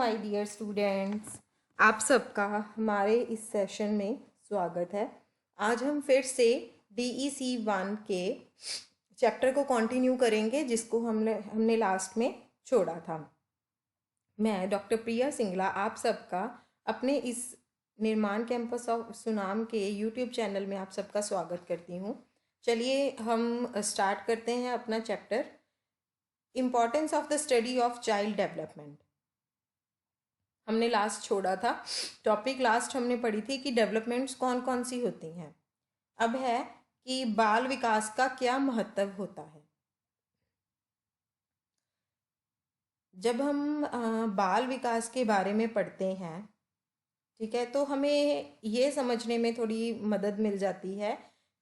My dear students, आप सबका हमारे इस सेशन में स्वागत है। आज हम फिर से DEC 1 के चैप्टर को कंटिन्यू करेंगे जिसको हमने लास्ट में छोड़ा था। मैं डॉक्टर प्रिया सिंगला आप सबका अपने इस निर्माण कैंपस ऑफ सुनाम के यूट्यूब चैनल में आप सबका स्वागत करती हूँ। चलिए हम स्टार्ट करते हैं अपना chapter, importance of the study of child development. हमने लास्ट छोड़ा था टॉपिक, लास्ट हमने पढ़ी थी कि डेवलपमेंट्स कौन कौन सी होती हैं। अब है कि बाल विकास का क्या महत्व होता है। जब हम बाल विकास के बारे में पढ़ते हैं, ठीक है, तो हमें ये समझने में थोड़ी मदद मिल जाती है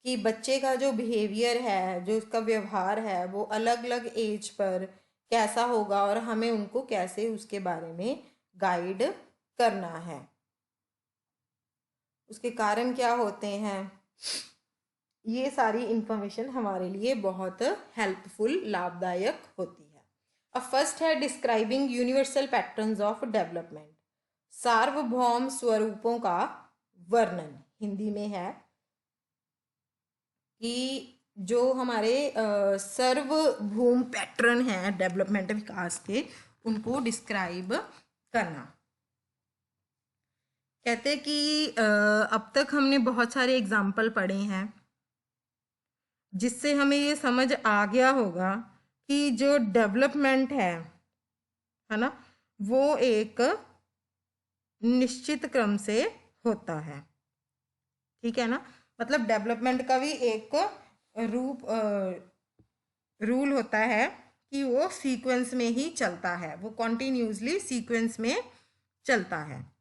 कि बच्चे का जो बिहेवियर है, जो उसका व्यवहार है, वो अलग अलग एज पर कैसा होगा और हमें उनको कैसे उसके बारे में गाइड करना है, उसके कारण क्या होते हैं। ये सारी इंफॉर्मेशन हमारे लिए बहुत हेल्पफुल, लाभदायक होती है। अब फर्स्ट है describing universal patterns of development, सार्वभौम स्वरूपों का वर्णन। हिंदी में है कि जो हमारे सर्वभौम पैटर्न हैं डेवलपमेंट विकास के, उनको डिस्क्राइब करना। कहते कि अब तक हमने बहुत सारे एग्जाम्पल पढ़े हैं जिससे हमें ये समझ आ गया होगा कि जो डेवलपमेंट है ना, वो एक निश्चित क्रम से होता है। ठीक है ना, मतलब डेवलपमेंट का भी एक रूल होता है कि वो सीक्वेंस में ही चलता है, वो कॉन्टिन्यूसली सीक्वेंस में चलता है।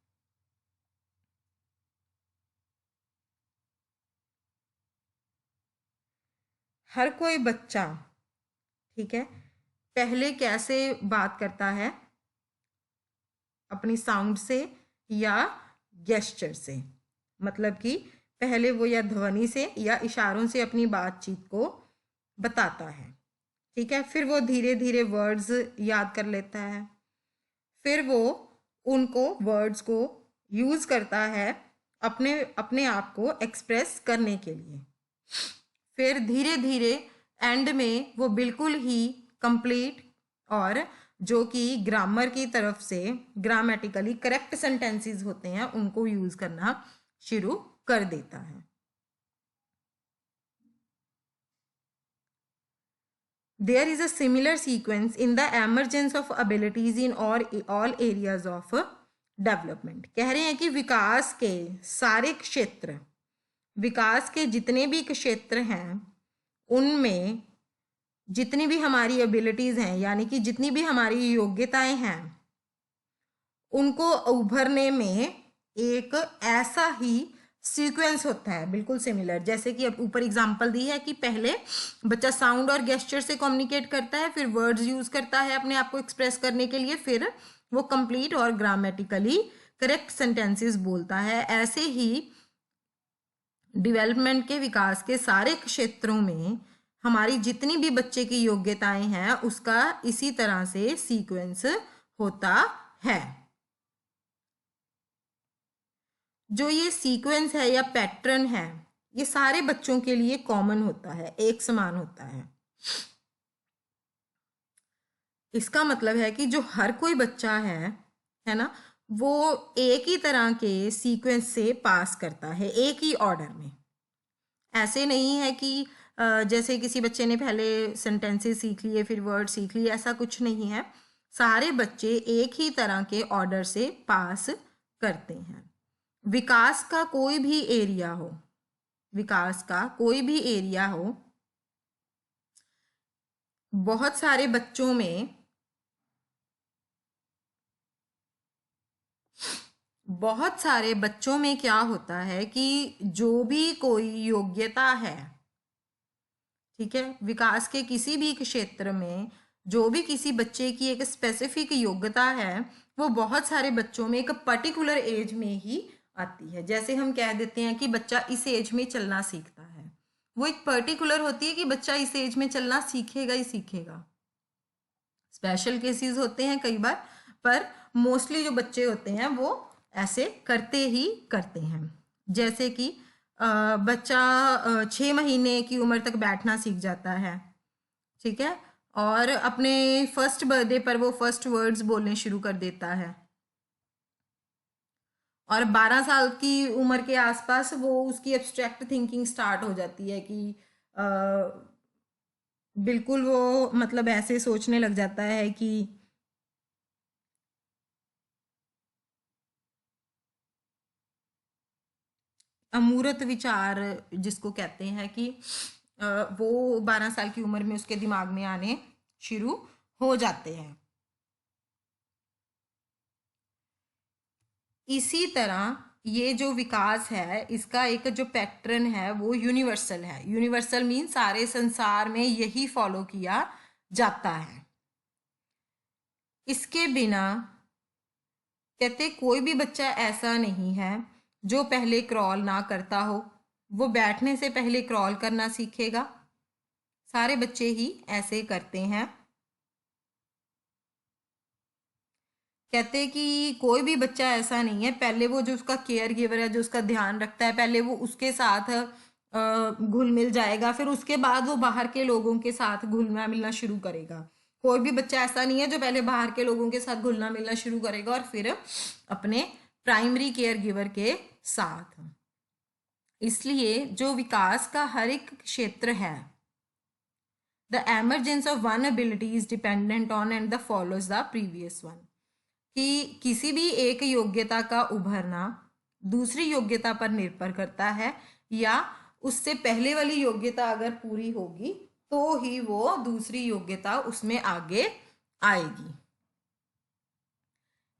हर कोई बच्चा, ठीक है, पहले कैसे बात करता है, अपनी साउंड से या गेस्चर से, मतलब कि पहले वो या ध्वनि से या इशारों से अपनी बातचीत को बताता है। ठीक है, फिर वो धीरे धीरे वर्ड्स याद कर लेता है, फिर वो उनको वर्ड्स को यूज करता है अपने अपने आप को एक्सप्रेस करने के लिए। फिर धीरे धीरे एंड में वो बिल्कुल ही कंप्लीट और जो कि ग्रामर की तरफ से ग्रामेटिकली करेक्ट सेंटेंसेस होते हैं उनको यूज करना शुरू कर देता है। There is a similar sequence in the emergence of abilities in all areas of development। कह रहे हैं कि विकास के सारे क्षेत्र, विकास के जितने भी क्षेत्र हैं, उनमें जितनी भी हमारी एबिलिटीज हैं, यानी कि जितनी भी हमारी योग्यताएं हैं, उनको उभरने में एक ऐसा ही सीक्वेंस होता है, बिल्कुल सिमिलर। जैसे कि अब ऊपर एग्जांपल दी है कि पहले बच्चा साउंड और गेस्चर से कम्युनिकेट करता है, फिर वर्ड्स यूज करता है अपने आप को एक्सप्रेस करने के लिए, फिर वो कंप्लीट और ग्रामेटिकली करेक्ट सेंटेंसेस बोलता है। ऐसे ही डेवलपमेंट के विकास के सारे क्षेत्रों में हमारी जितनी भी बच्चे की योग्यताएं हैं, उसका इसी तरह से सीक्वेंस होता है। जो ये सीक्वेंस है या पैटर्न है, ये सारे बच्चों के लिए कॉमन होता है, एक समान होता है। इसका मतलब है कि जो हर कोई बच्चा है ना, वो एक ही तरह के सीक्वेंस से पास करता है, एक ही ऑर्डर में। ऐसे नहीं है कि जैसे किसी बच्चे ने पहले सेंटेंसेस सीख लिए फिर वर्ड सीख लिए, ऐसा कुछ नहीं है। सारे बच्चे एक ही तरह के ऑर्डर से पास करते हैं। विकास का कोई भी एरिया हो, विकास का कोई भी एरिया हो, बहुत सारे बच्चों में क्या होता है कि जो भी कोई योग्यता है, ठीक है, विकास के किसी भी क्षेत्र में जो भी किसी बच्चे की एक स्पेसिफिक योग्यता है, वो बहुत सारे बच्चों में एक पर्टिकुलर एज में ही आती है। जैसे हम कह देते हैं कि बच्चा इस एज में चलना सीखता है, वो एक पर्टिकुलर होती है कि बच्चा इस एज में चलना सीखेगा ही सीखेगा। स्पेशल केसेस होते हैं कई बार, पर मोस्टली जो बच्चे होते हैं वो ऐसे करते ही करते हैं। जैसे कि बच्चा 6 महीने की उम्र तक बैठना सीख जाता है, ठीक है, और अपने फर्स्ट बर्थडे पर वो फर्स्ट वर्ड्स बोलने शुरू कर देता है, और 12 साल की उम्र के आसपास वो उसकी एब्स्ट्रैक्ट थिंकिंग स्टार्ट हो जाती है कि अ, बिल्कुल वो मतलब ऐसे सोचने लग जाता है कि अमूर्त विचार जिसको कहते हैं कि वो 12 साल की उम्र में उसके दिमाग में आने शुरू हो जाते हैं। इसी तरह ये जो विकास है इसका एक जो पैटर्न है वो यूनिवर्सल है। यूनिवर्सल मीन सारे संसार में यही फॉलो किया जाता है। इसके बिना कहते कोई भी बच्चा ऐसा नहीं है जो पहले क्रॉल ना करता हो, वो बैठने से पहले क्रॉल करना सीखेगा। सारे बच्चे ही ऐसे करते हैं। कहते कि कोई भी बच्चा ऐसा नहीं है, पहले वो जो उसका केयर गिवर है, जो उसका ध्यान रखता है, पहले वो उसके साथ घुल मिल जाएगा, फिर उसके बाद वो बाहर के लोगों के साथ घुलना मिलना शुरू करेगा। कोई भी बच्चा ऐसा नहीं है जो पहले बाहर के लोगों के साथ घुलना मिलना शुरू करेगा और फिर अपने प्राइमरी केयर गिवर के साथ। इसलिए जो विकास का हर एक क्षेत्र है, the emergence of one ability is dependent on and the follows the previous one, कि किसी भी एक योग्यता का उभरना दूसरी योग्यता पर निर्भर करता है, या उससे पहले वाली योग्यता अगर पूरी होगी तो ही वो दूसरी योग्यता उसमें आगे आएगी।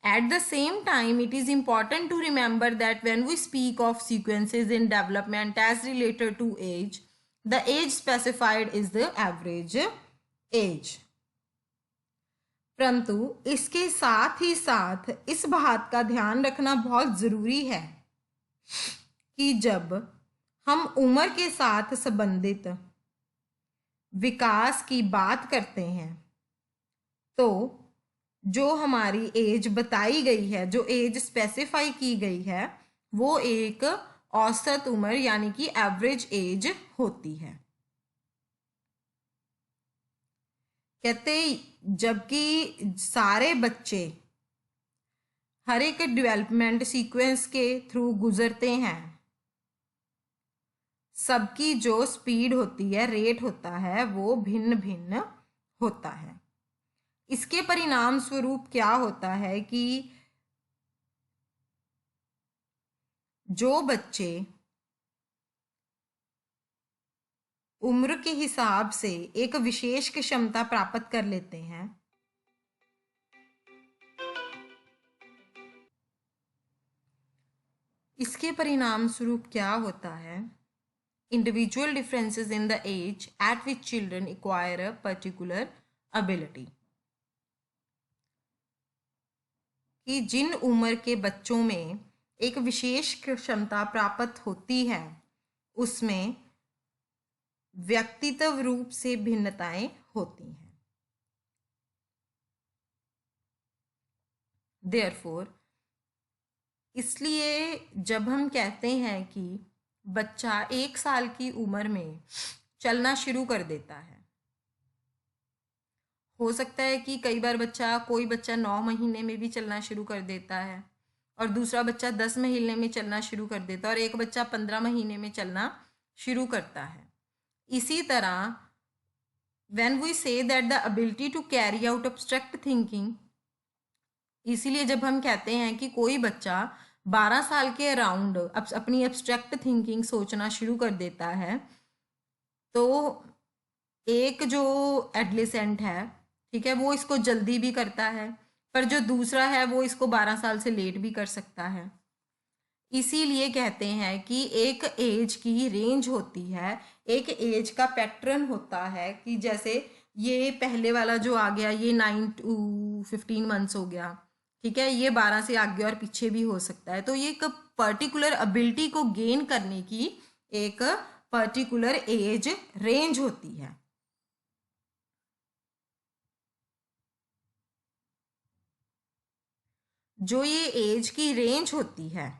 At the same time, it is important to remember that when we speak of sequences in development as related to age, the age specified is the average age. परंतु इसके साथ ही साथ इस बात का ध्यान रखना बहुत ज़रूरी है कि जब हम उम्र के साथ संबंधित विकास की बात करते हैं तो जो हमारी एज बताई गई है, जो एज स्पेसिफाई की गई है, वो एक औसत उम्र यानी कि एवरेज एज होती है। कहते जबकि सारे बच्चे हर एक डेवलपमेंट सीक्वेंस के थ्रू गुजरते हैं, सबकी जो स्पीड होती है, रेट होता है, वो भिन्न भिन्न होता है। इसके परिणाम स्वरूप क्या होता है कि जो बच्चे उम्र के हिसाब से एक विशेष क्षमता प्राप्त कर लेते हैं, इसके परिणाम स्वरूप क्या होता है, individual differences in the age at which children acquire a particular ability, कि जिन उम्र के बच्चों में एक विशेष क्षमता प्राप्त होती है उसमें व्यक्तित्व रूप से भिन्नताएं होती हैं। Therefore, इसलिए जब हम कहते हैं कि बच्चा 1 साल की उम्र में चलना शुरू कर देता है, हो सकता है कि कई बार कोई बच्चा 9 महीने में भी चलना शुरू कर देता है, और दूसरा बच्चा 10 महीने में चलना शुरू कर देता है, और एक बच्चा 15 महीने में चलना शुरू करता है। इसी तरह when we say that the ability to carry out abstract thinking, इसीलिए जब हम कहते हैं कि कोई बच्चा 12 साल के अराउंड अपनी एब्स्ट्रैक्ट थिंकिंग सोचना शुरू कर देता है, तो एक जो एडलेसेंट है, ठीक है, वो इसको जल्दी भी करता है, पर जो दूसरा है वो इसको 12 साल से लेट भी कर सकता है। इसीलिए कहते हैं कि एक एज की रेंज होती है, एक एज का पैटर्न होता है, कि जैसे ये पहले वाला जो आ गया ये 9 to 15 मंथ्स हो गया, ठीक है, ये 12 से आगे और पीछे भी हो सकता है। तो ये एक पर्टिकुलर एबिलिटी को गेन करने की एक पर्टिकुलर एज रेंज होती है। जो ये एज की रेंज होती है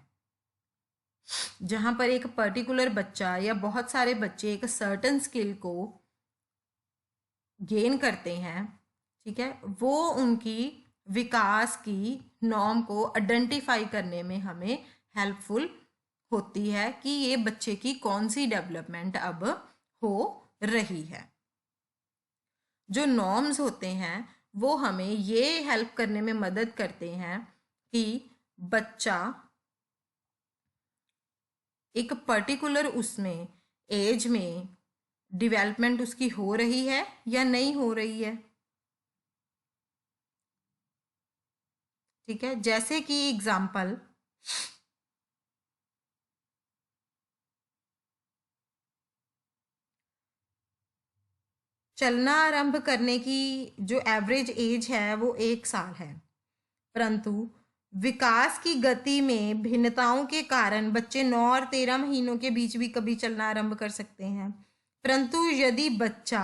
जहाँ पर एक पर्टिकुलर बच्चा या बहुत सारे बच्चे एक सर्टन स्किल को गेन करते हैं, ठीक है, वो उनकी विकास की नॉर्म को आइडेंटिफाई करने में हमें हेल्पफुल होती है कि ये बच्चे की कौन सी डेवलपमेंट अब हो रही है। जो नॉर्म्स होते हैं वो हमें ये हेल्प करने में मदद करते हैं कि बच्चा एक पर्टिकुलर उसमें एज में डेवलपमेंट उसकी हो रही है या नहीं हो रही है। ठीक है, जैसे कि एग्जाम्पल, चलना आरंभ करने की जो एवरेज एज है वो 1 साल है, परंतु विकास की गति में भिन्नताओं के कारण बच्चे 9 और 13 महीनों के बीच भी कभी चलना आरंभ कर सकते हैं। परंतु यदि बच्चा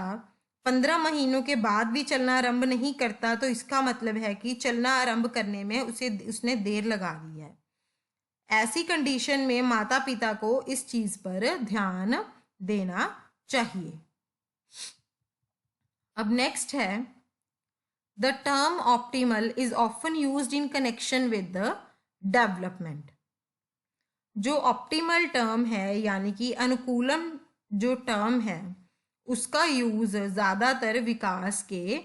15 महीनों के बाद भी चलना आरंभ नहीं करता तो इसका मतलब है कि चलना आरंभ करने में उसने देर लगा दी है। ऐसी कंडीशन में माता पिता को इस चीज पर ध्यान देना चाहिए। अब नेक्स्ट है, the term optimal is often used in connection with the development. जो ऑप्टिमल टर्म है यानी कि अनुकूलम जो टर्म है उसका यूज ज्यादातर विकास के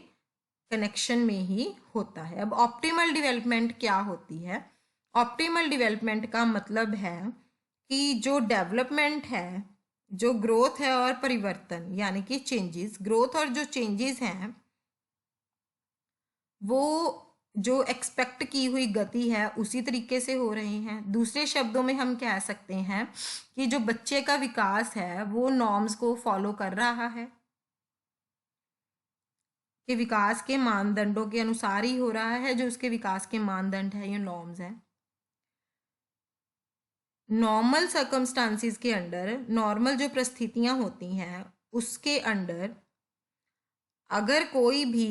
कनेक्शन में ही होता है। अब ऑप्टिमल डेवलपमेंट क्या होती है? ऑप्टिमल डेवलपमेंट का मतलब है कि जो डेवलपमेंट है, जो ग्रोथ है और परिवर्तन यानी कि चेंजेस, ग्रोथ और जो चेंजेस हैं वो जो एक्सपेक्ट की हुई गति है उसी तरीके से हो रहे हैं। दूसरे शब्दों में हम कह सकते हैं कि जो बच्चे का विकास है वो नॉर्म्स को फॉलो कर रहा है, कि विकास के मानदंडों के अनुसार ही हो रहा है। जो उसके विकास के मानदंड है ये नॉर्म्स है। नॉर्मल सर्कमस्टांसिस के अंडर, नॉर्मल जो परिस्थितियां होती हैं उसके अंडर अगर कोई भी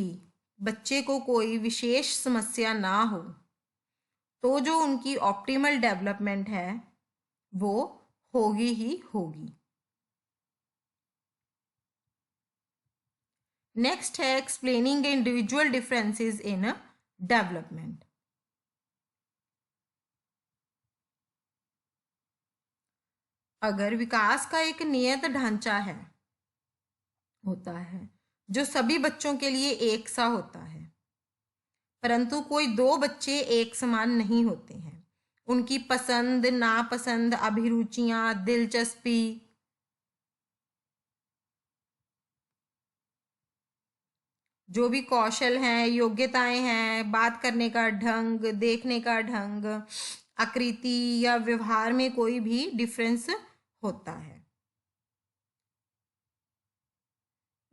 बच्चे को कोई विशेष समस्या ना हो तो जो उनकी ऑप्टिमल डेवलपमेंट है वो होगी ही होगी। नेक्स्ट है explaining individual differences in development. अगर विकास का एक नियत ढांचा है होता है जो सभी बच्चों के लिए एक सा होता है, परंतु कोई दो बच्चे एक समान नहीं होते हैं। उनकी पसंद नापसंद, अभिरुचियां, दिलचस्पी, जो भी कौशल हैं, योग्यताएं हैं, बात करने का ढंग, देखने का ढंग, आकृति या व्यवहार में कोई भी डिफरेंस होता है।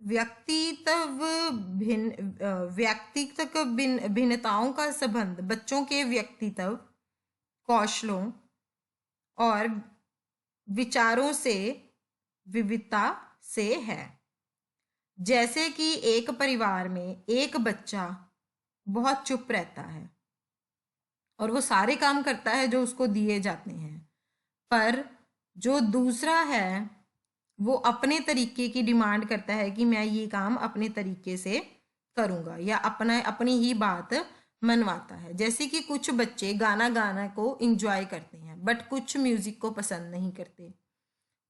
व्यक्तित्व भिन्नताओं का संबंध बच्चों के व्यक्तित्व, कौशलों और विचारों से विविधता से है। जैसे कि एक परिवार में एक बच्चा बहुत चुप रहता है और वो सारे काम करता है जो उसको दिए जाते हैं, पर जो दूसरा है वो अपने तरीके की डिमांड करता है कि मैं ये काम अपने तरीके से करूँगा, या अपनी ही बात मनवाता है। जैसे कि कुछ बच्चे गाना गाना को इंजॉय करते हैं बट कुछ म्यूजिक को पसंद नहीं करते।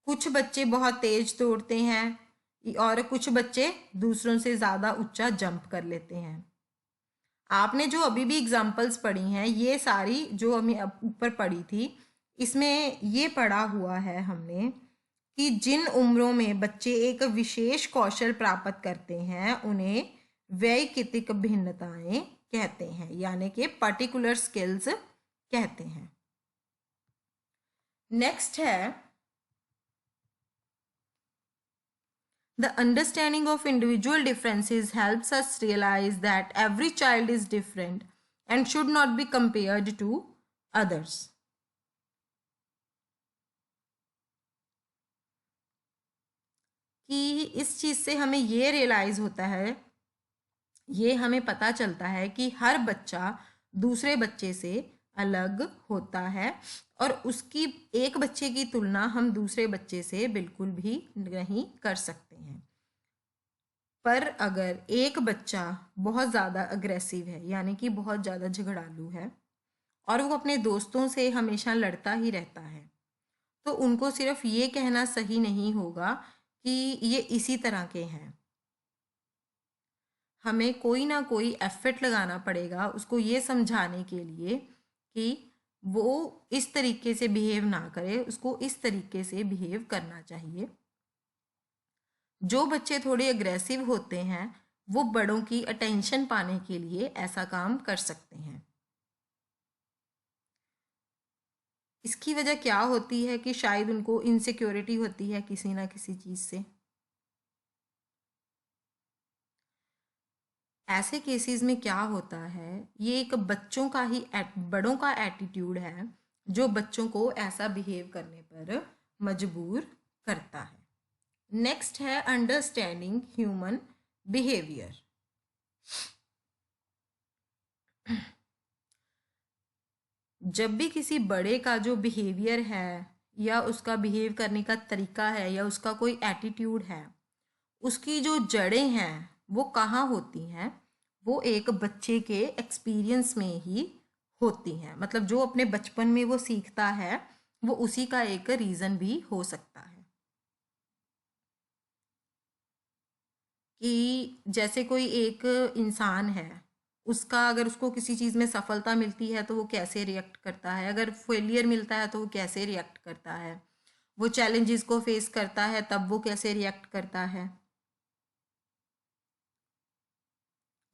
कुछ बच्चे बहुत तेज दौड़ते हैं और कुछ बच्चे दूसरों से ज़्यादा ऊंचा जंप कर लेते हैं। आपने जो अभी भी एग्जाम्पल्स पढ़ी हैं ये सारी जो हमें ऊपर पढ़ी थी, इसमें ये पढ़ा हुआ है हमने कि जिन उम्रों में बच्चे एक विशेष कौशल प्राप्त करते हैं उन्हें वैयक्तिक भिन्नताएं कहते हैं, यानी कि पर्टिकुलर स्किल्स कहते हैं। नेक्स्ट है, the understanding of individual differences helps us realize that every child is different and should not be compared to others. कि इस चीज़ से हमें ये रियलाइज़ होता है, ये हमें पता चलता है कि हर बच्चा दूसरे बच्चे से अलग होता है और उसकी एक बच्चे की तुलना हम दूसरे बच्चे से बिल्कुल भी नहीं कर सकते हैं। पर अगर एक बच्चा बहुत ज़्यादा अग्रेसिव है, यानी कि बहुत ज़्यादा झगड़ालू है और वो अपने दोस्तों से हमेशा लड़ता ही रहता है, तो उनको सिर्फ ये कहना सही नहीं होगा कि ये इसी तरह के हैं। हमें कोई ना कोई एफर्ट लगाना पड़ेगा उसको ये समझाने के लिए कि वो इस तरीके से बिहेव ना करे, उसको इस तरीके से बिहेव करना चाहिए। जो बच्चे थोड़े अग्रेसिव होते हैं वो बड़ों की अटेंशन पाने के लिए ऐसा काम कर सकते हैं। इसकी वजह क्या होती है कि शायद उनको इनसिक्योरिटी होती है किसी ना किसी चीज़ से। ऐसे केसेस में क्या होता है, ये एक बच्चों का ही बड़ों का एटीट्यूड है जो बच्चों को ऐसा बिहेव करने पर मजबूर करता है। नेक्स्ट है अंडरस्टैंडिंग ह्यूमन बिहेवियर। जब भी किसी बड़े का जो बिहेवियर है या उसका बिहेव करने का तरीका है या उसका कोई एटीट्यूड है, उसकी जो जड़ें हैं वो कहाँ होती हैं, वो एक बच्चे के एक्सपीरियंस में ही होती हैं। मतलब जो अपने बचपन में वो सीखता है वो उसी का एक रीज़न भी हो सकता है। कि जैसे कोई एक इंसान है, उसका अगर उसको किसी चीज़ में सफलता मिलती है तो वो कैसे रिएक्ट करता है, अगर फेलियर मिलता है तो वो कैसे रिएक्ट करता है, वो चैलेंजेस को फेस करता है तब वो कैसे रिएक्ट करता है।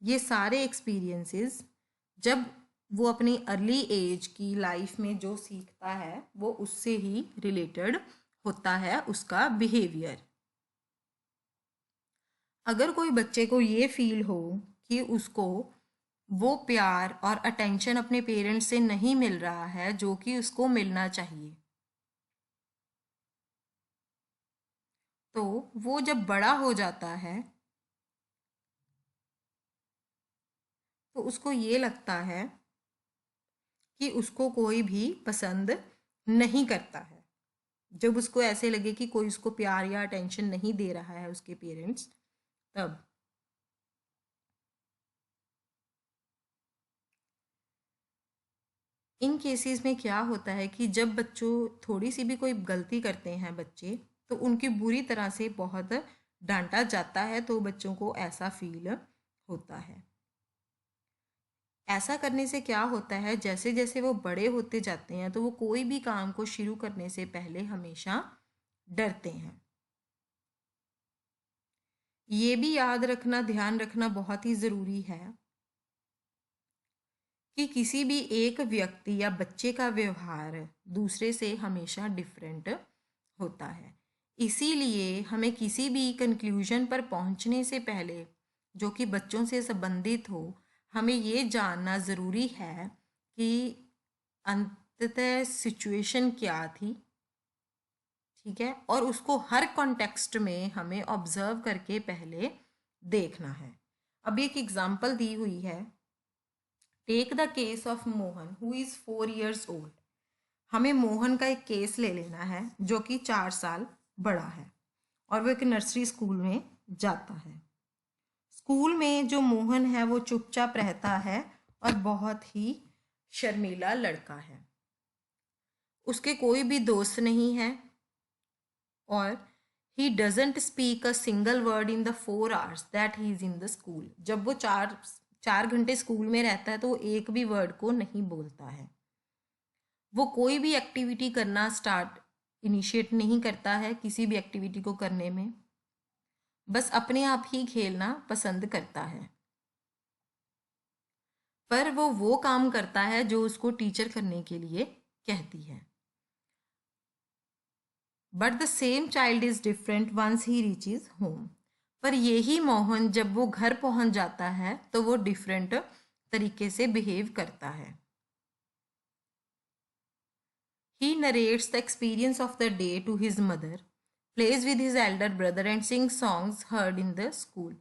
ये सारे एक्सपीरियंसेस जब वो अपनी अर्ली एज की लाइफ में जो सीखता है वो उससे ही रिलेटेड होता है उसका बिहेवियर। अगर कोई बच्चे को ये फील हो कि उसको वो प्यार और अटेंशन अपने पेरेंट्स से नहीं मिल रहा है जो कि उसको मिलना चाहिए, तो वो जब बड़ा हो जाता है तो उसको ये लगता है कि उसको कोई भी पसंद नहीं करता है। जब उसको ऐसे लगे कि कोई उसको प्यार या अटेंशन नहीं दे रहा है उसके पेरेंट्स, तब इन केसेस में क्या होता है कि जब बच्चों थोड़ी सी भी कोई गलती करते हैं बच्चे, तो उनकी बुरी तरह से बहुत डांटा जाता है, तो बच्चों को ऐसा फील होता है। ऐसा करने से क्या होता है, जैसे जैसे वो बड़े होते जाते हैं तो वो कोई भी काम को शुरू करने से पहले हमेशा डरते हैं। ये भी याद रखना, ध्यान रखना बहुत ही ज़रूरी है कि किसी भी एक व्यक्ति या बच्चे का व्यवहार दूसरे से हमेशा डिफरेंट होता है। इसीलिए हमें किसी भी कंक्लूजन पर पहुंचने से पहले जो कि बच्चों से संबंधित हो, हमें ये जानना ज़रूरी है कि अंततः सिचुएशन क्या थी, ठीक है, और उसको हर कॉन्टेक्स्ट में हमें ऑब्जर्व करके पहले देखना है। अब एक एग्जांपल दी हुई है, take the case of Mohan who is 4 years old. हमें मोहन का एक केस ले लेना है जो कि 4 साल बड़ा है और वो एक नर्सरी स्कूल में जाता है। स्कूल में जो मोहन है वो चुपचाप रहता है और बहुत ही शर्मीला लड़का है। उसके कोई भी दोस्त नहीं है और he doesn't speak a single word in the 4 hours that he is in the school. जब वो चार चार घंटे स्कूल में रहता है तो वो एक भी वर्ड को नहीं बोलता है। वो कोई भी एक्टिविटी करना स्टार्ट इनिशिएट नहीं करता है, किसी भी एक्टिविटी को करने में बस अपने आप ही खेलना पसंद करता है। पर वो काम करता है जो उसको टीचर करने के लिए कहती है। But the same child is different once he reaches home. पर यही मोहन जब वो घर पहुंच जाता है तो वो डिफरेंट तरीके से बिहेव करता है। He narrates the experience of the day to his mother, plays with his elder brother, and sings songs heard in the school.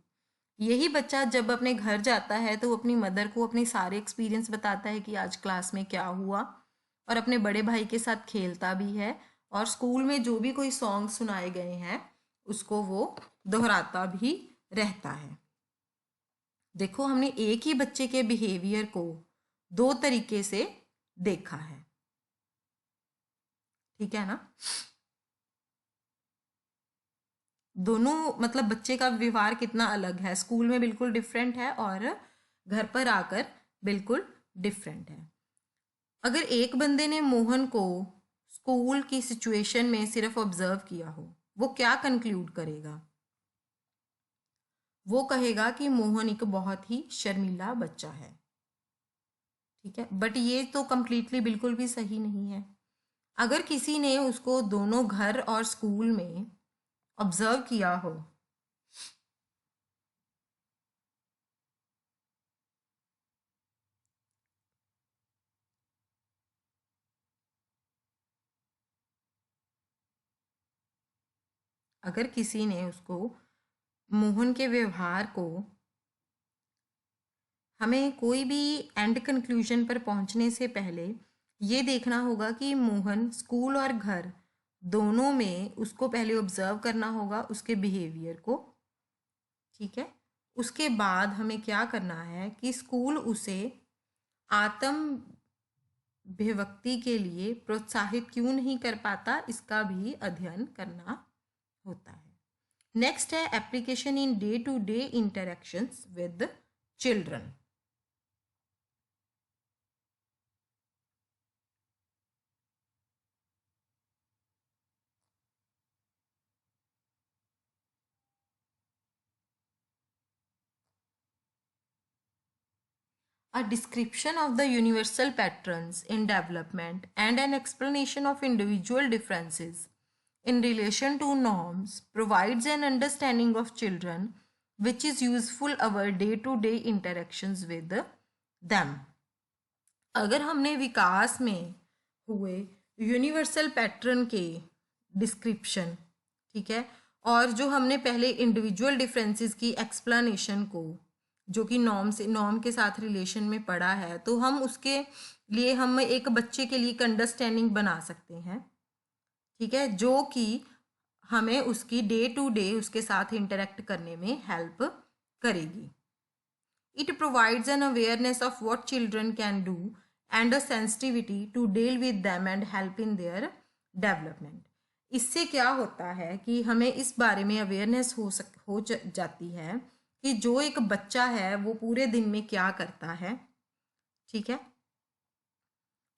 यही बच्चा जब अपने घर जाता है तो वो अपनी मदर को अपने सारे एक्सपीरियंस बताता है कि आज क्लास में क्या हुआ, और अपने बड़े भाई के साथ खेलता भी है, और स्कूल में जो भी कोई सॉन्ग सुनाए गए हैं उसको वो दोहराता भी रहता है। देखो, हमने एक ही बच्चे के बिहेवियर को दो तरीके से देखा है, ठीक है ना। दोनों मतलब बच्चे का व्यवहार कितना अलग है, स्कूल में बिल्कुल डिफरेंट है और घर पर आकर बिल्कुल डिफरेंट है। अगर एक बंदे ने मोहन को स्कूल की सिचुएशन में सिर्फ ऑब्जर्व किया हो, वो क्या कंक्लूड करेगा? वो कहेगा कि मोहन एक बहुत ही शर्मीला बच्चा है, ठीक है। बट ये तो कंप्लीटली बिल्कुल भी सही नहीं है। अगर किसी ने उसको दोनों घर और स्कूल में ऑब्जर्व किया हो, अगर किसी ने उसको मोहन के व्यवहार को, हमें कोई भी एंड कंक्लूजन पर पहुंचने से पहले ये देखना होगा कि मोहन स्कूल और घर दोनों में, उसको पहले ऑब्जर्व करना होगा उसके बिहेवियर को, ठीक है। उसके बाद हमें क्या करना है कि स्कूल उसे आत्म अभिव्यक्ति के लिए प्रोत्साहित क्यों नहीं कर पाता, इसका भी अध्ययन करना होता है। नेक्स्ट है application in day to day interactions with children. A description of the universal patterns in development and an explanation of individual differences in relation to norms provides an understanding of children which is useful our day to day interactions with them. अगर हमने विकास में हुए universal pattern के description, ठीक है, और जो हमने पहले इंडिविजुअल डिफरेंसेस की एक्सप्लेनेशन को, जो कि नॉर्म के साथ रिलेशन में पड़ा है, तो हम उसके लिए हम एक बच्चे के लिए एक अंडरस्टैंडिंग बना सकते हैं, ठीक है, जो कि हमें उसकी डे टू डे उसके साथ इंटरेक्ट करने में हेल्प करेगी। It provides an awareness of what children can do and a sensitivity to deal with them and help in their development. इससे क्या होता है कि हमें इस बारे में अवेयरनेस हो जाती है कि जो एक बच्चा है वो पूरे दिन में क्या करता है, ठीक है,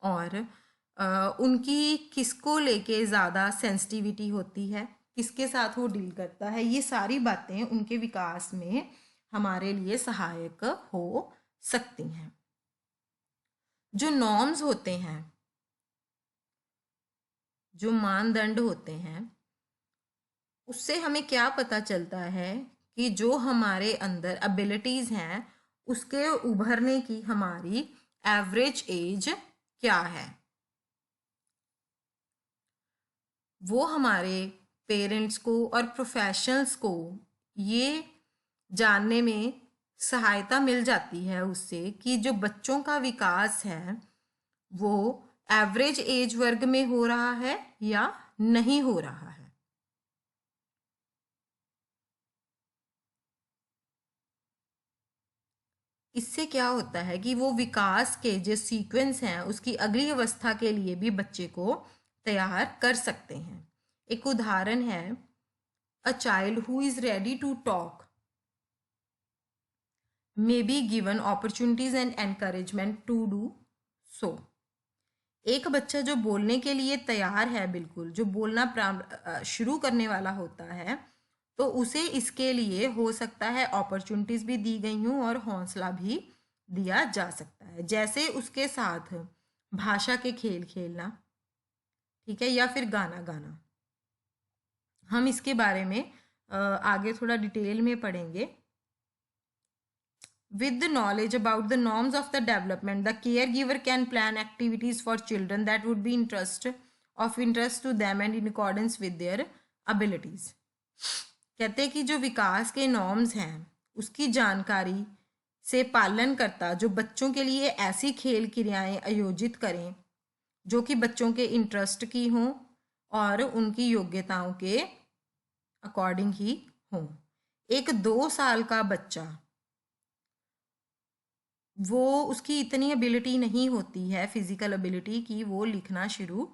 और उनकी किसको लेके ज़्यादा सेंसिटिविटी होती है, किसके साथ वो डील करता है, ये सारी बातें उनके विकास में हमारे लिए सहायक हो सकती हैं। जो नॉर्म्स होते हैं, जो मानदंड होते हैं, उससे हमें क्या पता चलता है कि जो हमारे अंदर एबिलिटीज़ हैं उसके उभरने की हमारी एवरेज एज क्या है। वो हमारे पेरेंट्स को और प्रोफेशनल्स को ये जानने में सहायता मिल जाती है उससे कि जो बच्चों का विकास है वो एवरेज एज वर्ग में हो रहा है या नहीं हो रहा है। इससे क्या होता है कि वो विकास के जो सीक्वेंस हैं उसकी अगली अवस्था के लिए भी बच्चे को तैयार कर सकते हैं। एक उदाहरण है, a child who is ready to talk may be given opportunities and encouragement to do so. एक बच्चा जो बोलने के लिए तैयार है, बिल्कुल जो बोलना शुरू करने वाला होता है, तो उसे इसके लिए हो सकता है अपॉर्चुनिटीज भी दी गई हूँ और हौसला भी दिया जा सकता है, जैसे उसके साथ भाषा के खेल खेलना, ठीक है, या फिर गाना गाना। हम इसके बारे में आगे थोड़ा डिटेल में पढ़ेंगे। With the knowledge about the norms of the development, the caregiver can plan activities for children that would be of interest to them and in accordance with their abilities. कहते हैं कि जो विकास के नॉर्म्स हैं उसकी जानकारी से पालन करता जो बच्चों के लिए ऐसी खेल क्रियाएं आयोजित करें जो कि बच्चों के इंटरेस्ट की हों और उनकी योग्यताओं के अकॉर्डिंग ही हों। एक 2 साल का बच्चा, वो उसकी इतनी एबिलिटी नहीं होती है, फिजिकल एबिलिटी, कि वो लिखना शुरू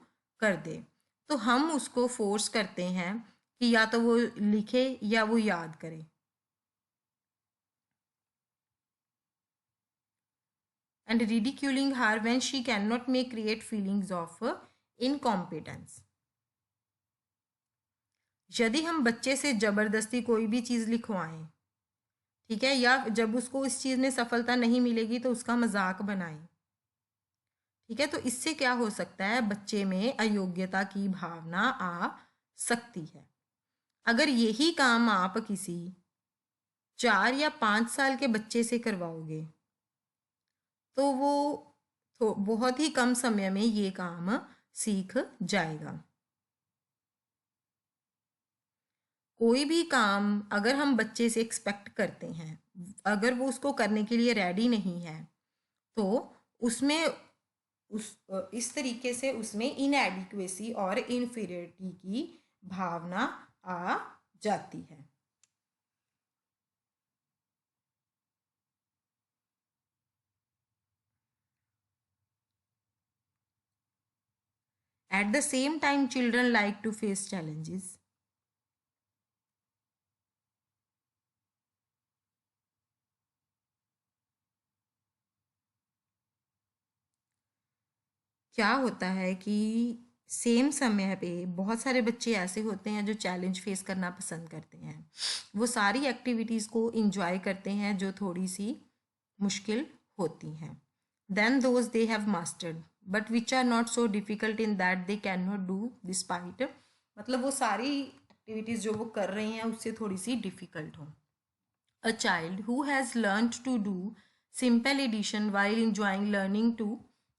कर दे, तो हम उसको फोर्स करते हैं कि या तो वो लिखे या वो याद करे। And ridiculing her when she cannot make create feelings of incompetence। यदि हम बच्चे से जबरदस्ती कोई भी चीज़ लिखवाएं, ठीक है, या जब उसको इस चीज़ में सफलता नहीं मिलेगी तो उसका मजाक बनाएं, ठीक है, तो इससे क्या हो सकता है, बच्चे में अयोग्यता की भावना आ सकती है। अगर यही काम आप किसी 4 या 5 साल के बच्चे से करवाओगे तो वो तो बहुत ही कम समय में ये काम सीख जाएगा। कोई भी काम अगर हम बच्चे से एक्सपेक्ट करते हैं, अगर वो उसको करने के लिए रेडी नहीं है, तो उसमें इस तरीके से उसमें इनएडिक्वेसी और इन्फीरियरिटी की भावना आ जाती है। At the same time, children like to face challenges. क्या होता है कि सेम समय पे बहुत सारे बच्चे ऐसे होते हैं जो चैलेंज फेस करना पसंद करते हैं। वो सारी एक्टिविटीज़ को इंजॉय करते हैं जो थोड़ी सी मुश्किल होती हैं। Then those they have mastered but which are not so difficult in that they can not do despite, मतलब वो सारी एक्टिविटीज़ जो वो कर रहे हैं उससे थोड़ी सी डिफ़िकल्ट हो। A child who has learned to do simple addition while enjoying learning to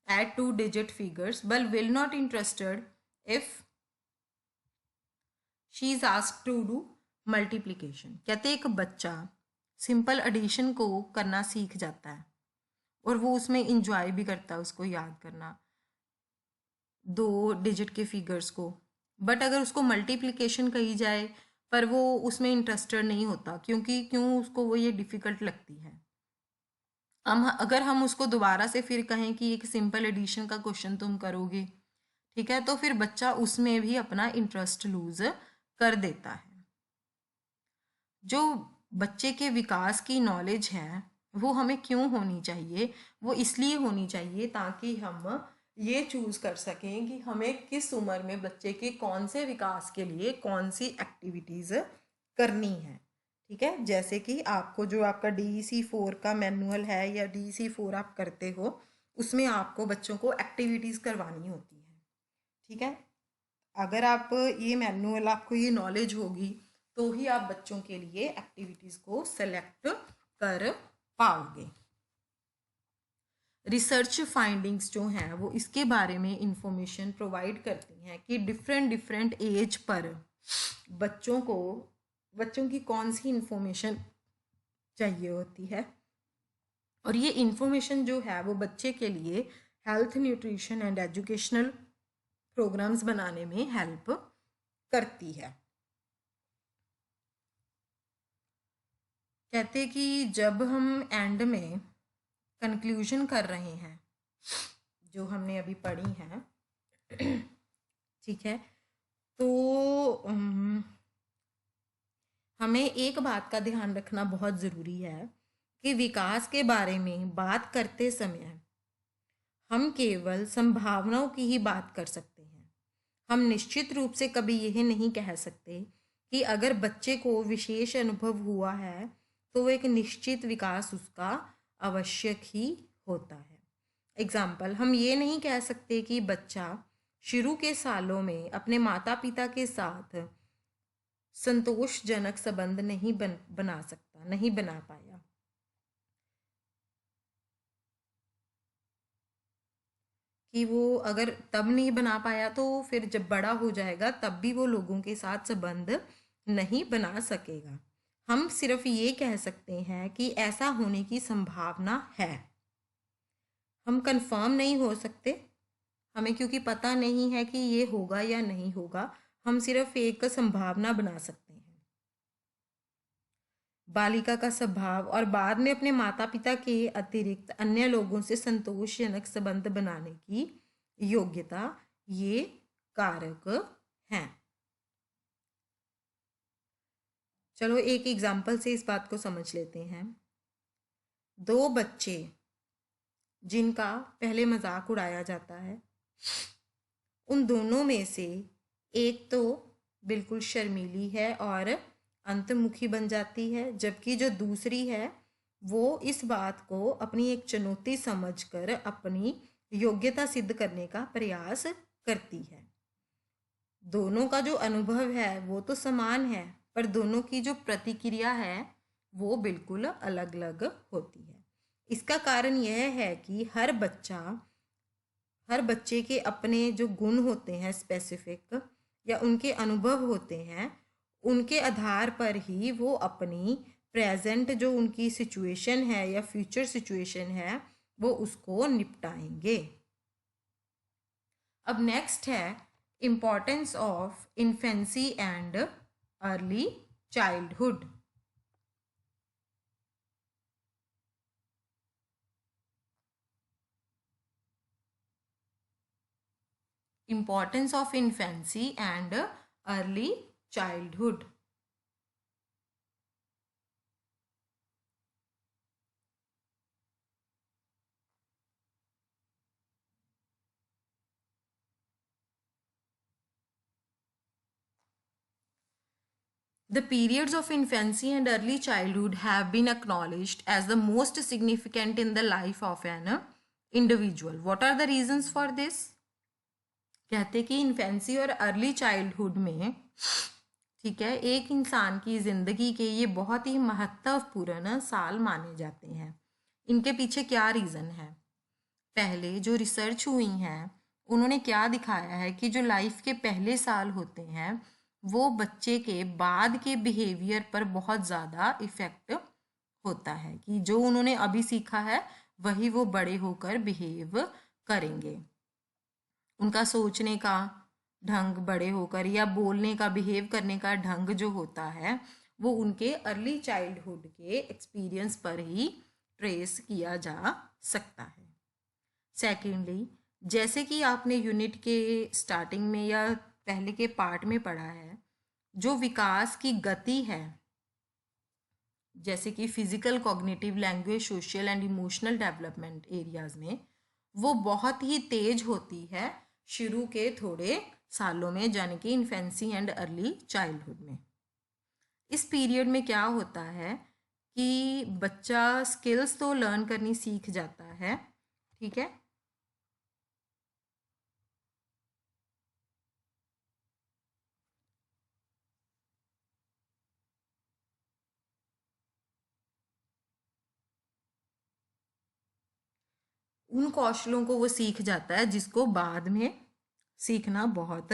add 2-digit figures but will not interested if she is asked to do multiplication। कहते एक बच्चा सिंपल एडिशन को करना सीख जाता है और वो उसमें इंजॉय भी करता है उसको याद करना 2 डिजिट के फिगर्स को, बट अगर उसको मल्टीप्लिकेशन कही जाए पर वो उसमें इंटरेस्टेड नहीं होता, क्यों उसको वो ये डिफ़िकल्ट लगती है। अगर हम उसको दोबारा से फिर कहें कि एक सिंपल एडिशन का क्वेश्चन तुम करोगे, ठीक है, तो फिर बच्चा उसमें भी अपना इंटरेस्ट लूज कर देता है। जो बच्चे के विकास की नॉलेज है वो हमें क्यों होनी चाहिए, वो इसलिए होनी चाहिए ताकि हम ये चूज़ कर सकें कि हमें किस उम्र में बच्चे के कौन से विकास के लिए कौन सी एक्टिविटीज़ करनी है। ठीक है, जैसे कि आपको जो आपका DEC4 का मैनुअल है या DEC4 आप करते हो, उसमें आपको बच्चों को एक्टिविटीज़ करवानी होती है। ठीक है, अगर आप ये मैनुअल, आपको ये नॉलेज होगी तो ही आप बच्चों के लिए एक्टिविटीज़ को सेलेक्ट कर पाओगे। रिसर्च फाइंडिंग्स जो हैं वो इसके बारे में इंफॉर्मेशन प्रोवाइड करती हैं कि डिफरेंट एज पर बच्चों की कौन सी इंफॉर्मेशन चाहिए होती है, और ये इंफॉर्मेशन जो है वो बच्चे के लिए health, nutrition and educational programs बनाने में हेल्प करती है। कहते कि जब हम एंड में कंक्लूजन कर रहे हैं जो हमने अभी पढ़ी हैं, ठीक है, तो हमें एक बात का ध्यान रखना बहुत ज़रूरी है कि विकास के बारे में बात करते समय हम केवल संभावनाओं की ही बात कर सकते हैं। हम निश्चित रूप से कभी यह नहीं कह सकते कि अगर बच्चे को विशेष अनुभव हुआ है तो वो एक निश्चित विकास उसका आवश्यक ही होता है। एग्जाम्पल, हम ये नहीं कह सकते कि बच्चा शुरू के सालों में अपने माता पिता के साथ संतोषजनक संबंध नहीं बना पाया। कि वो अगर तब नहीं बना पाया तो फिर जब बड़ा हो जाएगा तब भी वो लोगों के साथ संबंध नहीं बना सकेगा। हम सिर्फ ये कह सकते हैं कि ऐसा होने की संभावना है। हम कंफर्म नहीं हो सकते, हमें क्योंकि पता नहीं है कि ये होगा या नहीं होगा, हम सिर्फ एक संभावना बना सकते हैं। बालिका का स्वभाव और बाद में अपने माता पिता के अतिरिक्त अन्य लोगों से संतोषजनक संबंध बनाने की योग्यता, ये कारक हैं। चलो एक एग्जाम्पल से इस बात को समझ लेते हैं। दो बच्चे जिनका पहले मजाक उड़ाया जाता है, उन दोनों में से एक तो बिल्कुल शर्मीली है और अंतर्मुखी बन जाती है, जबकि जो दूसरी है वो इस बात को अपनी एक चुनौती समझकर अपनी योग्यता सिद्ध करने का प्रयास करती है। दोनों का जो अनुभव है वो तो समान है, पर दोनों की जो प्रतिक्रिया है वो बिल्कुल अलग अलग होती है। इसका कारण यह है कि हर बच्चे के अपने जो गुण होते हैं स्पेसिफिक, या उनके अनुभव होते हैं, उनके आधार पर ही वो अपनी प्रेजेंट जो उनकी सिचुएशन है या फ्यूचर सिचुएशन है वो उसको निपटाएंगे। अब नेक्स्ट है importance of infancy and early childhood. Importance of infancy and early childhood. The periods of infancy and early childhood have been acknowledged as the most significant in the life of an individual. What are the reasons for this? कहते कि infancy और early childhood में, ठीक है, एक इंसान की ज़िंदगी के ये बहुत ही महत्वपूर्ण साल माने जाते हैं। इनके पीछे क्या रीज़न है? पहले जो रिसर्च हुई हैं उन्होंने क्या दिखाया है कि जो लाइफ के पहले साल होते हैं वो बच्चे के बाद के बिहेवियर पर बहुत ज़्यादा इफ़ेक्ट होता है, कि जो उन्होंने अभी सीखा है वही वो बड़े होकर बिहेव करेंगे। उनका सोचने का ढंग बड़े होकर, या बोलने का, बिहेव करने का ढंग जो होता है वो उनके अर्ली चाइल्डहुड के एक्सपीरियंस पर ही ट्रेस किया जा सकता है। सेकेंडली, जैसे कि आपने यूनिट के स्टार्टिंग में या पहले के पार्ट में पढ़ा है, जो विकास की गति है, जैसे कि physical, cognitive, language, social and emotional development areas में, वो बहुत ही तेज होती है शुरू के थोड़े सालों में, यानी कि इन्फेंसी एंड अर्ली चाइल्डहुड में। इस पीरियड में क्या होता है कि बच्चा स्किल्स तो लर्न करनी सीख जाता है, ठीक है, उन कौशलों को वो सीख जाता है जिसको बाद में सीखना बहुत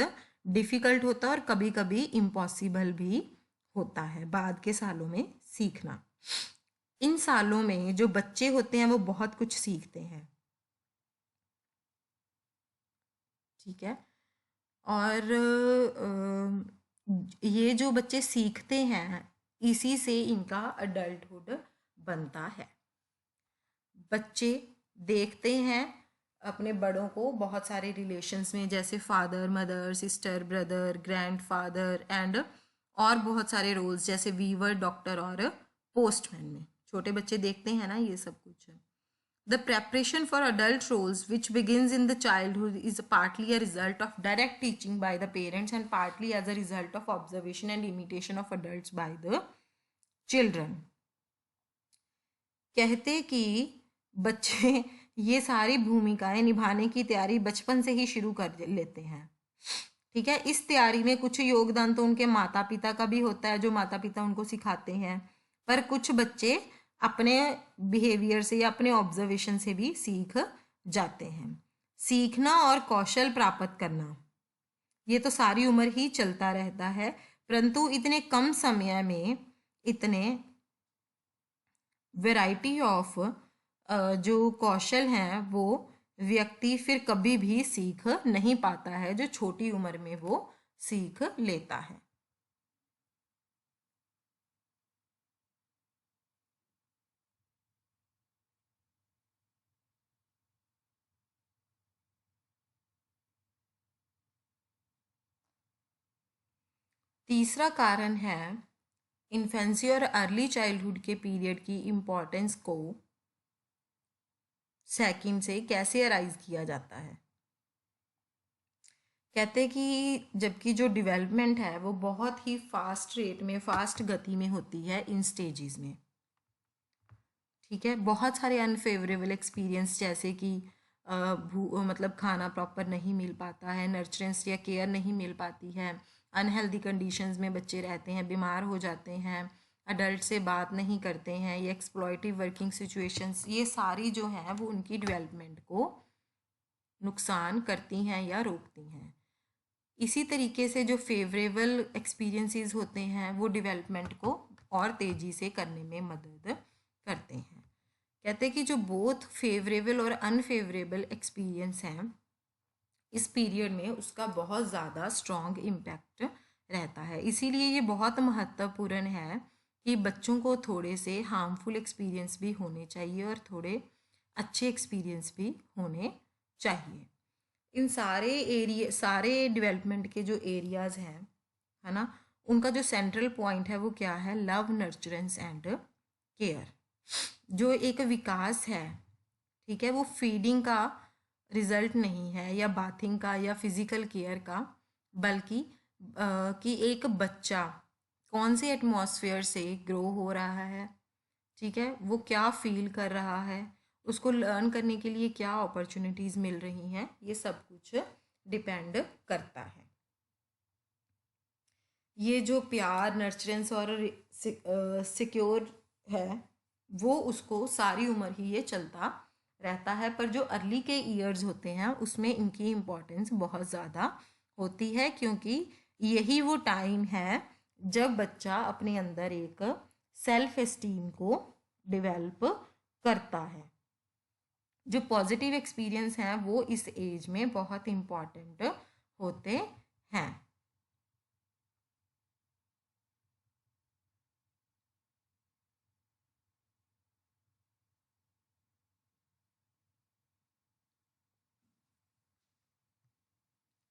डिफ़िकल्ट होता है और कभी कभी इम्पॉसिबल भी होता है बाद के सालों में सीखना। इन सालों में जो बच्चे होते हैं वो बहुत कुछ सीखते हैं, ठीक है, और ये जो बच्चे सीखते हैं इसी से इनका अडल्टहुड बनता है। बच्चे देखते हैं अपने बड़ों को बहुत सारे रिलेशंस में, जैसे father, mother, sister, brother, grandfather and और बहुत सारे रोल्स जैसे वीवर, डॉक्टर और पोस्टमैन में छोटे बच्चे देखते हैं ना ये सब कुछ। The preparation for adult roles, which begins in the childhood, is partly a result of direct teaching by the parents and partly as a result of observation and imitation of adults by the children. कहते कि बच्चे ये सारी भूमिकाएं निभाने की तैयारी बचपन से ही शुरू कर लेते हैं, ठीक है। इस तैयारी में कुछ योगदान तो उनके माता पिता का भी होता है, जो माता पिता उनको सिखाते हैं, पर कुछ बच्चे अपने बिहेवियर से या अपने ऑब्जर्वेशन से भी सीख जाते हैं। सीखना और कौशल प्राप्त करना ये तो सारी उम्र ही चलता रहता है, परंतु इतने कम समय में इतने वैरायटी ऑफ जो कौशल हैं वो व्यक्ति फिर कभी भी सीख नहीं पाता है, जो छोटी उम्र में वो सीख लेता है। तीसरा कारण है इन्फेंसी और अर्ली चाइल्डहुड के पीरियड की इम्पोर्टेंस को सेकंड से कैसे अराइज किया जाता है। कहते हैं कि जबकि जो डेवलपमेंट है वो बहुत ही फास्ट रेट में, फास्ट गति में होती है इन स्टेजेस में। ठीक है, बहुत सारे अनफेवरेबल एक्सपीरियंस जैसे कि मतलब खाना प्रॉपर नहीं मिल पाता है, नर्चरेंस या केयर नहीं मिल पाती है, अनहेल्दी कंडीशंस में बच्चे रहते हैं, बीमार हो जाते हैं, अडल्ट से बात नहीं करते हैं, ये एक्सप्लॉयटिव वर्किंग सिचुएशंस, ये सारी जो हैं वो उनकी डेवलपमेंट को नुकसान करती हैं या रोकती हैं। इसी तरीके से जो फेवरेबल एक्सपीरियंसेस होते हैं वो डेवलपमेंट को और तेज़ी से करने में मदद करते हैं। कहते हैं कि जो बोथ फेवरेबल और अनफेवरेबल एक्सपीरियंस हैं इस पीरियड में उसका बहुत ज़्यादा स्ट्रॉन्ग इम्पैक्ट रहता है। इसीलिए ये बहुत महत्वपूर्ण है कि बच्चों को थोड़े से हार्मफुल एक्सपीरियंस भी होने चाहिए और थोड़े अच्छे एक्सपीरियंस भी होने चाहिए। इन सारे डेवलपमेंट के जो एरियाज़ हैं, है ना, उनका जो सेंट्रल पॉइंट है वो क्या है? Love, nurturance and care. जो एक विकास है, ठीक है, वो फीडिंग का रिजल्ट नहीं है या बाथिंग का या फिजिकल केयर का, बल्कि कि एक बच्चा कौन से एटमॉस्फेयर से ग्रो हो रहा है, ठीक है, वो क्या फील कर रहा है, उसको लर्न करने के लिए क्या अपॉर्चुनिटीज़ मिल रही हैं, ये सब कुछ डिपेंड करता है। ये जो प्यार, नर्चरेंस और सिक्योर है वो उसको सारी उम्र ही ये चलता रहता है, पर जो अर्ली के ईयर्स होते हैं उसमें इनकी इम्पोर्टेंस बहुत ज़्यादा होती है, क्योंकि यही वो टाइम है जब बच्चा अपने अंदर एक सेल्फ एस्टीम को डेवलप करता है। जो पॉजिटिव एक्सपीरियंस हैं वो इस एज में बहुत इम्पॉर्टेंट होते हैं।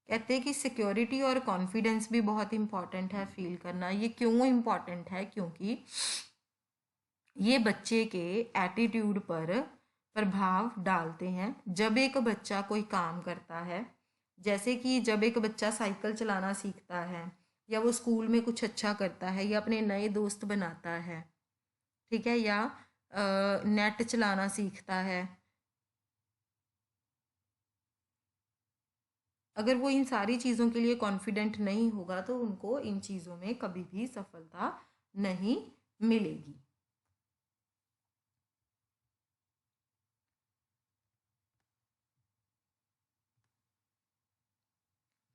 कहते हैं कि सिक्योरिटी और कॉन्फिडेंस भी बहुत इम्पॉर्टेंट है फील करना। ये क्यों इम्पॉर्टेंट है? क्योंकि ये बच्चे के एटीट्यूड पर प्रभाव डालते हैं। जब एक बच्चा कोई काम करता है, जैसे कि जब एक बच्चा साइकिल चलाना सीखता है या वो स्कूल में कुछ अच्छा करता है या अपने नए दोस्त बनाता है, ठीक है, या नेट चलाना सीखता है, अगर वो इन सारी चीज़ों के लिए कॉन्फिडेंट नहीं होगा तो उनको इन चीज़ों में कभी भी सफलता नहीं मिलेगी।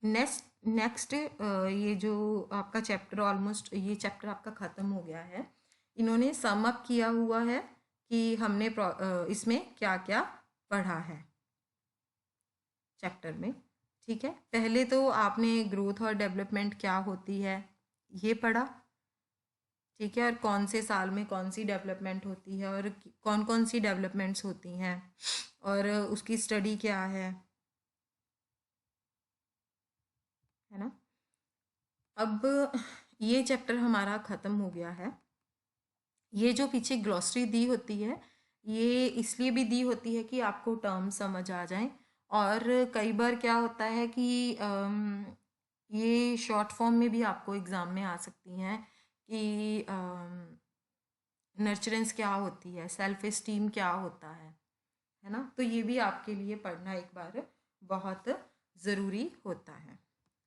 नेक्स्ट ये जो आपका चैप्टर, ऑलमोस्ट ये चैप्टर आपका ख़त्म हो गया है। इन्होंने सम अप किया हुआ है कि हमने इसमें क्या क्या पढ़ा है चैप्टर में। ठीक है, पहले तो आपने ग्रोथ और डेवलपमेंट क्या होती है ये पढ़ा, ठीक है, और कौन से साल में कौन सी डेवलपमेंट होती है और कौन कौन सी डेवलपमेंट्स होती हैं और उसकी स्टडी क्या है ना। अब ये चैप्टर हमारा ख़त्म हो गया है। ये जो पीछे ग्लॉसरी दी होती है ये इसलिए भी दी होती है कि आपको टर्म समझ आ जाए, और कई बार क्या होता है कि ये शॉर्ट फॉर्म में भी आपको एग्ज़ाम में आ सकती हैं कि नर्चरेंस क्या होती है, सेल्फ एस्टीम क्या होता है ना। तो ये भी आपके लिए पढ़ना एक बार बहुत ज़रूरी होता है।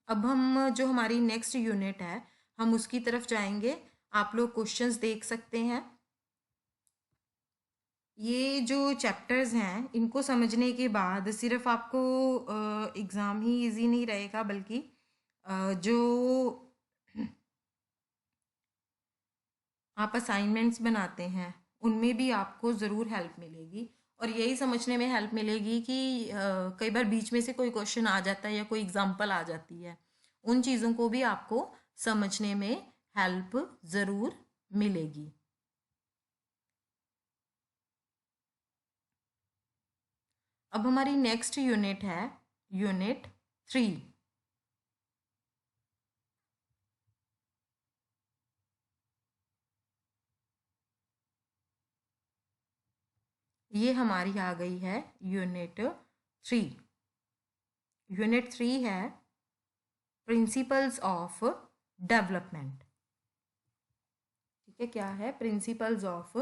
अब हम जो हमारी नेक्स्ट यूनिट है हम उसकी तरफ जाएंगे। आप लोग क्वेश्चंस देख सकते हैं। ये जो चैप्टर्स हैं इनको समझने के बाद सिर्फ आपको एग्ज़ाम ही इजी नहीं रहेगा, बल्कि जो आप असाइनमेंट्स बनाते हैं, उनमें भी आपको ज़रूर हेल्प मिलेगी। और यही समझने में हेल्प मिलेगी कि कई बार बीच में से कोई क्वेश्चन आ जाता है या कोई एग्जांपल आ जाती है, उन चीज़ों को भी आपको समझने में हेल्प ज़रूर मिलेगी। अब हमारी नेक्स्ट यूनिट है यूनिट 3। ये हमारी आ गई है यूनिट 3। यूनिट 3 है प्रिंसिपल्स ऑफ डेवलपमेंट। ठीक है, क्या है? Principles of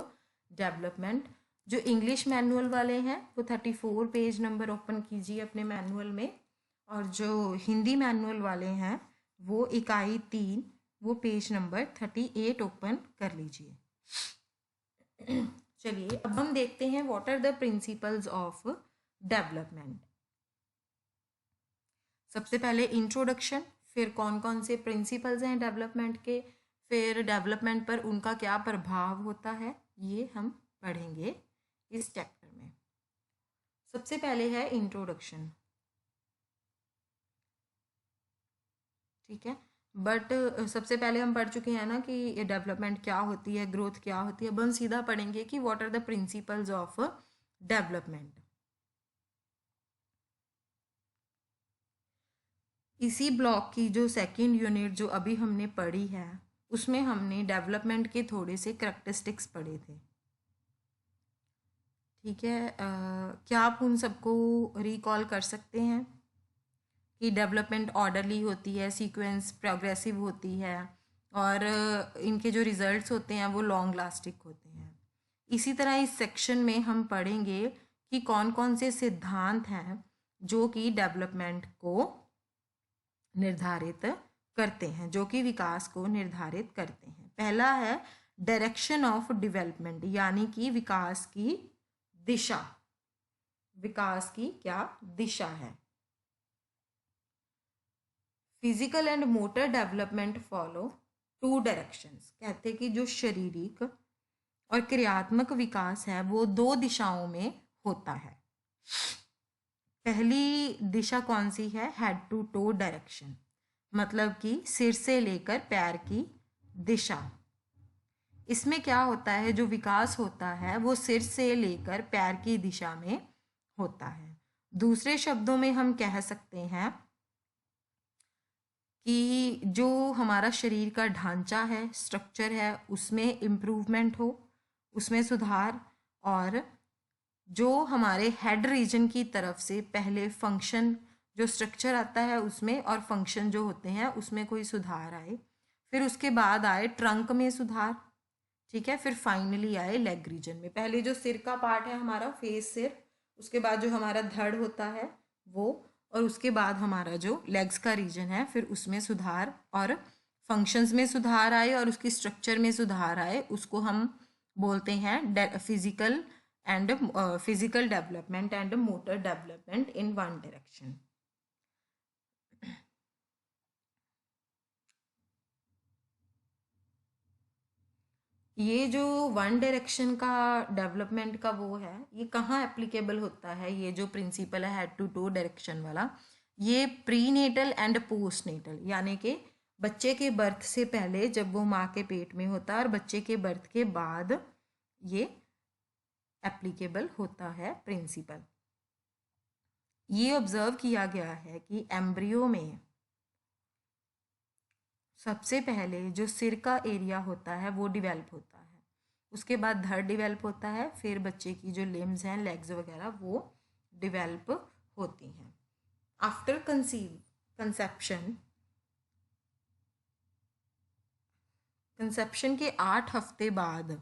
development. जो इंग्लिश मैनुअल वाले हैं वो 34 पेज नंबर ओपन कीजिए अपने मैनुअल में, और जो हिंदी मैनुअल वाले हैं वो इकाई 3 वो पेज नंबर 38 ओपन कर लीजिए। चलिए अब हम देखते हैं what are the principles of development. सबसे पहले इंट्रोडक्शन, फिर कौन कौन से प्रिंसिपल्स हैं डेवलपमेंट के, फिर डेवलपमेंट पर उनका क्या प्रभाव होता है, ये हम पढ़ेंगे इस चैप्टर में। सबसे पहले है इंट्रोडक्शन। ठीक है, बट सबसे पहले हम पढ़ चुके हैं ना कि डेवलपमेंट क्या होती है, ग्रोथ क्या होती है। अब हम सीधा पढ़ेंगे कि what are the principles of development. इसी ब्लॉक की जो सेकंड यूनिट जो अभी हमने पढ़ी है उसमें हमने डेवलपमेंट के थोड़े से करैक्टरिस्टिक्स पढ़े थे। ठीक है, क्या आप उन सबको रिकॉल कर सकते हैं कि डेवलपमेंट ऑर्डरली होती है, सीक्वेंस प्रोग्रेसिव होती है, और इनके जो रिजल्ट्स होते हैं वो लॉन्ग लास्टिक होते हैं। इसी तरह इस सेक्शन में हम पढ़ेंगे कि कौन कौन से सिद्धांत हैं जो कि डेवलपमेंट को निर्धारित करते हैं, जो कि विकास को निर्धारित करते हैं। पहला है डायरेक्शन ऑफ डेवलपमेंट, यानी कि विकास की दिशा। विकास की क्या दिशा है? Physical and motor development follow to directions. कहते हैं कि जो शारीरिक और क्रियात्मक विकास है वो दो दिशाओं में होता है। पहली दिशा कौन सी है? हेड टू टो डायरेक्शन, मतलब कि सिर से लेकर पैर की दिशा। इसमें क्या होता है, जो विकास होता है वो सिर से लेकर पैर की दिशा में होता है। दूसरे शब्दों में हम कह सकते हैं कि जो हमारा शरीर का ढांचा है, स्ट्रक्चर है, उसमें इम्प्रूवमेंट हो, उसमें सुधार, और जो हमारे हेड रीजन की तरफ से पहले फंक्शन जो स्ट्रक्चर आता है उसमें, और फंक्शन जो होते हैं उसमें कोई सुधार आए। फिर उसके बाद आए ट्रंक में सुधार। ठीक है, फिर फाइनली आए लेग रीजन में। पहले जो सिर का पार्ट है हमारा, फेस सिर, उसके बाद जो हमारा धड़ होता है वो, और उसके बाद हमारा जो लेग्स का रीजन है, फिर उसमें सुधार और फंक्शंस में सुधार आए और उसकी स्ट्रक्चर में सुधार आए, उसको हम बोलते हैं physical development and motor development in one direction. ये जो वन डायरेक्शन का डेवलपमेंट का वो है, ये कहाँ एप्लीकेबल होता है? ये जो प्रिंसिपल है हेड टू टो डायरेक्शन वाला, ये prenatal and postnatal, यानी कि बच्चे के बर्थ से पहले जब वो माँ के पेट में होता है, और बच्चे के बर्थ के बाद ये एप्लीकेबल होता है प्रिंसिपल। ये ऑब्जर्व किया गया है कि एम्ब्रियो में सबसे पहले जो सिर का एरिया होता है वो डिवेल्प होता है, उसके बाद धड़ डिवेल्प होता है, फिर बच्चे की जो लिम्स हैं, लेग्स वगैरह, वो डिवेल्प होती हैं। आफ्टर कंसेप्शन के 8 हफ्ते बाद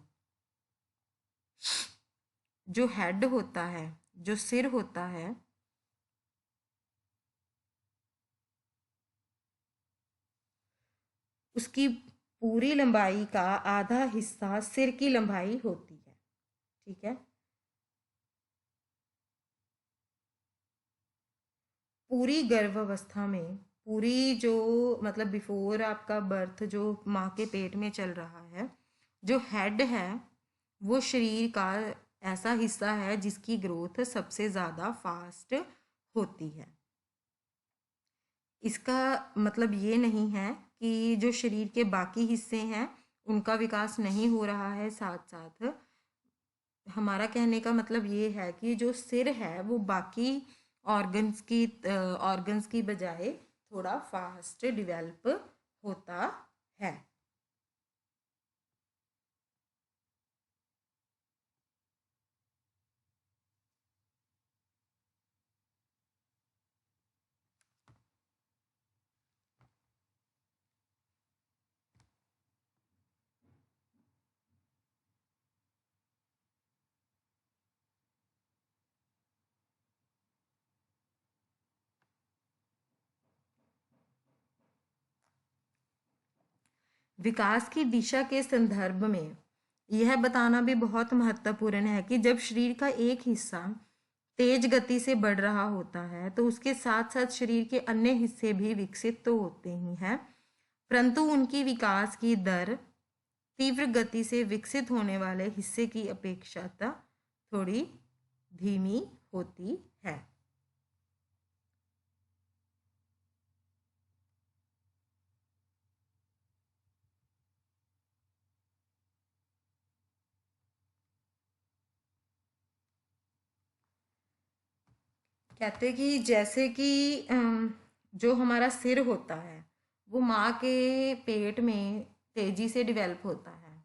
जो हेड होता है, जो सिर होता है, उसकी पूरी लंबाई का आधा हिस्सा सिर की लंबाई होती है। ठीक है, पूरी गर्भावस्था में, पूरी जो मतलब बिफोर आपका बर्थ जो माँ के पेट में चल रहा है, जो हेड है वो शरीर का ऐसा हिस्सा है जिसकी ग्रोथ सबसे ज़्यादा फास्ट होती है। इसका मतलब ये नहीं है कि जो शरीर के बाकी हिस्से हैं उनका विकास नहीं हो रहा है, साथ साथ हमारा कहने का मतलब ये है कि जो सिर है वो बाकी ऑर्गन्स की बजाय थोड़ा फास्ट डेवलप होता है। विकास की दिशा के संदर्भ में यह बताना भी बहुत महत्वपूर्ण है कि जब शरीर का एक हिस्सा तेज गति से बढ़ रहा होता है तो उसके साथ साथ शरीर के अन्य हिस्से भी विकसित तो होते ही हैं, परंतु उनकी विकास की दर तीव्र गति से विकसित होने वाले हिस्से की अपेक्षाता थोड़ी धीमी होती है। कहते कि जैसे कि जो हमारा सिर होता है वो माँ के पेट में तेजी से डेवलप होता है।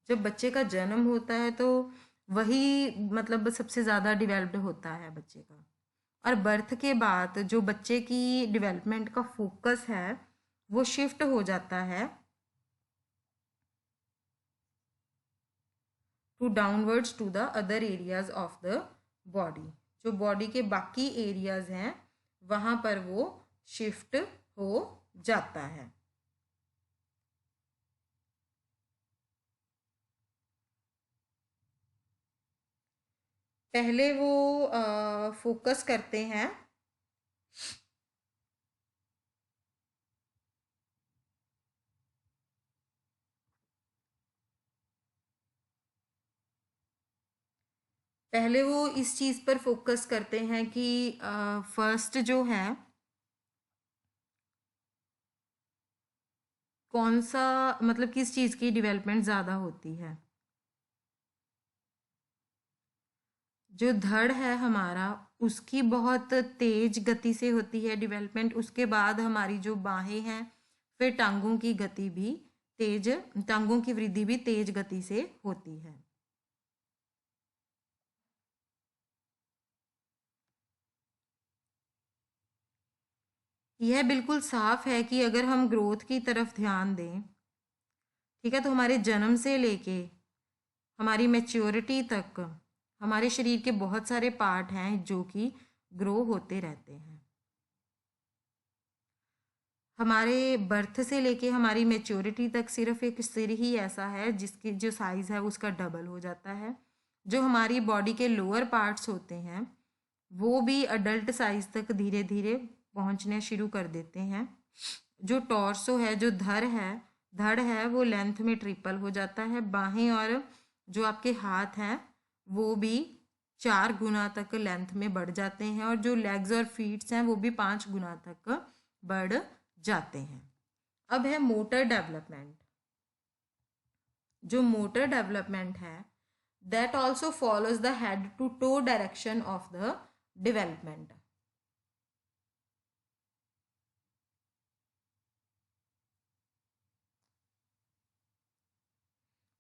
जब बच्चे का जन्म होता है तो वही मतलब सबसे ज़्यादा डेवलप्ड होता है बच्चे का, और बर्थ के बाद जो बच्चे की डेवलपमेंट का फोकस है वो शिफ्ट हो जाता है to downwards to the other areas of the body. जो बॉडी के बाकी एरियाज हैं वहाँ पर वो शिफ्ट हो जाता है। पहले वो फोकस करते हैं पहले वो इस चीज़ पर फोकस करते हैं कि फर्स्ट जो है कौन सा मतलब किस चीज़ की डेवलपमेंट ज़्यादा होती है। जो धड़ है हमारा उसकी बहुत तेज गति से होती है डेवलपमेंट, उसके बाद हमारी जो बाहें हैं, फिर टांगों की गति भी तेज टांगों की वृद्धि भी तेज गति से होती है। यह बिल्कुल साफ है कि अगर हम ग्रोथ की तरफ ध्यान दें, ठीक है, तो हमारे जन्म से लेके हमारी मैच्योरिटी तक हमारे शरीर के बहुत सारे पार्ट हैं जो कि ग्रो होते रहते हैं। हमारे बर्थ से लेके हमारी मैच्योरिटी तक सिर्फ एक सिर ही ऐसा है जिसकी जो साइज़ है उसका डबल हो जाता है। जो हमारी बॉडी के लोअर पार्ट्स होते हैं वो भी अडल्ट साइज तक धीरे धीरे पहुंचने शुरू कर देते हैं। जो टॉर्सो है, जो धड़ है वो लेंथ में ट्रिपल हो जाता है। बाहें और जो आपके हाथ हैं वो भी 4 गुना तक लेंथ में बढ़ जाते हैं, और जो लेग्स और फीट्स हैं वो भी 5 गुना तक बढ़ जाते हैं। अब है मोटर डेवलपमेंट। जो मोटर डेवलपमेंट है that also follows the head to toe direction of the development.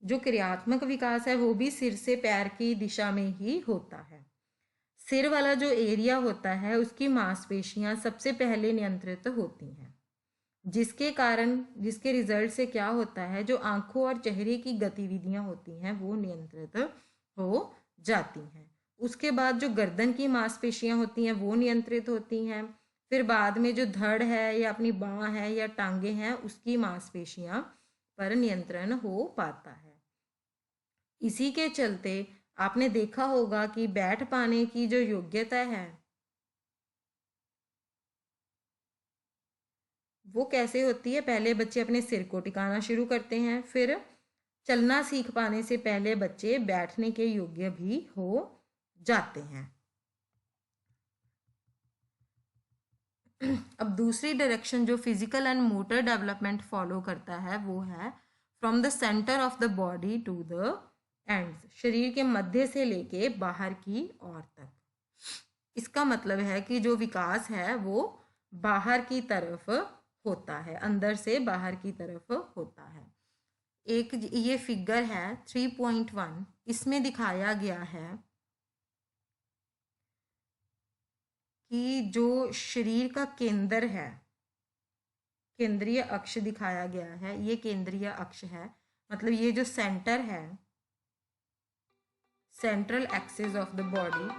जो क्रियात्मक विकास है वो भी सिर से पैर की दिशा में ही होता है। सिर वाला जो एरिया होता है उसकी मांसपेशियां सबसे पहले नियंत्रित होती हैं, जिसके रिजल्ट से क्या होता है, जो आंखों और चेहरे की गतिविधियां होती हैं वो नियंत्रित हो जाती हैं। उसके बाद जो गर्दन की मांसपेशियां होती हैं वो नियंत्रित होती हैं। फिर बाद में जो धड़ है या अपनी बाँह है या टांगे हैं उसकी मांसपेशियां पर नियंत्रण हो पाता है। इसी के चलते आपने देखा होगा कि बैठ पाने की जो योग्यता है वो कैसे होती है? पहले बच्चे अपने सिर को टिकाना शुरू करते हैं, फिर चलना सीख पाने से पहले बच्चे बैठने के योग्य भी हो जाते हैं। अब दूसरी डायरेक्शन जो physical and motor development follow करता है वो है from the centre of the body to the ends, शरीर के मध्य से लेके बाहर की ओर तक। इसका मतलब है कि जो विकास है वो बाहर की तरफ होता है, अंदर से बाहर की तरफ होता है। एक ये फिगर है 3.1, इसमें दिखाया गया है कि जो शरीर का केंद्र है, केंद्रीय अक्ष दिखाया गया है, ये केंद्रीय अक्ष है, मतलब ये जो सेंटर है, central axis of the body,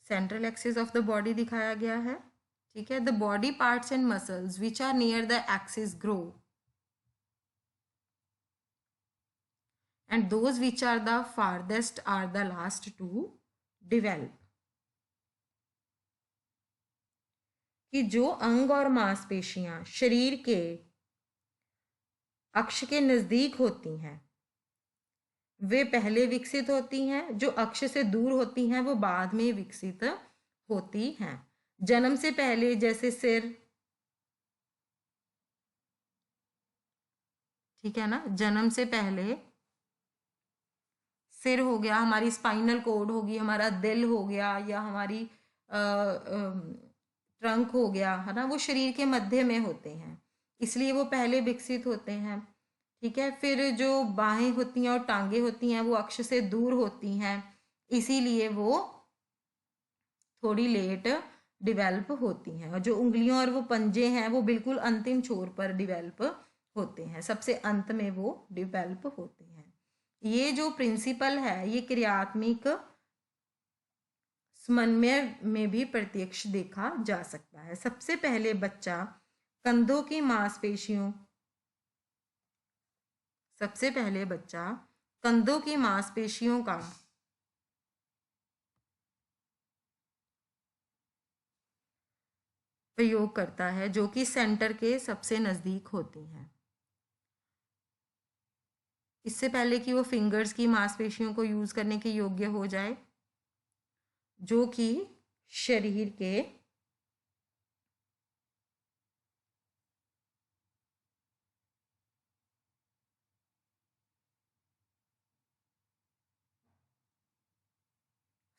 central axis of the body दिखाया गया है। ठीक है, the body parts and muscles which are near the axis grow and those which are the farthest are the last to develop। कि जो अंग और मांसपेशियां शरीर के अक्ष के नजदीक होती हैं वे पहले विकसित होती हैं, जो अक्ष से दूर होती हैं वो बाद में विकसित होती हैं। जन्म से पहले जैसे सिर, ठीक है ना, जन्म से पहले सिर हो गया, हमारी स्पाइनल कोड होगी, हमारा दिल हो गया, या हमारी ट्रंक हो गया, है ना, वो शरीर के मध्य में होते हैं, इसलिए वो पहले विकसित होते हैं। ठीक है, फिर जो बाहें होती हैं और टांगे होती हैं वो अक्ष से दूर होती हैं, इसीलिए वो थोड़ी लेट डिवेल्प होती हैं। और जो उंगलियों और वो पंजे हैं वो बिल्कुल अंतिम छोर पर डिवेल्प होते हैं, सबसे अंत में वो डिवेल्प होते हैं। ये जो प्रिंसिपल है ये क्रियात्मक समन्वय में भी प्रत्यक्ष देखा जा सकता है। सबसे पहले बच्चा कंधों की मांसपेशियों सबसे पहले बच्चा कंधों की मांसपेशियों का प्रयोग करता है, जो कि सेंटर के सबसे नजदीक होती हैं। इससे पहले कि वो फिंगर्स की मांसपेशियों को यूज करने के योग्य हो जाए, जो कि शरीर के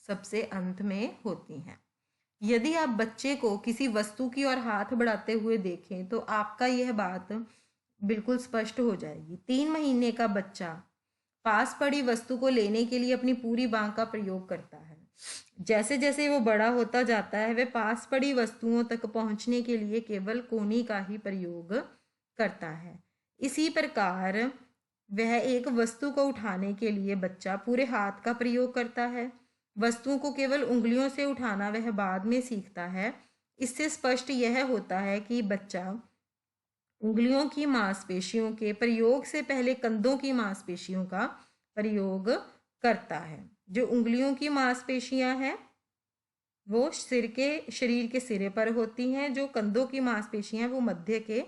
सबसे अंत में होती हैं। यदि आप बच्चे को किसी वस्तु की ओर हाथ बढ़ाते हुए देखें तो आपका यह बात बिल्कुल स्पष्ट हो जाएगी। 3 महीने का बच्चा पास पड़ी वस्तु को लेने के लिए अपनी पूरी बांह का प्रयोग करता है। जैसे जैसे वो बड़ा होता जाता है वह पास पड़ी वस्तुओं तक पहुंचने के लिए केवल कोहनी का ही प्रयोग करता है। इसी प्रकार वह एक वस्तु को उठाने के लिए बच्चा पूरे हाथ का प्रयोग करता है। वस्तुओं को केवल उंगलियों से उठाना वह बाद में सीखता है। इससे स्पष्ट यह होता है कि बच्चा उंगलियों की मांसपेशियों के प्रयोग से पहले कंधों की मांसपेशियों का प्रयोग करता है। जो उंगलियों की मांसपेशियां हैं वो शरीर के सिरे पर होती हैं, जो कंधों की मांसपेशियां वो मध्य के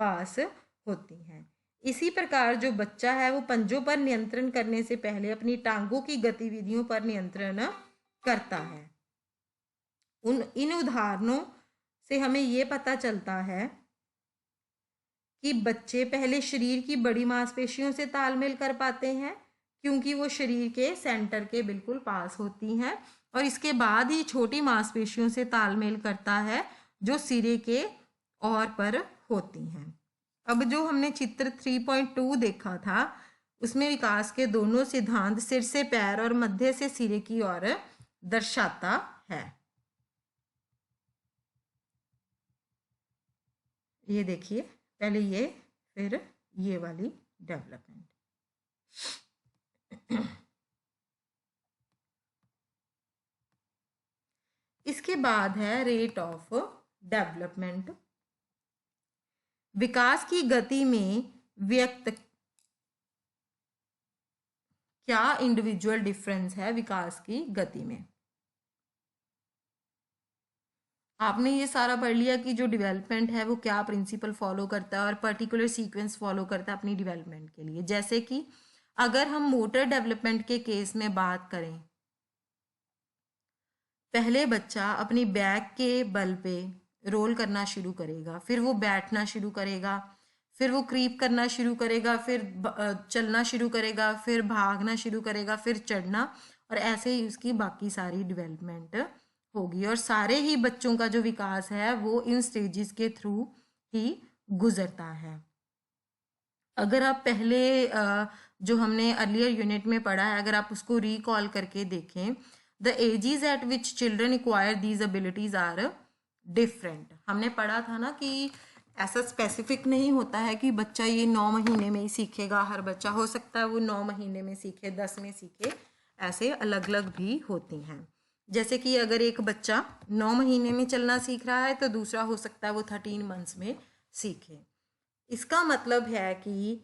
पास होती हैं। इसी प्रकार जो बच्चा है वो पंजों पर नियंत्रण करने से पहले अपनी टांगों की गतिविधियों पर नियंत्रण करता है। इन उदाहरणों से हमें ये पता चलता है कि बच्चे पहले शरीर की बड़ी मांसपेशियों से तालमेल कर पाते हैं, क्योंकि वो शरीर के सेंटर के बिल्कुल पास होती हैं, और इसके बाद ही छोटी मांसपेशियों से तालमेल करता है जो सिरे के और पर होती हैं। अब जो हमने चित्र 3.2 देखा था उसमें विकास के दोनों सिद्धांत सिर से पैर और मध्य से सिरे की ओर दर्शाता है। ये देखिए, पहले ये फिर ये वाली डेवलपमेंट। इसके बाद है रेट ऑफ डेवलपमेंट। विकास की गति में व्यक्त क्या इंडिविजुअल डिफरेंस है विकास की गति में? आपने ये सारा पढ़ लिया कि जो डेवलपमेंट है वो क्या प्रिंसिपल फॉलो करता है और पर्टिकुलर सीक्वेंस फॉलो करता है अपनी डेवलपमेंट के लिए। जैसे कि अगर हम मोटर डेवलपमेंट के केस में बात करें, पहले बच्चा अपनी बैक के बल पे रोल करना शुरू करेगा, फिर वो बैठना शुरू करेगा, फिर वो क्रीप करना शुरू करेगा, फिर चलना शुरू करेगा, फिर भागना शुरू करेगा, फिर चढ़ना, और ऐसे ही उसकी बाकी सारी डेवलपमेंट होगी। और सारे ही बच्चों का जो विकास है वो इन स्टेजेस के थ्रू ही गुजरता है। अगर आप पहले जो हमने अर्लियर यूनिट में पढ़ा है, अगर आप उसको रिकॉल करके देखें, the ages at which children acquire these abilities are different. हमने पढ़ा था ना कि ऐसा स्पेसिफिक नहीं होता है कि बच्चा ये 9 महीने में ही सीखेगा। हर बच्चा हो सकता है वो 9 महीने में सीखे, 10 में सीखे, ऐसे अलग अलग भी होती हैं। जैसे कि अगर एक बच्चा 9 महीने में चलना सीख रहा है तो दूसरा हो सकता है वो 13 मंथ्स में सीखे। इसका मतलब है कि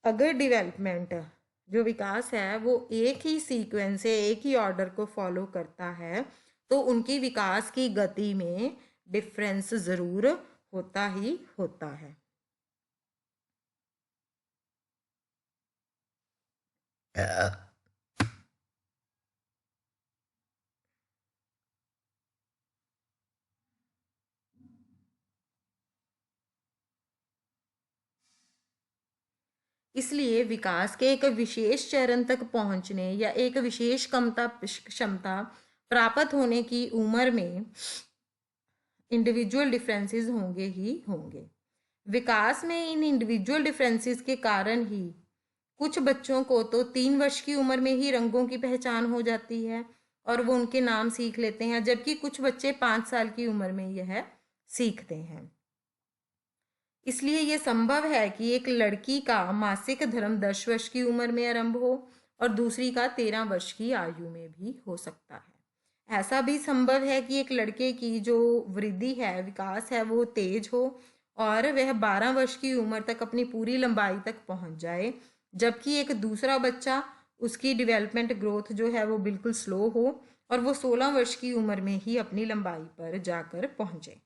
अगर डेवलपमेंट जो विकास है वो एक ही सीक्वेंस से, एक ही ऑर्डर को फॉलो करता है, तो उनकी विकास की गति में डिफरेंस ज़रूर होता ही होता है। इसलिए विकास के एक विशेष चरण तक पहुंचने या एक विशेष क्षमता प्राप्त होने की उम्र में इंडिविजुअल डिफरेंसेस होंगे ही होंगे। विकास में इन इंडिविजुअल डिफरेंसेस के कारण ही कुछ बच्चों को तो 3 वर्ष की उम्र में ही रंगों की पहचान हो जाती है और वो उनके नाम सीख लेते हैं, जबकि कुछ बच्चे 5 साल की उम्र में यह सीखते हैं। इसलिए यह संभव है कि एक लड़की का मासिक धर्म 10 वर्ष की उम्र में आरंभ हो और दूसरी का 13 वर्ष की आयु में भी हो सकता है। ऐसा भी संभव है कि एक लड़के की जो वृद्धि है, विकास है, वो तेज हो और वह 12 वर्ष की उम्र तक अपनी पूरी लंबाई तक पहुंच जाए, जबकि एक दूसरा बच्चा, उसकी डेवलपमेंट ग्रोथ जो है वो बिल्कुल स्लो हो और वो 16 वर्ष की उम्र में ही अपनी लंबाई पर जाकर पहुंचे।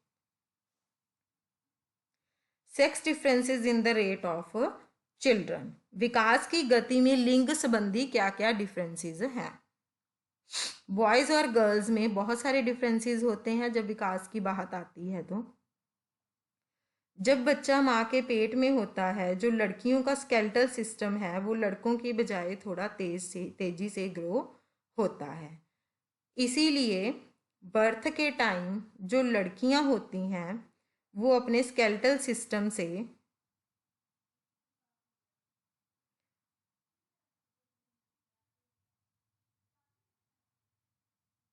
Sex differences in the rate of children. विकास की गति में लिंग संबंधी क्या क्या डिफरेंसेस हैं? बॉयज और गर्ल्स में बहुत सारे डिफरेंसेस होते हैं जब विकास की बात आती है। तो जब बच्चा माँ के पेट में होता है, जो लड़कियों का स्केलेटल सिस्टम है वो लड़कों की बजाय थोड़ा तेजी से ग्रो होता है। इसीलिए बर्थ के टाइम जो लड़कियां होती हैं वो अपने स्केलेटल सिस्टम से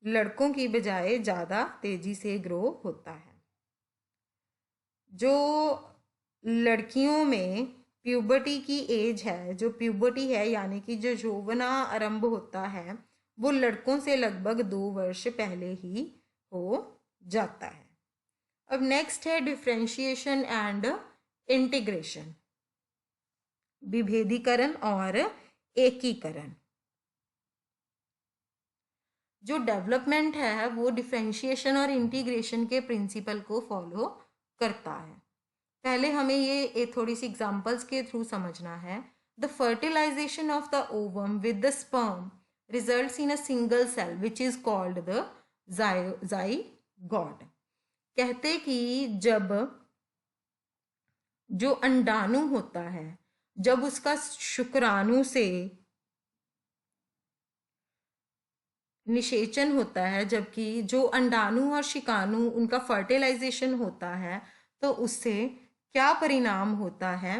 लड़कों की बजाय ज़्यादा तेजी से ग्रो होता है। जो लड़कियों में प्यूबर्टी की एज है, जो प्यूबर्टी है यानी कि जो यौवना आरंभ होता है, वो लड़कों से लगभग 2 वर्ष पहले ही हो जाता है। अब नेक्स्ट है डिफ्रेंशिएशन एंड इंटीग्रेशन, विभेदीकरण और एकीकरण। जो डेवलपमेंट है वो डिफ्रेंशिएशन और इंटीग्रेशन के प्रिंसिपल को फॉलो करता है। पहले हमें ये थोड़ी सी एग्जांपल्स के थ्रू समझना है। The fertilisation of the ovum with the sperm results in a single cell which is called the zygote. कहते कि जब जो अंडाणु होता है, जब उसका शुक्राणु से निषेचन होता है, जबकि जो अंडाणु और शिकाणु उनका फर्टिलाइजेशन होता है, तो उससे क्या परिणाम होता है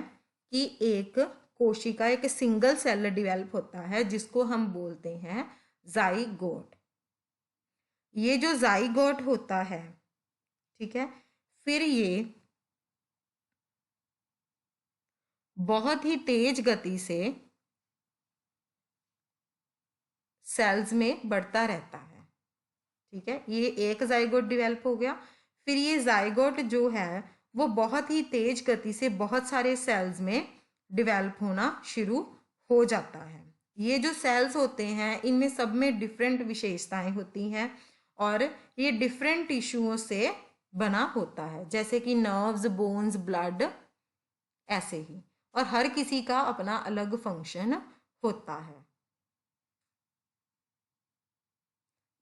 कि एक कोशिका, एक सिंगल सेल डेवलप होता है जिसको हम बोलते हैं ज़ाइगोट। ये जो ज़ाइगोट होता है, ठीक है, फिर ये बहुत ही तेज गति से सेल्स में बढ़ता रहता है। ठीक है, ये एक ज़ाइगोट डेवलप हो गया। फिर ये ज़ाइगोट जो है वो बहुत ही तेज गति से बहुत सारे सेल्स में डेवलप होना शुरू हो जाता है। ये जो सेल्स होते हैं इनमें सब में डिफरेंट विशेषताएं होती हैं और ये डिफरेंट टिश्यूओं से बना होता है, जैसे कि नर्व्स, बोन्स, ब्लड, ऐसे ही। और हर किसी का अपना अलग फंक्शन होता है।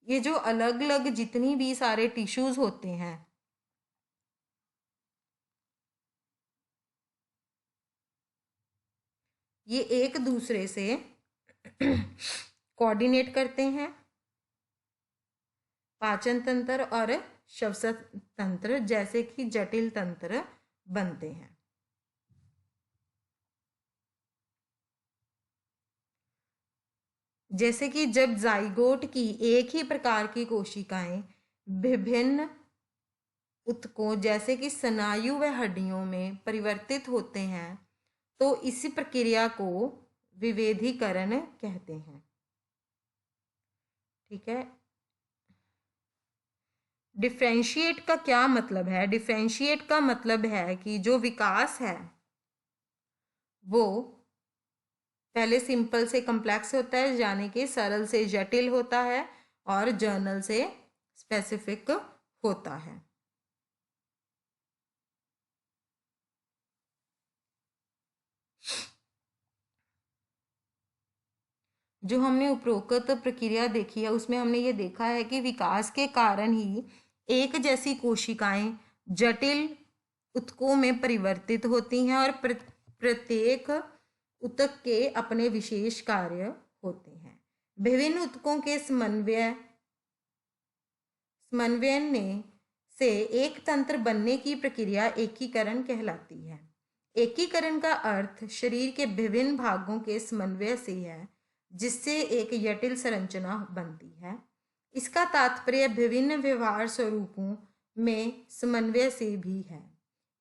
ये जो अलग अलग जितनी भी सारे टिश्यूज होते हैं, ये एक दूसरे से कोऑर्डिनेट करते हैं। पाचन तंत्र और श्वसन तंत्र जैसे कि जटिल तंत्र बनते हैं। जैसे कि जब जाइगोट की एक ही प्रकार की कोशिकाएं विभिन्न ऊतकों जैसे कि स्नायु व हड्डियों में परिवर्तित होते हैं, तो इसी प्रक्रिया को विभेदीकरण कहते हैं। ठीक है। डिफ्रेंशिएट का क्या मतलब है? डिफ्रेंशिएट का मतलब है कि जो विकास है वो पहले सिंपल से कॉम्प्लेक्स होता है, यानी कि सरल से जटिल होता है, और जर्नल से स्पेसिफिक होता है। जो हमने उपरोक्त प्रक्रिया देखी है उसमें हमने ये देखा है कि विकास के कारण ही एक जैसी कोशिकाएं जटिल ऊतकों में परिवर्तित होती हैं, और प्रत्येक ऊतक के अपने विशेष कार्य होते हैं। विभिन्न ऊतकों के समन्वयन ने से एक तंत्र बनने की प्रक्रिया एकीकरण कहलाती है। एकीकरण का अर्थ शरीर के विभिन्न भागों के समन्वय से है, जिससे एक जटिल संरचना बनती है। इसका तात्पर्य विभिन्न व्यवहार स्वरूपों में समन्वय से भी है।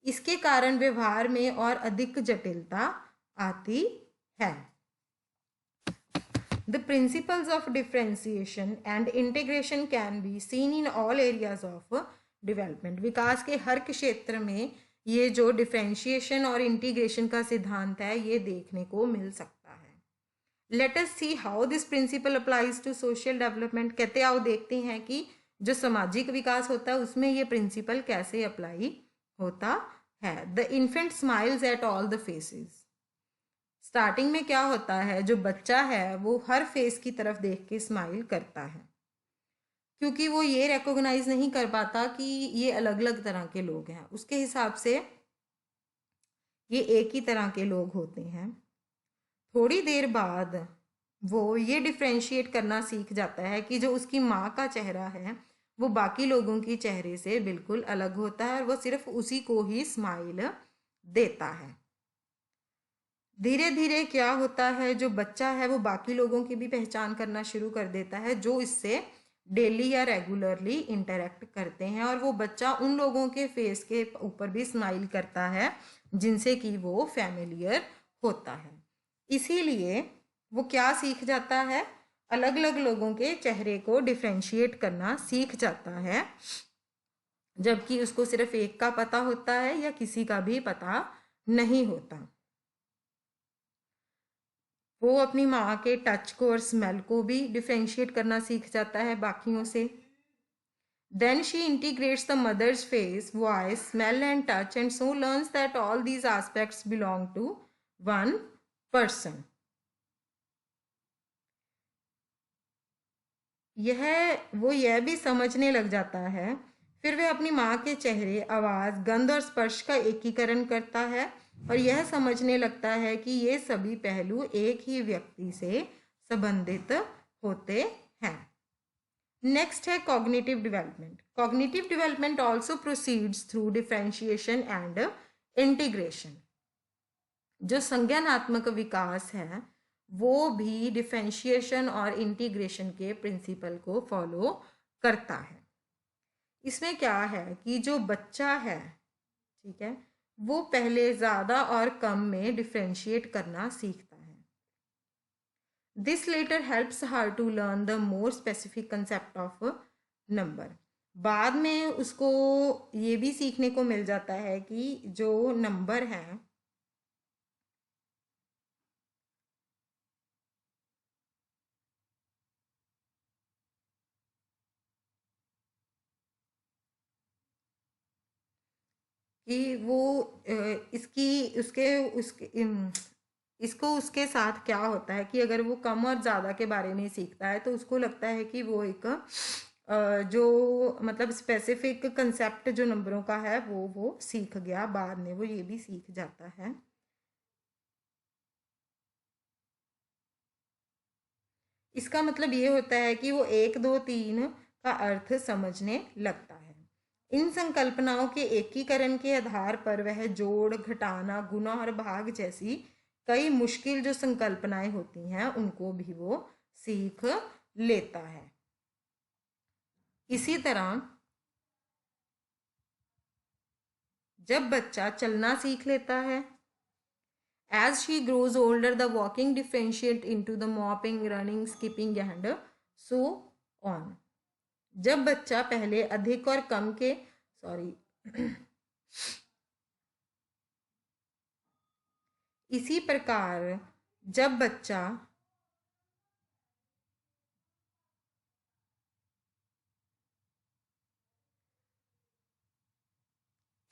इसके कारण व्यवहार में और अधिक जटिलता आती है। The principles of differentiation and integration can be seen in all areas of development. विकास के हर क्षेत्र में ये जो डिफरेंशिएशन और इंटीग्रेशन का सिद्धांत है ये देखने को मिल सकता है। Let us see how this principle applies to social development. कहते आओ देखते हैं कि जो सामाजिक विकास होता है उसमें ये प्रिंसिपल कैसे अप्लाई होता है। The infant smiles at all the faces. Starting में क्या होता है, जो बच्चा है वो हर फेस की तरफ देख के स्माइल करता है, क्योंकि वो ये रिकॉग्नाइज नहीं कर पाता कि ये अलग अलग तरह के लोग हैं। उसके हिसाब से ये एक ही तरह के लोग होते हैं। थोड़ी देर बाद वो ये डिफ्रेंशिएट करना सीख जाता है कि जो उसकी माँ का चेहरा है वो बाकी लोगों की चेहरे से बिल्कुल अलग होता है, और वो सिर्फ उसी को ही स्माइल देता है। धीरे धीरे क्या होता है, जो बच्चा है वो बाकी लोगों की भी पहचान करना शुरू कर देता है जो इससे डेली या रेगुलरली इंटरेक्ट करते हैं, और वो बच्चा उन लोगों के फेस के ऊपर भी स्माइल करता है जिनसे कि वो फैमिलियर होता है। इसीलिए वो क्या सीख जाता है, अलग अलग लोगों के चेहरे को डिफ्रेंशिएट करना सीख जाता है, जबकि उसको सिर्फ एक का पता होता है या किसी का भी पता नहीं होता। वो अपनी माँ के टच को और स्मेल को भी डिफ्रेंशिएट करना सीख जाता है बाकियों से। Then she integrates the mother's face, voice, smell and touch, and so learns that all these aspects belong to one person. वो यह भी समझने लग जाता है। फिर वह अपनी माँ के चेहरे, आवाज़, गंध और स्पर्श का एकीकरण करता है, और यह समझने लगता है कि ये सभी पहलू एक ही व्यक्ति से संबंधित होते हैं। नेक्स्ट है cognitive development. Cognitive development also proceeds through differentiation and integration. जो संज्ञानात्मक विकास है वो भी डिफरेंशिएशन और इंटीग्रेशन के प्रिंसिपल को फॉलो करता है। इसमें क्या है कि जो बच्चा है, ठीक है, वो पहले ज़्यादा और कम में डिफरेंशिएट करना सीखता है। This later helps her to learn the more specific concept of number. बाद में उसको ये भी सीखने को मिल जाता है कि जो नंबर हैं कि वो इसकी उसके उसके इसको उसके साथ क्या होता है कि अगर वो कम और ज़्यादा के बारे में सीखता है तो उसको लगता है कि वो एक जो मतलब स्पेसिफिक कंसेप्ट जो नंबरों का है वो सीख गया, बाद में वो ये भी सीख जाता है। इसका मतलब ये होता है कि वो 1 2 3 का अर्थ समझने लगता है। इन संकल्पनाओं के एकीकरण के आधार पर वह जोड़, घटाना, गुणा और भाग जैसी कई मुश्किल जो संकल्पनाएं होती हैं उनको भी वो सीख लेता है। इसी तरह जब बच्चा चलना सीख लेता है, as she grows older the walking differentiate into the mopping, running, skipping and so on। जब बच्चा पहले अधिक और कम के इसी प्रकार जब बच्चा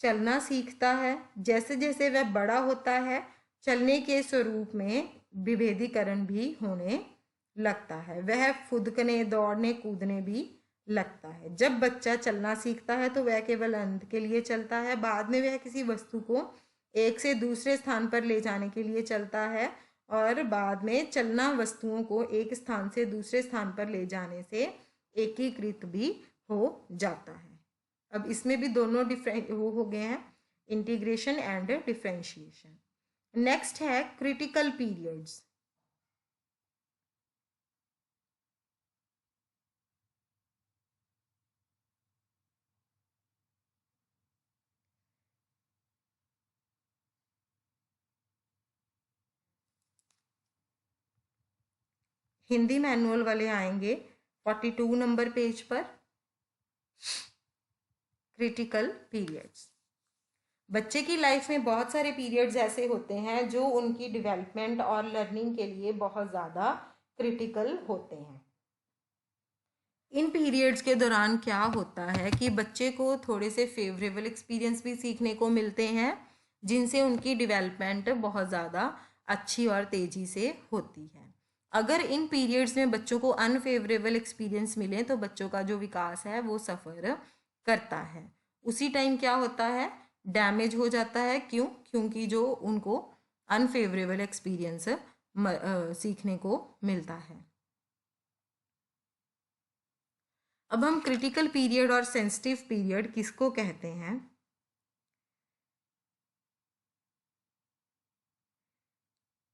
चलना सीखता है, जैसे जैसे वह बड़ा होता है चलने के स्वरूप में विभेदीकरण भी होने लगता है, वह फुदकने, दौड़ने, कूदने भी लगता है। जब बच्चा चलना सीखता है तो वह केवल अंत के लिए चलता है, बाद में वह किसी वस्तु को एक से दूसरे स्थान पर ले जाने के लिए चलता है और बाद में चलना वस्तुओं को एक स्थान से दूसरे स्थान पर ले जाने से एकीकृत भी हो जाता है। अब इसमें भी दोनों डिफरेंट हो गए हैं, इंटीग्रेशन एंड डिफरेंशिएशन। नेक्स्ट है क्रिटिकल पीरियड्स। हिंदी मैनुअल वाले आएंगे 42 नंबर पेज पर। क्रिटिकल पीरियड्स, बच्चे की लाइफ में बहुत सारे पीरियड्स ऐसे होते हैं जो उनकी डेवलपमेंट और लर्निंग के लिए बहुत ज़्यादा क्रिटिकल होते हैं। इन पीरियड्स के दौरान क्या होता है कि बच्चे को थोड़े से फेवरेबल एक्सपीरियंस भी सीखने को मिलते हैं जिनसे उनकी डेवलपमेंट बहुत ज़्यादा अच्छी और तेज़ी से होती है। अगर इन पीरियड्स में बच्चों को अनफेवरेबल एक्सपीरियंस मिले तो बच्चों का जो विकास है वो सफ़र करता है। उसी टाइम क्या होता है, डैमेज हो जाता है। क्यों? क्योंकि जो उनको अनफेवरेबल एक्सपीरियंस सीखने को मिलता है। अब हम क्रिटिकल पीरियड और सेंसिटिव पीरियड किसको कहते हैं?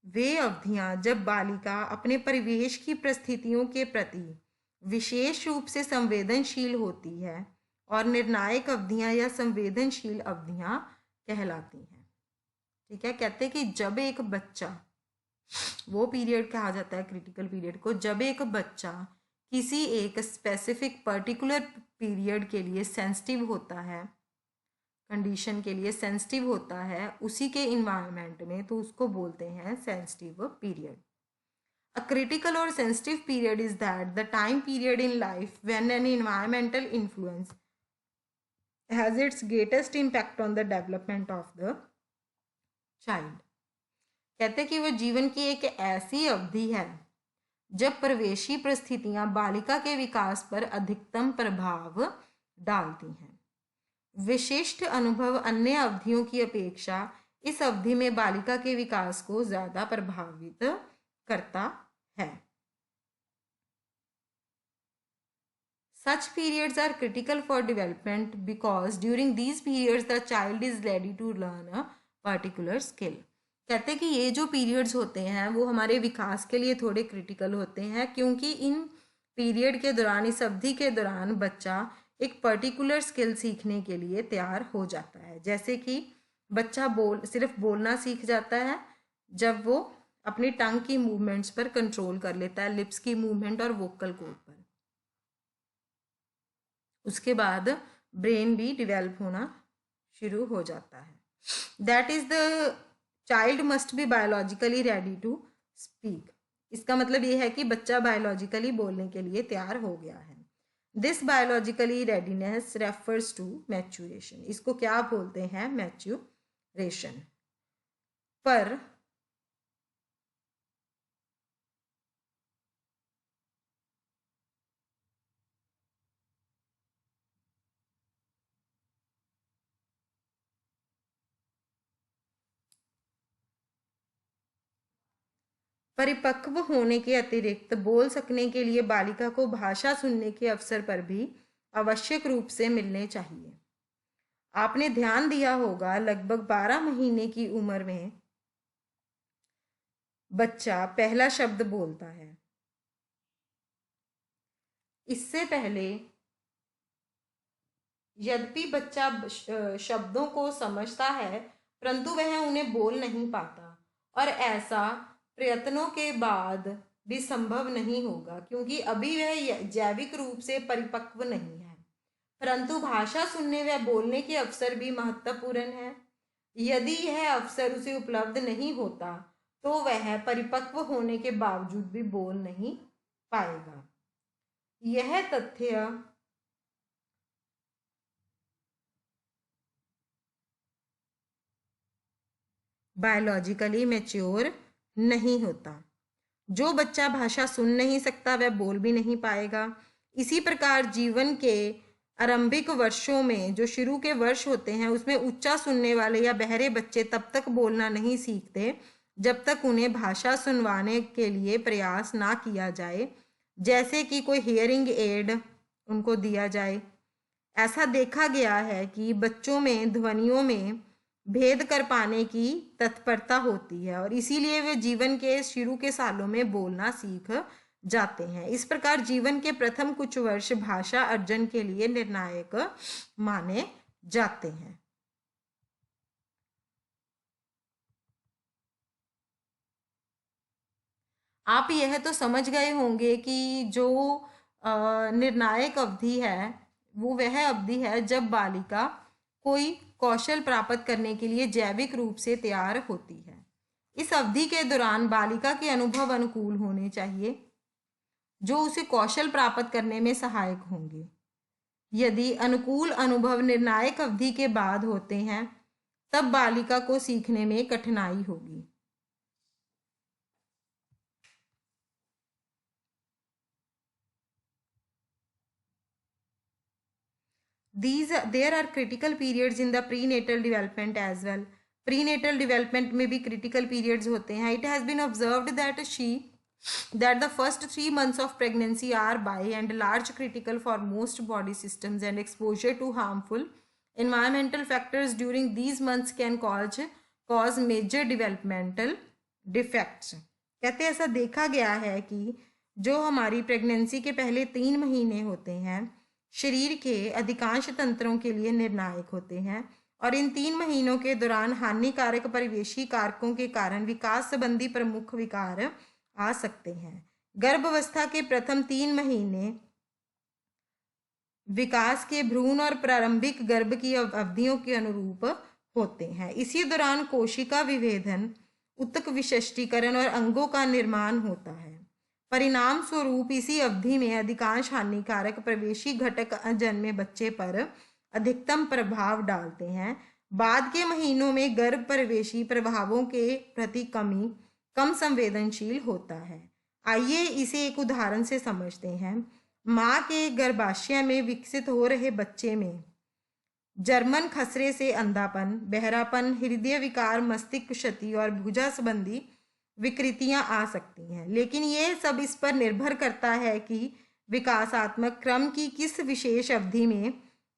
वे अवधियां जब बालिका अपने परिवेश की परिस्थितियों के प्रति विशेष रूप से संवेदनशील होती है और निर्णायक अवधियां या संवेदनशील अवधियां कहलाती हैं। ठीक है, कहते हैं कि जब एक बच्चा, वो पीरियड कहा जाता है क्रिटिकल पीरियड को, जब एक बच्चा किसी एक स्पेसिफिक पर्टिकुलर पीरियड के लिए सेंसिटिव होता है, कंडीशन के लिए सेंसिटिव होता है उसी के इन्वायरमेंट में, तो उसको बोलते हैं सेंसिटिव पीरियड। अ क्रिटिकल और sensitive period is that the time period in life when an environmental influence has its greatest impact on the development of the child. कहते हैं कि वह जीवन की एक ऐसी अवधि है जब प्रवेशी परिस्थितियां बालिका के विकास पर अधिकतम प्रभाव डालती हैं। विशिष्ट अनुभव अन्य अवधियों की अपेक्षा इस अवधि में बालिका के विकास को ज्यादा प्रभावित करता है। Such periods are critical for development because during these periods the child is ready to learn a particular skill। कहते हैं कि ये जो पीरियड्स होते हैं वो हमारे विकास के लिए थोड़े क्रिटिकल होते हैं क्योंकि इन पीरियड के दौरान, इस अवधि के दौरान बच्चा एक पर्टिकुलर स्किल सीखने के लिए तैयार हो जाता है। जैसे कि बच्चा सिर्फ बोलना सीख जाता है जब वो अपनी टंग की मूवमेंट्स पर कंट्रोल कर लेता है, लिप्स की मूवमेंट और वोकल कोड पर। उसके बाद ब्रेन भी डेवलप होना शुरू हो जाता है। That is the child must be biologically ready to speak. इसका मतलब ये है कि बच्चा बायोलॉजिकली बोलने के लिए तैयार हो गया है। This biologically readiness refers to maturation. इसको क्या बोलते हैं? मैच्यूरेशन। पर परिपक्व होने के अतिरिक्त बोल सकने के लिए बालिका को भाषा सुनने के अवसर पर भी आवश्यक रूप से मिलने चाहिए। आपने ध्यान दिया होगा, लगभग 12 महीने की उम्र में बच्चा पहला शब्द बोलता है। इससे पहले यद्यपि बच्चा शब्दों को समझता है, परंतु वह उन्हें बोल नहीं पाता, और ऐसा प्रयत्नों के बाद भी संभव नहीं होगा, क्योंकि अभी वह जैविक रूप से परिपक्व नहीं है। परंतु भाषा सुनने व बोलने के अवसर भी महत्वपूर्ण है। यदि यह अवसर उसे उपलब्ध नहीं होता तो वह परिपक्व होने के बावजूद भी बोल नहीं पाएगा। यह तथ्य बायोलॉजिकली मैच्योर नहीं होता। जो बच्चा भाषा सुन नहीं सकता वह बोल भी नहीं पाएगा। इसी प्रकार जीवन के आरंभिक वर्षों में जो शुरू के वर्ष होते हैं उसमें उच्चा सुनने वाले या बहरे बच्चे तब तक बोलना नहीं सीखते जब तक उन्हें भाषा सुनवाने के लिए प्रयास ना किया जाए, जैसे कि कोई हियरिंग एड उनको दिया जाए। ऐसा देखा गया है कि बच्चों में ध्वनियों में भेद कर पाने की तत्परता होती है और इसीलिए वे जीवन के शुरू के सालों में बोलना सीख जाते हैं। इस प्रकार जीवन के प्रथम कुछ वर्ष भाषा अर्जन के लिए निर्णायक माने जाते हैं। आप यह तो समझ गए होंगे कि जो निर्णायक अवधि है वो वह अवधि है जब बालिका कोई कौशल प्राप्त करने के लिए जैविक रूप से तैयार होती है। इस अवधि के दौरान बालिका के अनुभव अनुकूल होने चाहिए जो उसे कौशल प्राप्त करने में सहायक होंगे। यदि अनुकूल अनुभव निर्णायक अवधि के बाद होते हैं तब बालिका को सीखने में कठिनाई होगी। There are critical periods in the prenatal development as well. Prenatal development में भी critical periods होते हैं। It has been observed that the first 3 months of pregnancy are by and large critical for most body systems, and exposure to harmful environmental factors during these months can cause major developmental defects. कहते हैं ऐसा देखा गया है कि जो हमारी pregnancy के पहले 3 महीने होते हैं शरीर के अधिकांश तंत्रों के लिए निर्णायक होते हैं और इन 3 महीनों के दौरान हानिकारक परिवेशी कारकों के कारण विकास संबंधी प्रमुख विकार आ सकते हैं। गर्भावस्था के प्रथम 3 महीने विकास के भ्रूण और प्रारंभिक गर्भ की अवधियों के अनुरूप होते हैं। इसी दौरान कोशिका विभेदन, ऊतक विशिष्टीकरण और अंगों का निर्माण होता है। परिणाम स्वरूप इसी अवधि में अधिकांश हानिकारक प्रवेशी घटक अजन्मे बच्चे पर अधिकतम प्रभाव डालते हैं। बाद के महीनों में गर्भ प्रवेशी प्रभावों के प्रति कम संवेदनशील होता है। आइए इसे एक उदाहरण से समझते हैं। माँ के गर्भाशय में विकसित हो रहे बच्चे में जर्मन खसरे से अंधापन, बहरापन, हृदय विकार, मस्तिष्क क्षति और भुजा संबंधी विकृतियां आ सकती हैं, लेकिन यह सब इस पर निर्भर करता है कि विकासात्मक क्रम की किस विशेष अवधि में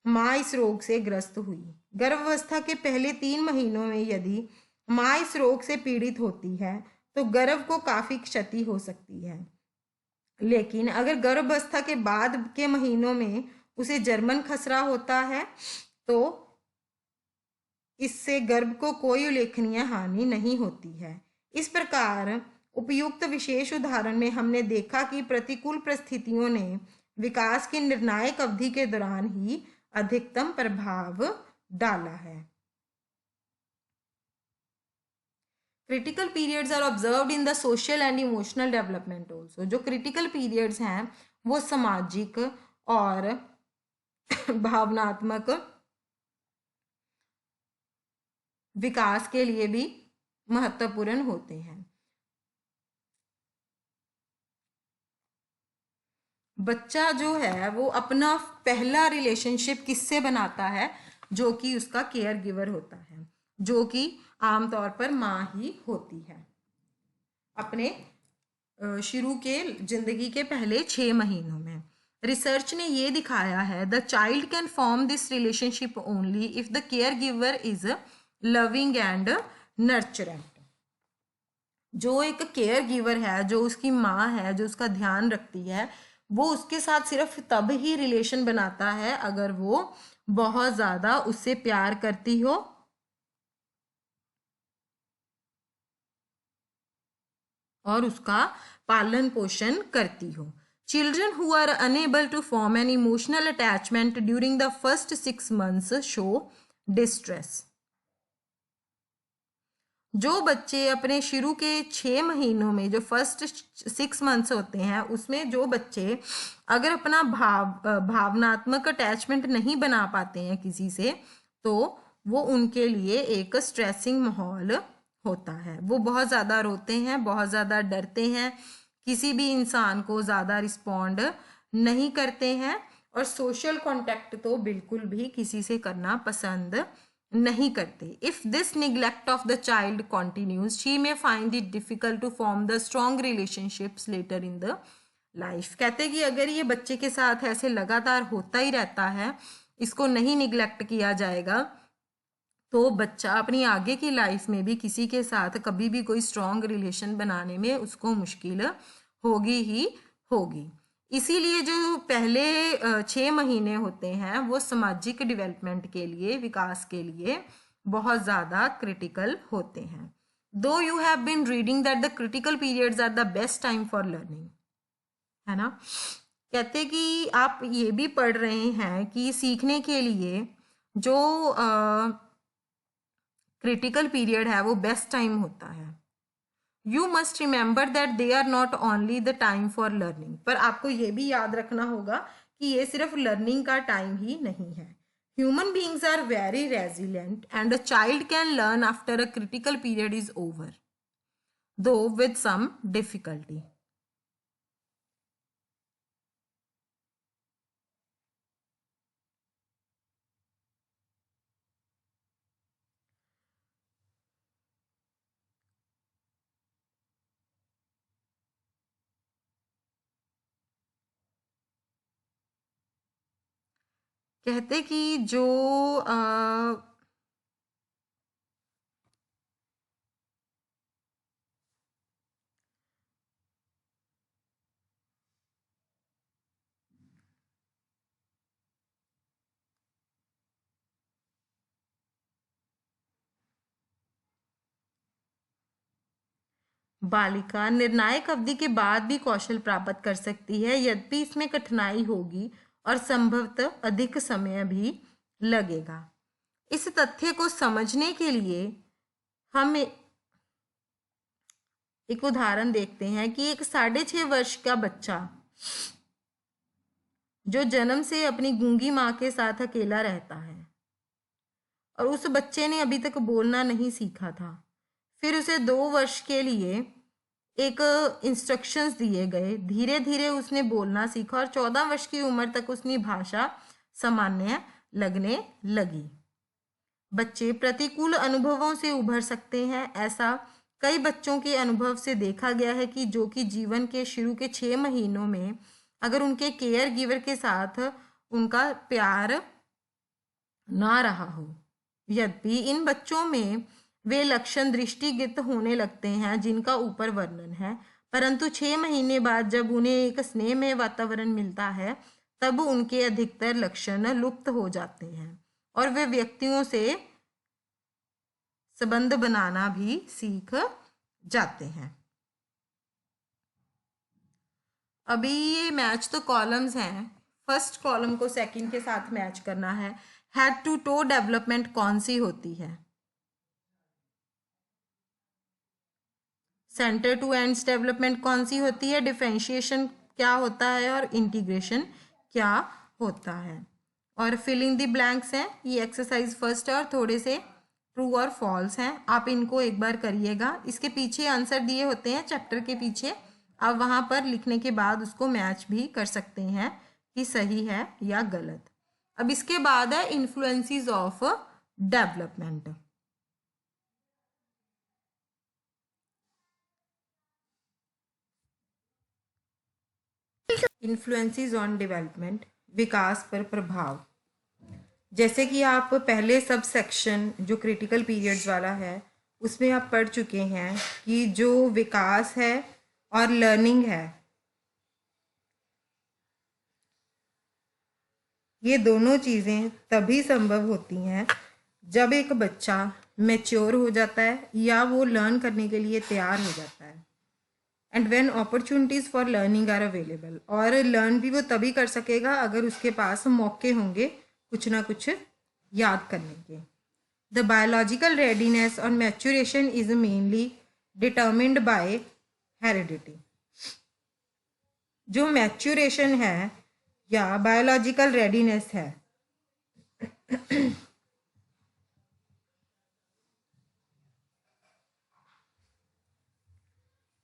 माँ इस रोग से ग्रस्त हुई। गर्भावस्था के पहले 3 महीनों में यदि माँ इस रोग से पीड़ित होती है तो गर्भ को काफी क्षति हो सकती है, लेकिन अगर गर्भावस्था के बाद के महीनों में उसे जर्मन खसरा होता है तो इससे गर्भ को कोई उल्लेखनीय हानि नहीं होती है। इस प्रकार उपयुक्त विशेष उदाहरण में हमने देखा कि प्रतिकूल परिस्थितियों ने विकास की निर्णायक अवधि के दौरान ही अधिकतम प्रभाव डाला है। Critical periods are observed in the social and emotional development also. जो क्रिटिकल पीरियड्स हैं वो सामाजिक और भावनात्मक विकास के लिए भी महत्वपूर्ण होते हैं। बच्चा जो है वो अपना पहला रिलेशनशिप किससे बनाता है? जो कि उसका केयर गिवर होता है, जो कि आमतौर पर माँ ही होती है। अपने शुरू के जिंदगी के पहले 6 महीनों में रिसर्च ने ये दिखाया है, the child can form this relationship only if the care giver is loving and nurturant. जो एक केयर गिवर है, जो उसकी माँ है, जो उसका ध्यान रखती है, वो उसके साथ सिर्फ तब ही रिलेशन बनाता है अगर वो बहुत ज़्यादा उससे प्यार करती हो और उसका पालन पोषण करती हो। Children who are unable to form an emotional attachment during the first 6 months show distress. जो बच्चे अपने शुरू के 6 महीनों में, जो फर्स्ट 6 मंथ्स होते हैं, उसमें जो बच्चे अगर अपना भावनात्मक अटैचमेंट नहीं बना पाते हैं किसी से, तो वो उनके लिए एक स्ट्रेसिंग माहौल होता है। वो बहुत ज़्यादा रोते हैं, बहुत ज़्यादा डरते हैं, किसी भी इंसान को ज़्यादा रिस्पॉन्ड नहीं करते हैं और सोशल कॉन्टेक्ट तो बिल्कुल भी किसी से करना पसंद नहीं करते। If this neglect of the child continues she may find it difficult to form the strong relationships later in the life. कहते हैं कि अगर ये बच्चे के साथ ऐसे लगातार होता ही रहता है, इसको नहीं निग्लेक्ट किया जाएगा, तो बच्चा अपनी आगे की लाइफ में भी किसी के साथ कभी भी कोई स्ट्रॉन्ग रिलेशन बनाने में उसको मुश्किल होगी ही होगी। इसीलिए जो पहले 6 महीने होते हैं वो सामाजिक डेवलपमेंट के लिए, विकास के लिए बहुत ज़्यादा क्रिटिकल होते हैं। Though you have been reading that the critical periods are the best time for learning, है ना। कहते कि आप ये भी पढ़ रहे हैं कि सीखने के लिए जो क्रिटिकल पीरियड है वो बेस्ट टाइम होता है। You must remember that they are not only the time for learning. पर आपको ये भी याद रखना होगा कि ये सिर्फ लर्निंग का टाइम ही नहीं है। Human beings are very resilient and a child can learn after a critical period is over, though with some difficulty. कहते कि जो बालिका निर्णायक अवधि के बाद भी कौशल प्राप्त कर सकती है, यद्यपि इसमें कठिनाई होगी और संभवतः अधिक समय भी लगेगा। इस तथ्य को समझने के लिए हम एक उदाहरण देखते हैं कि एक 6.5 वर्ष का बच्चा जो जन्म से अपनी गूंगी माँ के साथ अकेला रहता है और उस बच्चे ने अभी तक बोलना नहीं सीखा था, फिर उसे 2 वर्ष के लिए एक इंस्ट्रक्शंस दिए गए, धीरे धीरे उसने बोलना सीखा और 14 वर्ष की उम्र तक उसकी भाषा सामान्य लगने लगी। बच्चे प्रतिकूल अनुभवों से उभर सकते हैं। ऐसा कई बच्चों के अनुभव से देखा गया है कि जो कि जीवन के शुरू के 6 महीनों में अगर उनके केयर गिवर के साथ उनका प्यार ना रहा हो, यद्यपि इन बच्चों में वे लक्षण दृष्टिगत होने लगते हैं जिनका ऊपर वर्णन है, परंतु 6 महीने बाद जब उन्हें एक स्नेहमय वातावरण मिलता है तब उनके अधिकतर लक्षण लुप्त हो जाते हैं और वे व्यक्तियों से संबंध बनाना भी सीख जाते हैं। अभी ये मैच तो कॉलम्स हैं, फर्स्ट कॉलम को सेकंड के साथ मैच करना है। हेड टू टो डेवलपमेंट कौन सी होती है? सेंटर टू एंड्स डेवलपमेंट कौन सी होती है? डिफरेंशिएशन क्या होता है और इंटीग्रेशन क्या होता है। और फिल इन द ब्लैंक्स हैं, ये एक्सरसाइज फर्स्ट है और थोड़े से ट्रू और फॉल्स हैं, आप इनको एक बार करिएगा। इसके पीछे आंसर दिए होते हैं चैप्टर के पीछे, आप वहाँ पर लिखने के बाद उसको मैच भी कर सकते हैं कि सही है या गलत। अब इसके बाद है influences of development. Influences on development, विकास पर प्रभाव। जैसे कि आप पहले सब सेक्शन जो क्रिटिकल पीरियड्स वाला है उसमें आप पढ़ चुके हैं कि जो विकास है और लर्निंग है, ये दोनों चीज़ें तभी संभव होती हैं जब एक बच्चा मैच्योर हो जाता है या वो लर्न करने के लिए तैयार हो जाता है। And when opportunities for learning are available, और लर्न भी वो तभी कर सकेगा अगर उसके पास मौके होंगे कुछ ना कुछ याद करने के। द बायोलॉजिकल रेडीनेस और maturation is mainly determined by heredity. जो मैच्योरेशन है या बायोलॉजिकल रेडीनेस है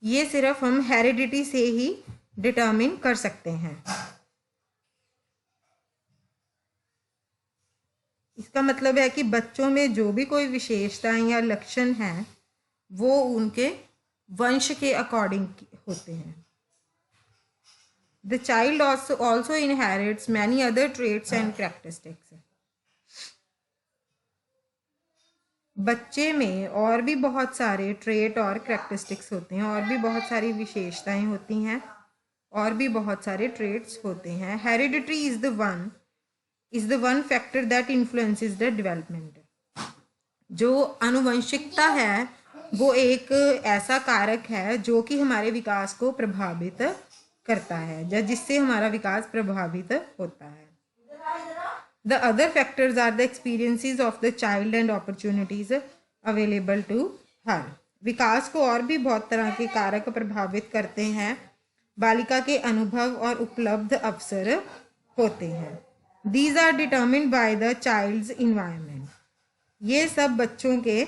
ये सिर्फ हम हेरिडिटी से ही डिटर्मिन कर सकते हैं। इसका मतलब है कि बच्चों में जो भी कोई विशेषताएं या लक्षण हैं वो उनके वंश के अकॉर्डिंग होते हैं। The child also inherits many other traits and characteristics. बच्चे में और भी बहुत सारे ट्रेट और कैरेक्टरिस्टिक्स होते हैं, और भी बहुत सारी विशेषताएं होती हैं, और भी बहुत सारे ट्रेट्स होते हैं। Heredity is the one factor that influences the development. जो अनुवंशिकता है वो एक ऐसा कारक है जो कि हमारे विकास को प्रभावित करता है, या जिससे हमारा विकास प्रभावित होता है। The other factors are the experiences of the child and opportunities available to her. विकास को और भी बहुत तरह के कारक प्रभावित करते हैं, बालिका के अनुभव और उपलब्ध अवसर होते हैं। These are determined by the child's environment. ये सब बच्चों के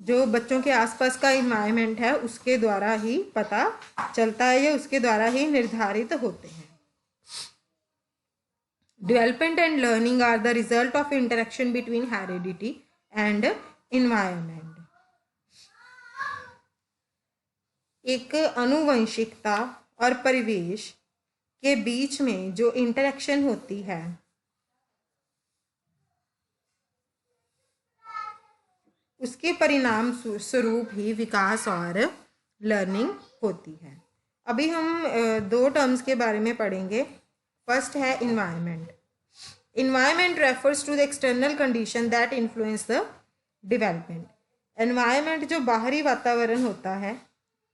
जो बच्चों के आसपास का इन्वायरमेंट है उसके द्वारा ही पता चलता है या उसके द्वारा ही निर्धारित होते हैं। Development and learning are the result of interaction between heredity and environment. एक अनुवंशिकता और परिवेश के बीच में जो इंटरेक्शन होती है उसके परिणाम स्वरूप ही विकास और लर्निंग होती है। अभी हम दो टर्म्स के बारे में पढ़ेंगे। फर्स्ट है environment. Environment refers to the external condition that influence the development. Environment जो बाहरी वातावरण होता है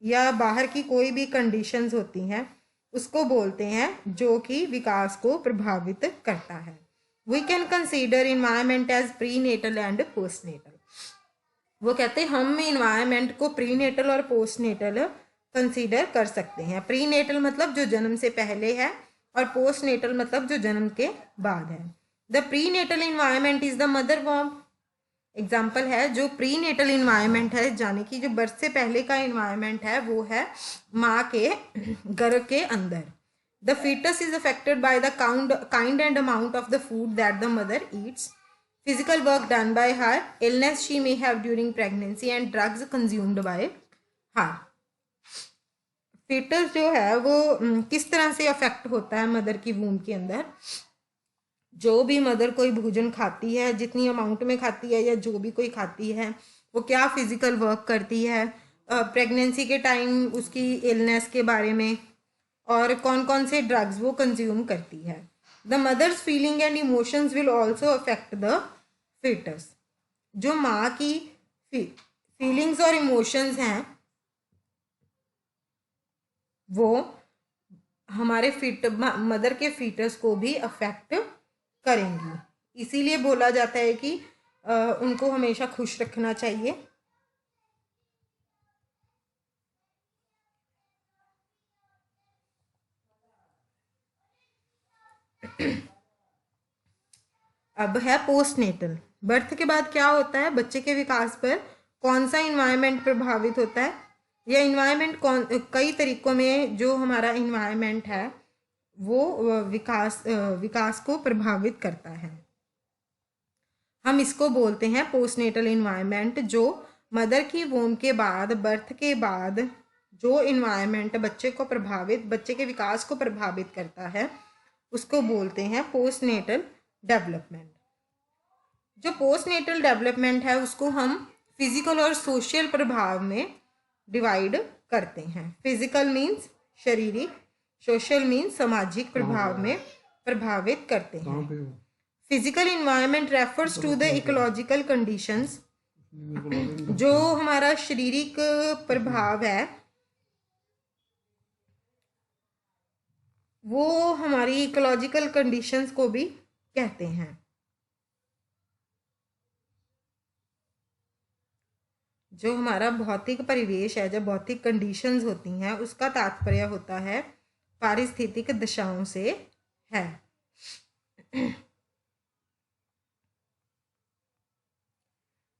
या बाहर की कोई भी कंडीशंस होती हैं उसको बोलते हैं जो कि विकास को प्रभावित करता है। We can consider environment as prenatal and postnatal. वो कहते हैं हम इन्वायरमेंट को प्री नेटल और पोस्ट नेटल कंसीडर कर सकते हैं। प्री नेटल मतलब जो जन्म से पहले है और पोस्ट नेटल मतलब जो जन्म के बाद है। The prenatal environment is the mother वॉर्म। एग्जाम्पल है जो प्री नेटल इन्वायरमेंट है यानी कि जो बर्थ से पहले का इन्वायरमेंट है वो है माँ के गर्भ के अंदर। The foetus is affected by the kind and amount of the food that the mother eats, physical work done by her, illness she may have during pregnancy and drugs consumed by her. Foetus जो है वो किस तरह से affect होता है mother की वूम के अंदर। जो भी मदर कोई भोजन खाती है, जितनी अमाउंट में खाती है या जो भी कोई खाती है, वो क्या फिजिकल वर्क करती है, प्रेगनेंसी के टाइम उसकी इलनेस के बारे में, और कौन कौन से ड्रग्स वो कंज्यूम करती है। The mother's feeling and emotions will also affect the foetus. जो माँ की फीलिंग्स और इमोशंस हैं वो हमारे मदर के फीटस को भी अफेक्ट करेंगी। इसीलिए बोला जाता है कि उनको हमेशा खुश रखना चाहिए। अब है पोस्टनेटल। बर्थ के बाद क्या होता है, बच्चे के विकास पर कौन सा इन्वायरमेंट प्रभावित होता है। यह इन्वायरमेंट कई तरीकों में जो हमारा इन्वायरमेंट है वो विकास को प्रभावित करता है। हम इसको बोलते हैं पोस्टनेटल इन्वायरमेंट। जो मदर की वोम के बाद, बर्थ के बाद जो इन्वायरमेंट बच्चे के विकास को प्रभावित करता है उसको बोलते हैं पोस्टनेटल डेवलपमेंट। जो पोस्टनेटल डेवलपमेंट है उसको हम फिजिकल और सोशल प्रभाव में डिवाइड करते हैं। फिजिकल मीन्स शारीरिक, सोशल मीन्स सामाजिक प्रभाव में प्रभावित करते हैं। Physical environment refers to the ecological conditions. जो हमारा शारीरिक प्रभाव है वो हमारी इकोलॉजिकल कंडीशंस को भी कहते हैं। जो हमारा भौतिक परिवेश है, जो भौतिक कंडीशंस होती हैं, उसका तात्पर्य होता है पारिस्थितिक दशाओं से है।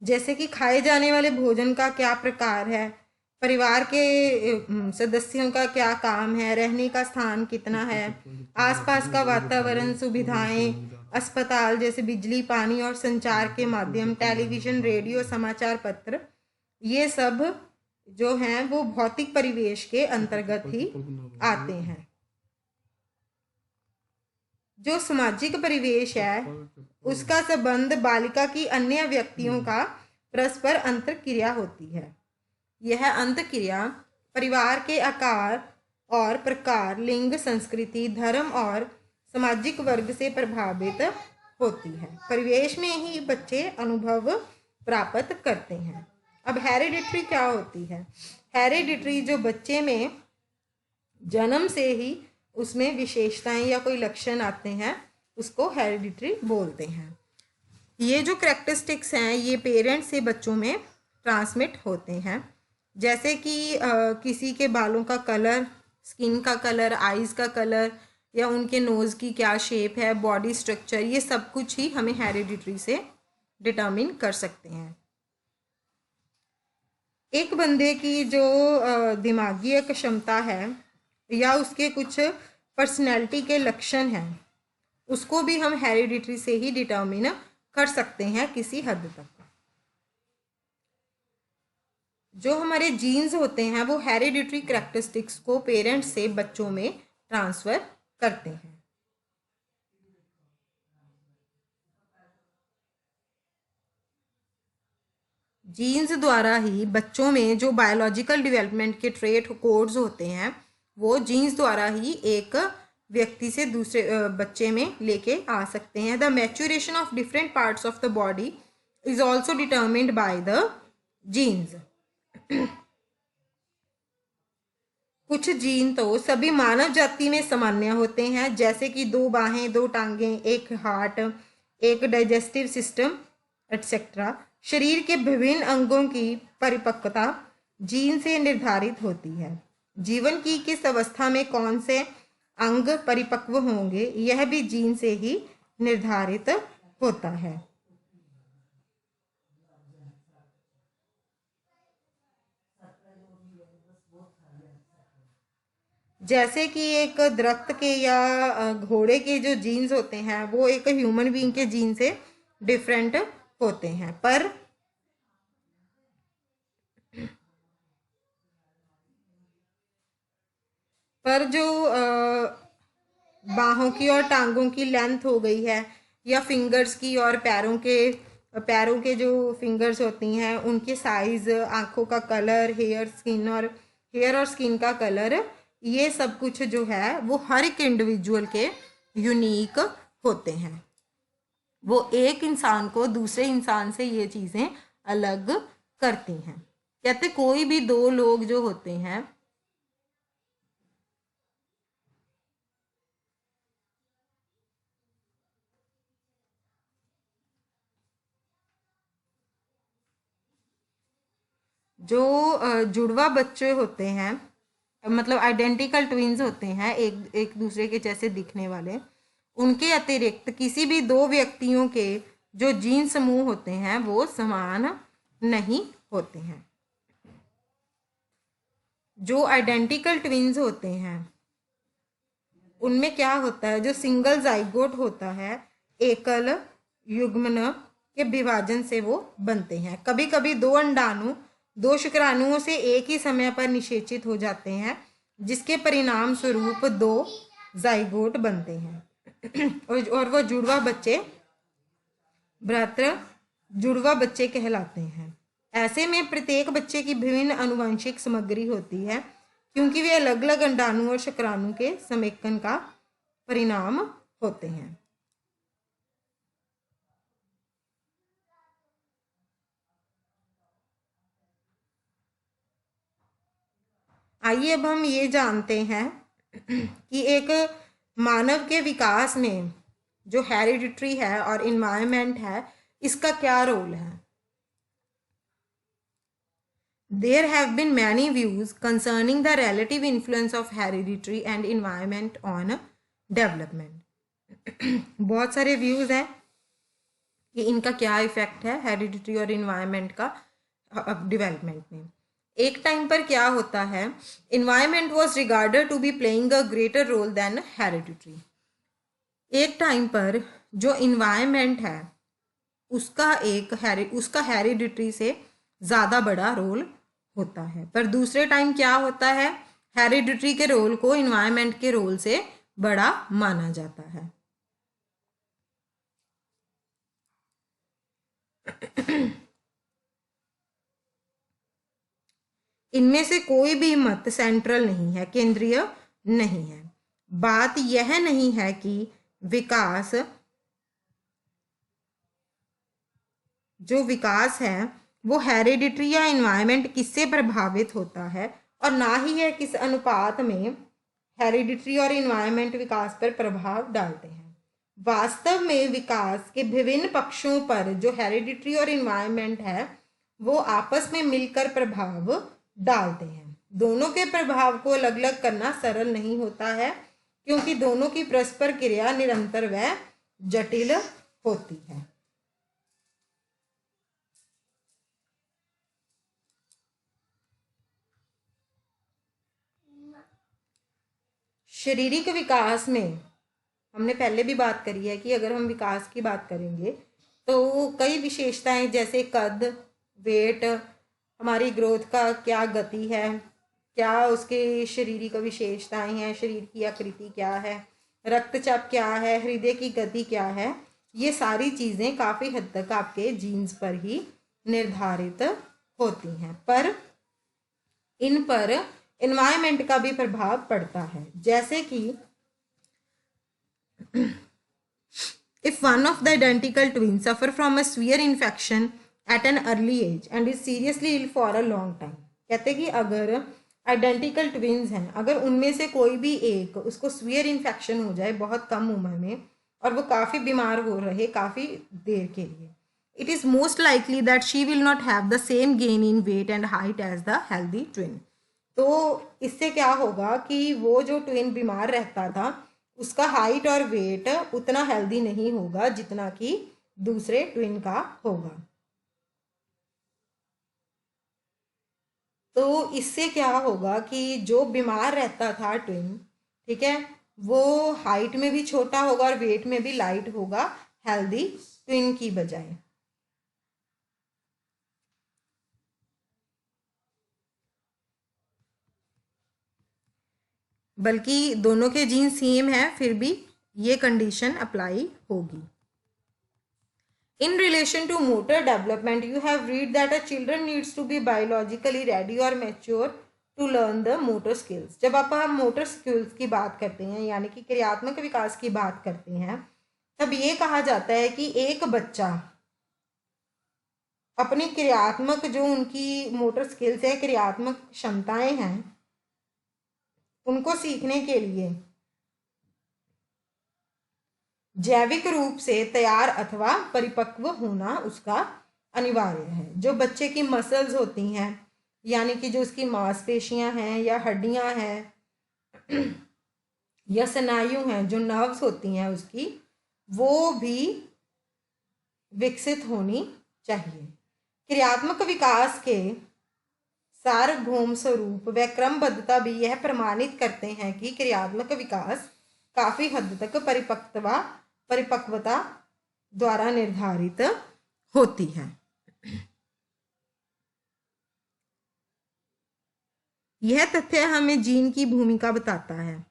जैसे कि खाए जाने वाले भोजन का क्या प्रकार है, परिवार के सदस्यों का क्या काम है, रहने का स्थान कितना है, आसपास का वातावरण, सुविधाएं, अस्पताल जैसे बिजली, पानी और संचार के माध्यम, टेलीविजन, रेडियो, समाचार पत्र, ये सब जो हैं वो भौतिक परिवेश के अंतर्गत ही आते हैं। जो सामाजिक परिवेश है उसका संबंध बालिका की अन्य व्यक्तियों का परस्पर अंतरक्रिया होती है। यह अंतरक्रिया परिवार के आकार और प्रकार, लिंग, संस्कृति, धर्म और सामाजिक वर्ग से प्रभावित होती है। परिवेश में ही बच्चे अनुभव प्राप्त करते हैं। अब हेरिडिटरी क्या होती है? हेरिडिटरी जो बच्चे में जन्म से ही उसमें विशेषताएं या कोई लक्षण आते हैं उसको हेरिडिटरी बोलते हैं। ये जो कैरेक्टरिस्टिक्स हैं ये पेरेंट्स से बच्चों में ट्रांसमिट होते हैं। जैसे कि किसी के बालों का कलर, स्किन का कलर, आईज का कलर, या उनके नोज़ की क्या शेप है, बॉडी स्ट्रक्चर, ये सब कुछ ही हमें हेरिडिटरी से डिटर्मिन कर सकते हैं। एक बंदे की जो दिमागी क्षमता है या उसके कुछ पर्सनैलिटी के लक्षण हैं उसको भी हम हेरिडिटरी से ही डिटर्मिन कर सकते हैं किसी हद तक। जो हमारे जीन्स होते हैं वो हेरिडिटरी कैरेक्टरिस्टिक्स को पेरेंट्स से बच्चों में ट्रांसफर करते हैं। जीन्स द्वारा ही बच्चों में जो बायोलॉजिकल डेवलपमेंट के ट्रेट कोड्स होते हैं वो जीन्स द्वारा ही एक व्यक्ति से दूसरे बच्चे में लेके आ सकते हैं। The maturation of different parts of the body is also determined by the genes. कुछ जीन तो सभी मानव जाति में सामान्य होते हैं, जैसे कि 2 बाहें, 2 टांगें, एक हार्ट, एक डाइजेस्टिव सिस्टम एटसेट्रा। शरीर के विभिन्न अंगों की परिपक्वता जीन से निर्धारित होती है। जीवन की किस अवस्था में कौन से अंग परिपक्व होंगे यह भी जीन से ही निर्धारित होता है। जैसे कि एक दरख्त के या घोड़े के जो जीन्स होते हैं वो एक ह्यूमन बीइंग के जीन से डिफरेंट होते हैं, पर जो बाहों की और टांगों की लेंथ हो गई है या फिंगर्स की और पैरों के जो फिंगर्स होती हैं उनके साइज, आंखों का कलर, हेयर और स्किन का कलर, ये सब कुछ जो है वो हर एक इंडिविजुअल के यूनिक होते हैं। वो एक इंसान को दूसरे इंसान से ये चीज़ें अलग करती हैं। कहते कोई भी 2 लोग जो होते हैं जो जुड़वा बच्चे होते हैं, मतलब आइडेंटिकल ट्विन्स होते हैं, एक दूसरे के जैसे दिखने वाले, उनके अतिरिक्त किसी भी दो व्यक्तियों के जो जीन समूह होते हैं वो समान नहीं होते हैं। जो आइडेंटिकल ट्विन्स होते हैं उनमें क्या होता है, जो सिंगल जाइगोट होता है एकल युग्मन के विभाजन से वो बनते हैं। कभी कभी दो अंडाणु दो शुक्राणुओं से एक ही समय पर निषेचित हो जाते हैं, जिसके परिणाम स्वरूप दो जाइगोट बनते हैं और वो जुड़वा बच्चे कहलाते हैं। ऐसे में प्रत्येक बच्चे की विभिन्न आनुवंशिक सामग्री होती है, क्योंकि वे अलग अलग अंडाणु और शुक्राणु के समेकन का परिणाम होते हैं। आइए अब हम ये जानते हैं कि एक मानव के विकास में जो हेरिडिटरी है और इन्वायरमेंट है, इसका क्या रोल है। There have been many views concerning the relative influence of hereditary and environment on development। बहुत सारे व्यूज हैं कि इनका क्या इफेक्ट है हेरिडिटरी और इन्वायरमेंट का डेवलपमेंट में। एक टाइम पर क्या होता है, environment was regarded to be playing a greater role than hereditary. एक टाइम पर जो इन्वायरमेंट है उसका हेरिडिटरी से ज़्यादा बड़ा रोल होता है, पर दूसरे टाइम क्या होता है, हेरिडिटरी के रोल को इन्वायरमेंट के रोल से बड़ा माना जाता है। इनमें से कोई भी मत सेंट्रल नहीं है, केंद्रीय नहीं है। बात यह नहीं है कि जो विकास है वो हेरिडिटरी या इन्वायरमेंट किससे प्रभावित होता है, और ना ही है किस अनुपात में हेरिडिटरी और इन्वायरमेंट विकास पर प्रभाव डालते हैं। वास्तव में विकास के विभिन्न पक्षों पर जो हेरिडिटरी और इन्वायरमेंट है वो आपस में मिलकर प्रभाव डालते हैं। दोनों के प्रभाव को अलग अलग करना सरल नहीं होता है, क्योंकि दोनों की परस्पर क्रिया निरंतर व जटिल होती है। शारीरिक विकास में हमने पहले भी बात करी है कि अगर हम विकास की बात करेंगे तो कई विशेषताएं जैसे कद, वेट, हमारी ग्रोथ का क्या गति है, क्या उसके शारीरिक विशेषताएं हैं, शरीर की आकृति क्या है, रक्तचाप क्या है, हृदय की गति क्या है, ये सारी चीज़ें काफ़ी हद तक आपके जीन्स पर ही निर्धारित होती हैं, पर इन पर एनवायरनमेंट का भी प्रभाव पड़ता है। जैसे कि if one of the identical twins suffer from a severe infection at an early age and is seriously ill for a long time, कहते कि अगर आइडेंटिकल ट्विन्स हैं, अगर उनमें से कोई भी एक उसको सीवियर इन्फेक्शन हो जाए बहुत कम उम्र में और वो काफ़ी बीमार हो रहे काफ़ी देर के लिए, it is most likely that she will not have the same gain in weight and height as the healthy twin। तो इससे क्या होगा कि वो जो ट्विन बीमार रहता था उसका हाइट और वेट उतना हेल्दी नहीं होगा जितना कि दूसरे ट्विन का होगा। तो इससे क्या होगा कि जो बीमार रहता था ट्विन, ठीक है, वो हाइट में भी छोटा होगा और वेट में भी लाइट होगा हेल्दी ट्विन की बजाय। बल्कि दोनों के जीन सेम है फिर भी ये कंडीशन अप्लाई होगी। In relation to motor development, you have read that a children needs to be biologically ready or mature to learn the motor skills। जब हम मोटर स्किल्स की बात करते हैं यानी कि क्रियात्मक विकास की बात करते हैं, तब ये कहा जाता है कि एक बच्चा अपनी क्रियात्मक जो उनकी मोटर स्किल्स है, क्रियात्मक क्षमताएं हैं, उनको सीखने के लिए जैविक रूप से तैयार अथवा परिपक्व होना उसका अनिवार्य है। जो बच्चे की मसल्स होती हैं यानी कि जो उसकी मांसपेशियां हैं या हड्डियां हैं या स्नायु हैं, जो नर्व्स होती हैं उसकी, वो भी विकसित होनी चाहिए। क्रियात्मक विकास के सार्वभौम स्वरूप व क्रमबद्धता भी यह प्रमाणित करते हैं कि क्रियात्मक विकास काफी हद तक परिपक्वता द्वारा निर्धारित होती है। यह तथ्य हमें जीन की भूमिका बताता है।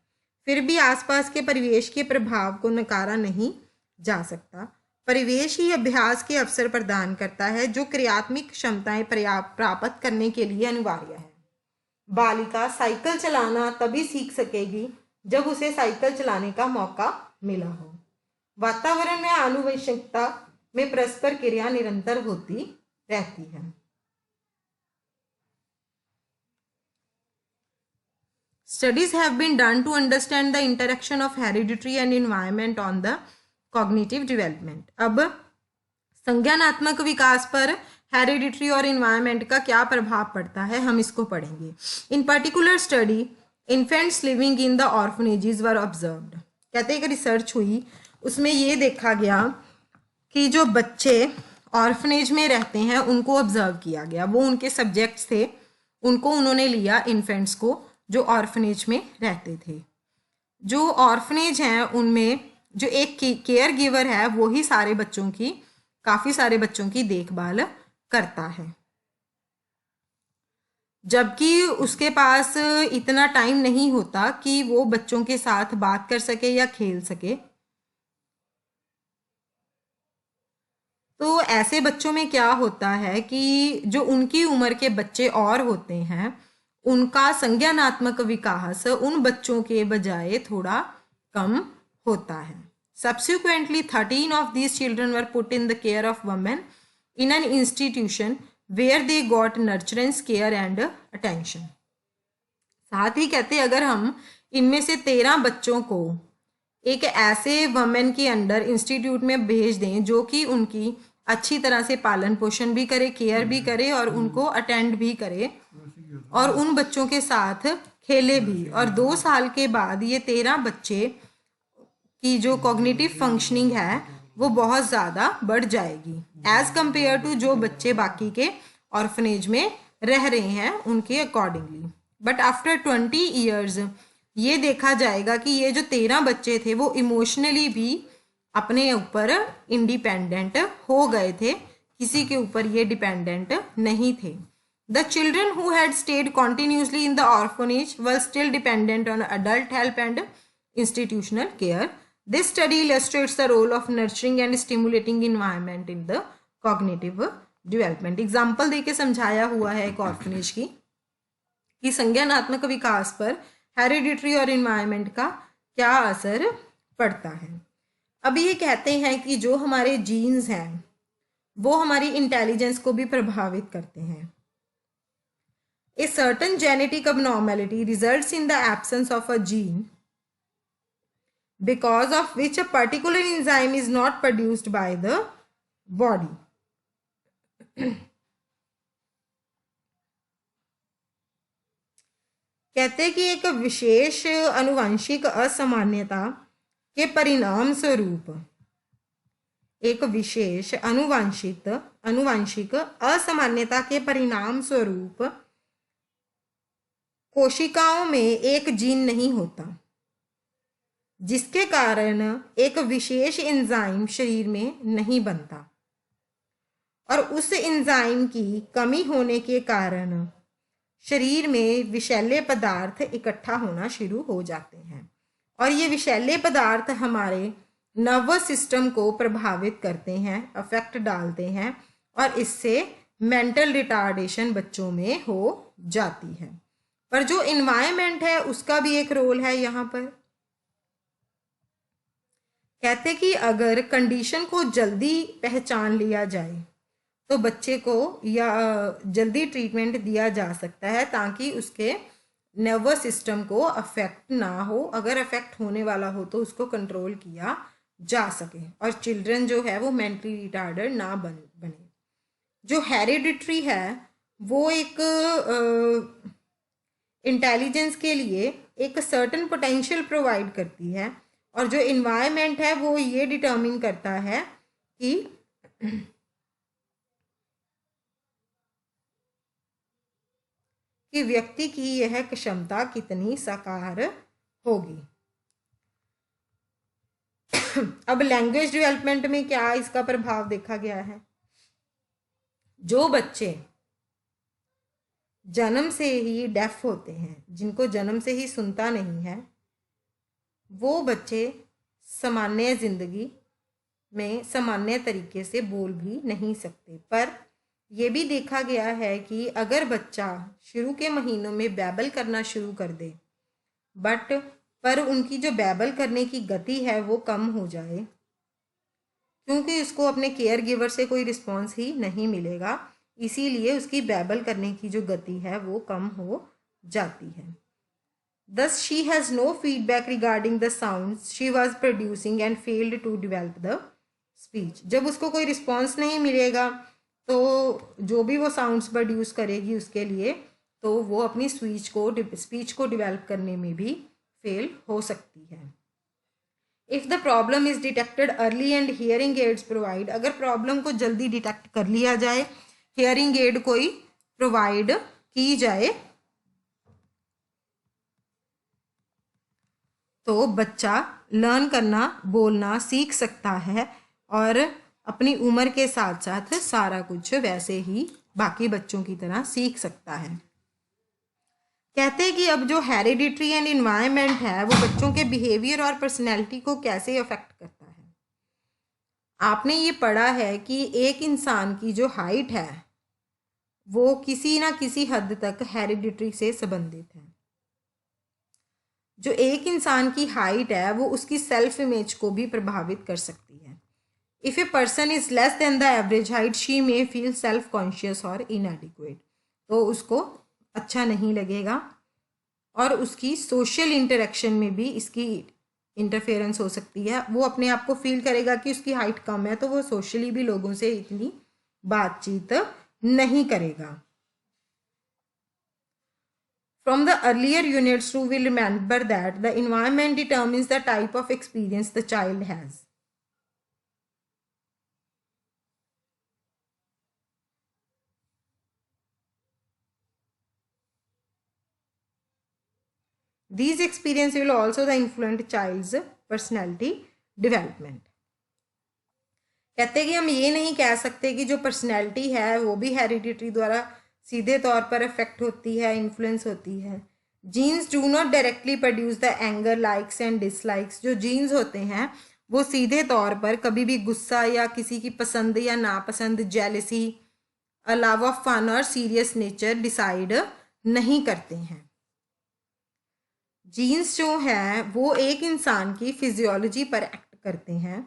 फिर भी आसपास के परिवेश के प्रभाव को नकारा नहीं जा सकता। परिवेश ही अभ्यास के अवसर प्रदान करता है जो क्रियात्मक क्षमताएं प्राप्त करने के लिए अनिवार्य है। बालिका साइकिल चलाना तभी सीख सकेगी जब उसे साइकिल चलाने का मौका मिला हो। वातावरण में आनुवंशिकता में परस्पर क्रिया निरंतर होती रहती है। Studies have been done to understand the interaction of hereditary and environment on the cognitive development. अब संज्ञानात्मक विकास पर हेरिडिटरी और इन्वायरमेंट का क्या प्रभाव पड़ता है, हम इसको पढ़ेंगे। इन particular study infants living in the orphanages were observed. कहते एक रिसर्च हुई, उसमें ये देखा गया कि जो बच्चे ऑर्फनेज में रहते हैं उनको ऑब्जर्व किया गया। वो उनके सब्जेक्ट्स थे, उनको उन्होंने लिया, इन्फेंट्स को जो ऑर्फनेज में रहते थे। जो ऑर्फनेज हैं उनमें जो एक केयर गिवर है वो ही काफ़ी सारे बच्चों की देखभाल करता है, जबकि उसके पास इतना टाइम नहीं होता कि वो बच्चों के साथ बात कर सके या खेल सके। तो ऐसे बच्चों में क्या होता है कि जो उनकी उम्र के बच्चे और होते हैं उनका संज्ञानात्मक विकास उन बच्चों के बजाय थोड़ा कम होता है। Subsequently, 13 of these children were put in the care of women in an institution where they got nurturance, care and attention. साथ ही कहते अगर हम इनमें से 13 बच्चों को एक ऐसे वमेन के अंडर इंस्टीट्यूट में भेज दें जो कि उनकी अच्छी तरह से पालन पोषण भी करे, केयर भी करे और उनको अटेंड भी करे और उन बच्चों के साथ खेले भी, और 2 साल के बाद ये 13 बच्चे की जो कॉग्निटिव फंक्शनिंग है वो बहुत ज़्यादा बढ़ जाएगी एज कंपेयर टू जो बच्चे बाकी के ऑर्फनेज में रह रहे हैं उनके अकॉर्डिंगली। बट आफ्टर 20 ईयर्स ये देखा जाएगा कि ये जो 13 बच्चे थे वो इमोशनली भी अपने ऊपर इंडिपेंडेंट हो गए थे, किसी के ऊपर ये डिपेंडेंट नहीं थे। The children who had stayed continuously in the orphanage were still dependent on adult help and institutional care. This study illustrates the role of nurturing and stimulating environment in the cognitive development. Example देके समझाया हुआ है एक orphanage की कि संज्ञानात्मक विकास पर hereditary और इन्वायरमेंट का क्या असर पड़ता है। अब ये कहते हैं कि जो हमारे जीन्स हैं वो हमारी इंटेलिजेंस को भी प्रभावित करते हैं। A certain genetic abnormality results in the absence of a gene because of which a particular enzyme is not produced by the body. कहते हैं कि एक विशेष अनुवांशिक असामान्यता के परिणाम स्वरूप एक विशेष अनुवांशिक असामान्यता के परिणाम स्वरूप कोशिकाओं में एक जीन नहीं होता जिसके कारण एक विशेष एंजाइम शरीर में नहीं बनता और उस एंजाइम की कमी होने के कारण शरीर में विषैले पदार्थ इकट्ठा होना शुरू हो जाते हैं और ये विषैले पदार्थ हमारे नर्वस सिस्टम को प्रभावित करते हैं, अफेक्ट डालते हैं और इससे मेंटल रिटार्डेशन बच्चों में हो जाती है। पर जो इन्वायरमेंट है उसका भी एक रोल है यहाँ पर। कहते कि अगर कंडीशन को जल्दी पहचान लिया जाए तो बच्चे को या जल्दी ट्रीटमेंट दिया जा सकता है ताकि उसके नर्वस सिस्टम को अफेक्ट ना हो, अगर अफेक्ट होने वाला हो तो उसको कंट्रोल किया जा सके और चिल्ड्रन जो है वो मेंटली रिटार्डेड ना बने। जो हेरिडिटरी है वो इंटेलिजेंस के लिए एक सर्टन पोटेंशियल प्रोवाइड करती है, और जो इन्वायरमेंट है वो ये डिटर्मिन करता है कि व्यक्ति की यह क्षमता कितनी साकार होगी। अब लैंग्वेज डेवलपमेंट में क्या इसका प्रभाव देखा गया है? जो बच्चे जन्म से ही डेफ होते हैं, जिनको जन्म से ही सुनता नहीं है, वो बच्चे सामान्य जिंदगी में सामान्य तरीके से बोल भी नहीं सकते। पर यह भी देखा गया है कि अगर बच्चा शुरू के महीनों में बैबल करना शुरू कर दे, पर उनकी जो बैबल करने की गति है वो कम हो जाए, क्योंकि उसको अपने केयर गिवर से कोई रिस्पॉन्स ही नहीं मिलेगा, इसीलिए उसकी बैबल करने की जो गति है वो कम हो जाती है। Thus she has no feedback regarding the sounds she was producing and failed to develop the speech. जब उसको कोई रिस्पॉन्स नहीं मिलेगा तो जो भी वो साउंड्स प्रोड्यूस करेगी उसके लिए, तो वो अपनी स्पीच को डिवेल्प करने में भी फेल हो सकती है। If the problem is detected early and hearing aids provide, अगर प्रॉब्लम को जल्दी डिटेक्ट कर लिया जाए, हियरिंग एड कोई प्रोवाइड की जाए, तो बच्चा लर्न करना, बोलना सीख सकता है और अपनी उम्र के साथ साथ सारा कुछ वैसे ही बाकी बच्चों की तरह सीख सकता है। कहते हैं कि अब जो हेरिडिटरी एंड इन्वायरमेंट है वो बच्चों के बिहेवियर और पर्सनैलिटी को कैसे अफेक्ट करता है। आपने ये पढ़ा है कि एक इंसान की जो हाइट है वो किसी ना किसी हद तक हेरिडिटरी से संबंधित है। जो एक इंसान की हाइट है वो उसकी सेल्फ इमेज को भी प्रभावित कर सकती है। If a person is less than the average height she may feel self conscious और इनएडिक्वेट, तो उसको अच्छा नहीं लगेगा और उसकी सोशल इंटरेक्शन में भी इसकी इंटरफेरेंस हो सकती है। वो अपने आप को फील करेगा कि उसकी हाइट कम है, तो वो सोशली भी लोगों से इतनी बातचीत नहीं करेगा। From the earlier units, we will remember that the environment determines the type of experience the child has. These experiences will also influence child's personality development. कहते हैं कि हम ये नहीं कह सकते कि जो पर्सनैलिटी है वो भी हेरिडिटरी द्वारा सीधे तौर पर अफेक्ट होती है, इन्फ्लुएंस होती है। Genes do not directly produce the anger, likes and dislikes. जो जीन्स होते हैं वो सीधे तौर पर कभी भी गुस्सा या किसी की पसंद या नापसंद, जेलसी, लव ऑफ फन और सीरियस नेचर डिसाइड नहीं करते हैं। जीन्स जो है वो एक इंसान की फिजियोलॉजी पर एक्ट करते हैं,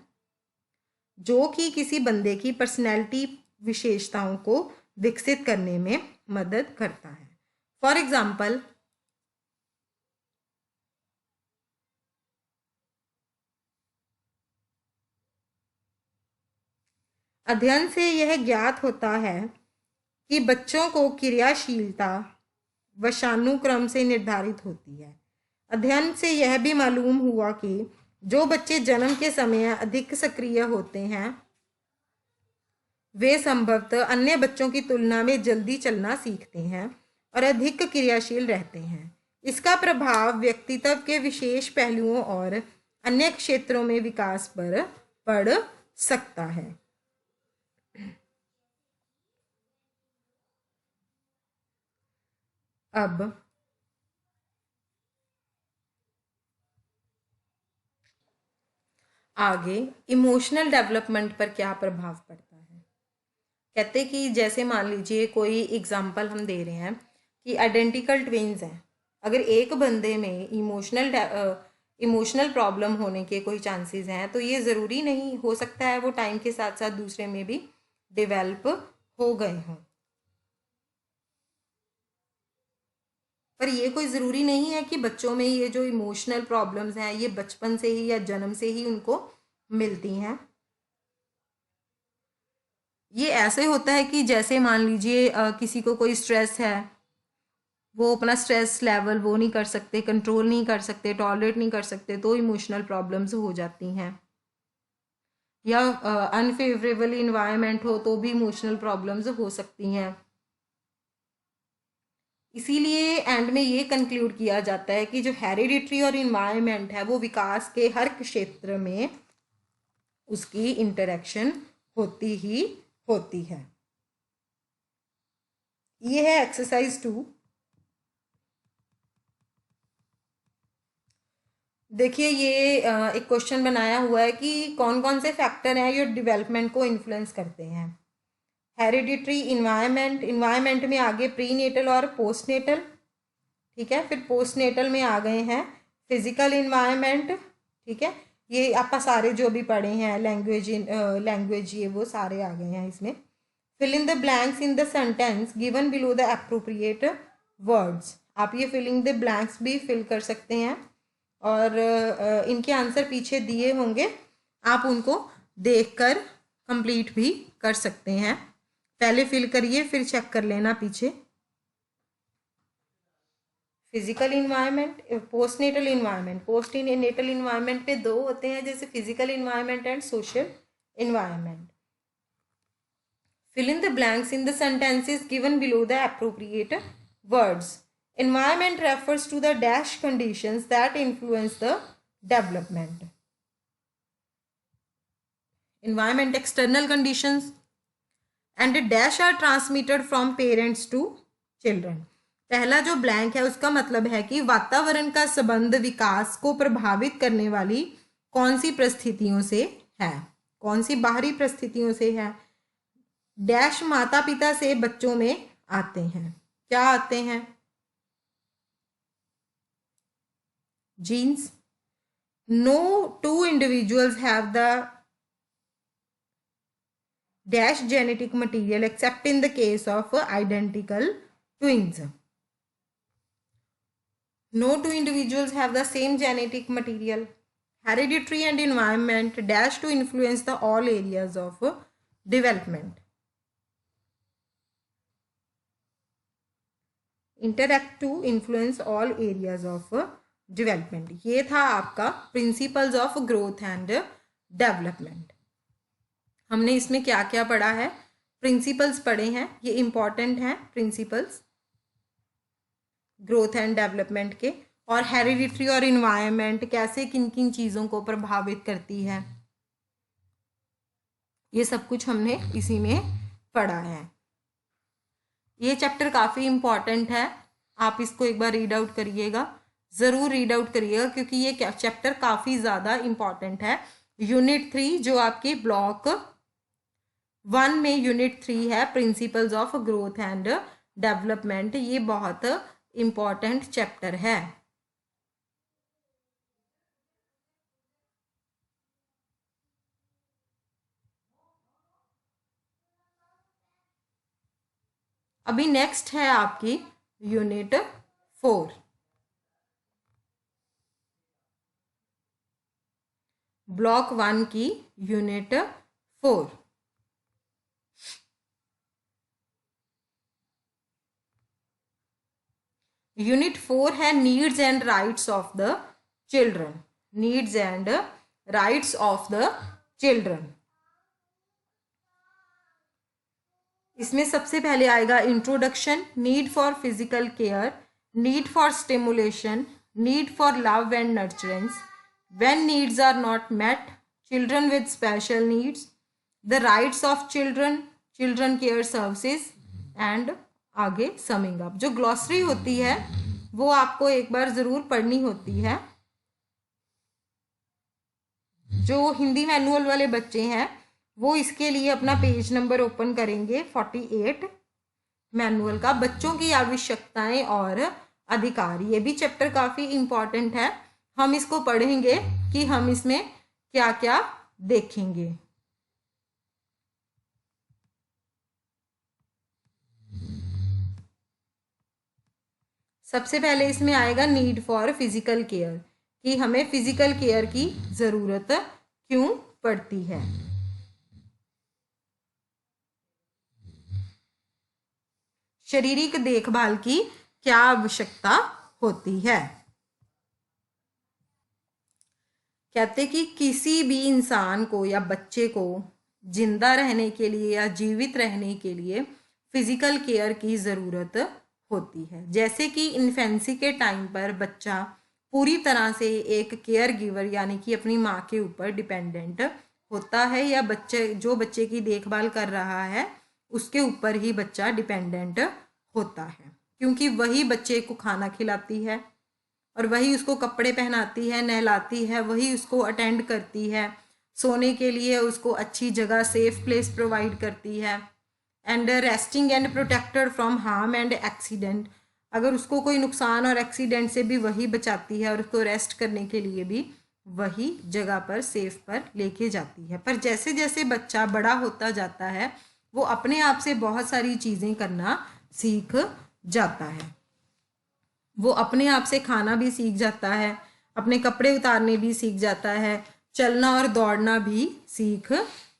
जो कि किसी बंदे की पर्सनैलिटी विशेषताओं को विकसित करने में मदद करता है। फॉर एग्जाम्पल, अध्ययन से यह ज्ञात होता है कि बच्चों को क्रियाशीलता वंशानुक्रम से निर्धारित होती है। अध्ययन से यह भी मालूम हुआ कि जो बच्चे जन्म के समय अधिक सक्रिय होते हैं वे संभवतः अन्य बच्चों की तुलना में जल्दी चलना सीखते हैं और अधिक क्रियाशील रहते हैं। इसका प्रभाव व्यक्तित्व के विशेष पहलुओं और अन्य क्षेत्रों में विकास पर पड़ सकता है। अब आगे इमोशनल डेवलपमेंट पर क्या प्रभाव पड़ता है। कहते कि जैसे मान लीजिए कोई एग्जांपल हम दे रहे हैं कि आइडेंटिकल ट्विन्स हैं, अगर एक बंदे में इमोशनल प्रॉब्लम होने के कोई चांसेस हैं तो ये ज़रूरी नहीं, हो सकता है वो टाइम के साथ साथ दूसरे में भी डेवलप हो गए हों, पर ये कोई ज़रूरी नहीं है कि बच्चों में ये जो इमोशनल प्रॉब्लम्स हैं ये बचपन से ही या जन्म से ही उनको मिलती हैं। ये ऐसे होता है कि जैसे मान लीजिए किसी को कोई स्ट्रेस है वो अपना स्ट्रेस लेवल वो नहीं कर सकते, कंट्रोल नहीं कर सकते, टॉलरेट नहीं कर सकते, तो इमोशनल प्रॉब्लम्स हो जाती हैं। या अनफेवरेबल इन्वायरमेंट हो तो भी इमोशनल प्रॉब्लम्स हो सकती हैं। इसीलिए एंड में ये कंक्लूड किया जाता है कि जो हेरिडिटरी और इन्वायरमेंट है वो विकास के हर क्षेत्र में उसकी इंटरेक्शन होती ही होती है। ये है एक्सरसाइज 2। देखिए ये एक क्वेश्चन बनाया हुआ है कि कौन कौन से फैक्टर हैं जो डेवलपमेंट को इन्फ्लुएंस करते हैं। हेरिडिटरी, इन्वायरमेंट में आगे प्रीनेटल और पोस्टनेटल, ठीक है। फिर पोस्टनेटल में आ गए हैं फिजिकल इन्वायरमेंट, ठीक है। ये आपका सारे जो भी पढ़े हैं लैंग्वेज ये वो सारे आ गए हैं इसमें। Fill in the blanks in the sentence given below the appropriate words. आप ये फिलिंग द ब्लैंक्स भी फिल कर सकते हैं और इनके आंसर पीछे दिए होंगे, आप उनको देखकर कंप्लीट भी कर सकते हैं। पहले फिल करिए फिर चेक कर लेना पीछे। Physical environment, postnatal environment. Postnatal environment पे दो होते हैं, जैसे physical environment and social environment. Fill in the blanks in the sentences given below the appropriate words. Environment refers to the dash conditions that influence the development. Environment external conditions and a dash are transmitted from parents to children. पहला जो blank है उसका मतलब है कि वातावरण का संबंध विकास को प्रभावित करने वाली कौन सी परिस्थितियों से है, कौन सी बाहरी परिस्थितियों से है। डैश माता पिता से बच्चों में आते हैं। क्या आते हैं? Genes. No two individuals have the dash genetic material except in the case of identical twins. No two individuals have the same genetic material. Hereditary and environment dash to influence the all areas of development. Interact to influence all areas of development. ये था आपका principles of growth and development. हमने इसमें क्या क्या पढ़ा है? Principles पढ़े हैं, ये इंपॉर्टेंट हैं प्रिंसिपल्स ग्रोथ एंड डेवलपमेंट के। और हेरिडिटरी और इन्वायरमेंट कैसे किन किन चीज़ों को प्रभावित करती है, ये सब कुछ हमने इसी में पढ़ा है। ये चैप्टर काफ़ी इम्पॉर्टेंट है, आप इसको एक बार रीड आउट करिएगा, ज़रूर रीड आउट करिएगा, क्योंकि ये चैप्टर काफ़ी ज़्यादा इम्पॉर्टेंट है। यूनिट 3 जो आपके ब्लॉक 1 में यूनिट 3 है, principles of growth and development, ये बहुत इम्पॉर्टेंट चैप्टर है। अभी नेक्स्ट है आपकी यूनिट 4। ब्लॉक 1 की यूनिट 4। यूनिट 4 है needs and rights of the children. Needs and rights of the children. इसमें सबसे पहले आएगा introduction, need for physical care, need for stimulation, need for love and nurturance, when needs are not met, children with special needs, the rights of children, children care services and आगे summing up. जो glossary होती है वो आपको एक बार ज़रूर पढ़नी होती है। जो हिंदी मैनुअल वाले बच्चे हैं वो इसके लिए अपना पेज नंबर ओपन करेंगे 48 मैनुअल का, बच्चों की आवश्यकताएं और अधिकार। ये भी चैप्टर काफ़ी इम्पॉर्टेंट है, हम इसको पढ़ेंगे कि हम इसमें क्या क्या देखेंगे। सबसे पहले इसमें आएगा नीड फॉर फिजिकल केयर, कि हमें फिजिकल केयर की ज़रूरत क्यों पड़ती है। शारीरिक देखभाल की क्या आवश्यकता होती है। कहते कि किसी भी इंसान को या बच्चे को जिंदा रहने के लिए या जीवित रहने के लिए फिजिकल केयर की ज़रूरत होती है। जैसे कि इन्फेंसी के टाइम पर बच्चा पूरी तरह से एक केयर गिवर यानी कि अपनी माँ के ऊपर डिपेंडेंट होता है, या बच्चे की देखभाल कर रहा है उसके ऊपर ही बच्चा डिपेंडेंट होता है, क्योंकि वही बच्चे को खाना खिलाती है और वही उसको कपड़े पहनाती है, नहलाती है, वही उसको अटेंड करती है, सोने के लिए उसको अच्छी जगह सेफ प्लेस प्रोवाइड करती है, and resting and protected from harm and accident. अगर उसको कोई नुकसान और एक्सीडेंट से भी वही बचाती है और उसको रेस्ट करने के लिए भी वही जगह पर सेफ पर लेके जाती है। पर जैसे जैसे बच्चा बड़ा होता जाता है वो अपने आप से बहुत सारी चीज़ें करना सीख जाता है। वो अपने आप से खाना भी सीख जाता है, अपने कपड़े उतारने भी सीख जाता है, चलना और दौड़ना भी सीख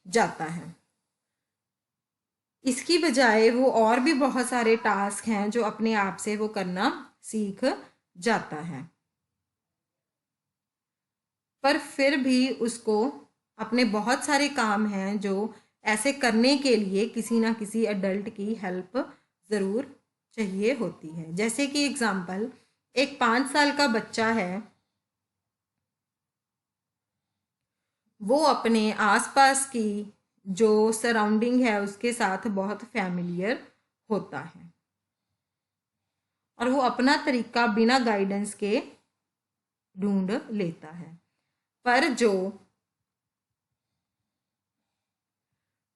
जाता है। इसकी बजाय वो और भी बहुत सारे टास्क हैं जो अपने आप से वो करना सीख जाता है, पर फिर भी उसको अपने बहुत सारे काम हैं जो ऐसे करने के लिए किसी ना किसी एडल्ट की हेल्प ज़रूर चाहिए होती है। जैसे कि एग्जाम्पल, एक 5 साल का बच्चा है, वो अपने आसपास की जो सराउंडिंग है उसके साथ बहुत फैमिलियर होता है और वो अपना तरीका बिना गाइडेंस के ढूंढ लेता है। पर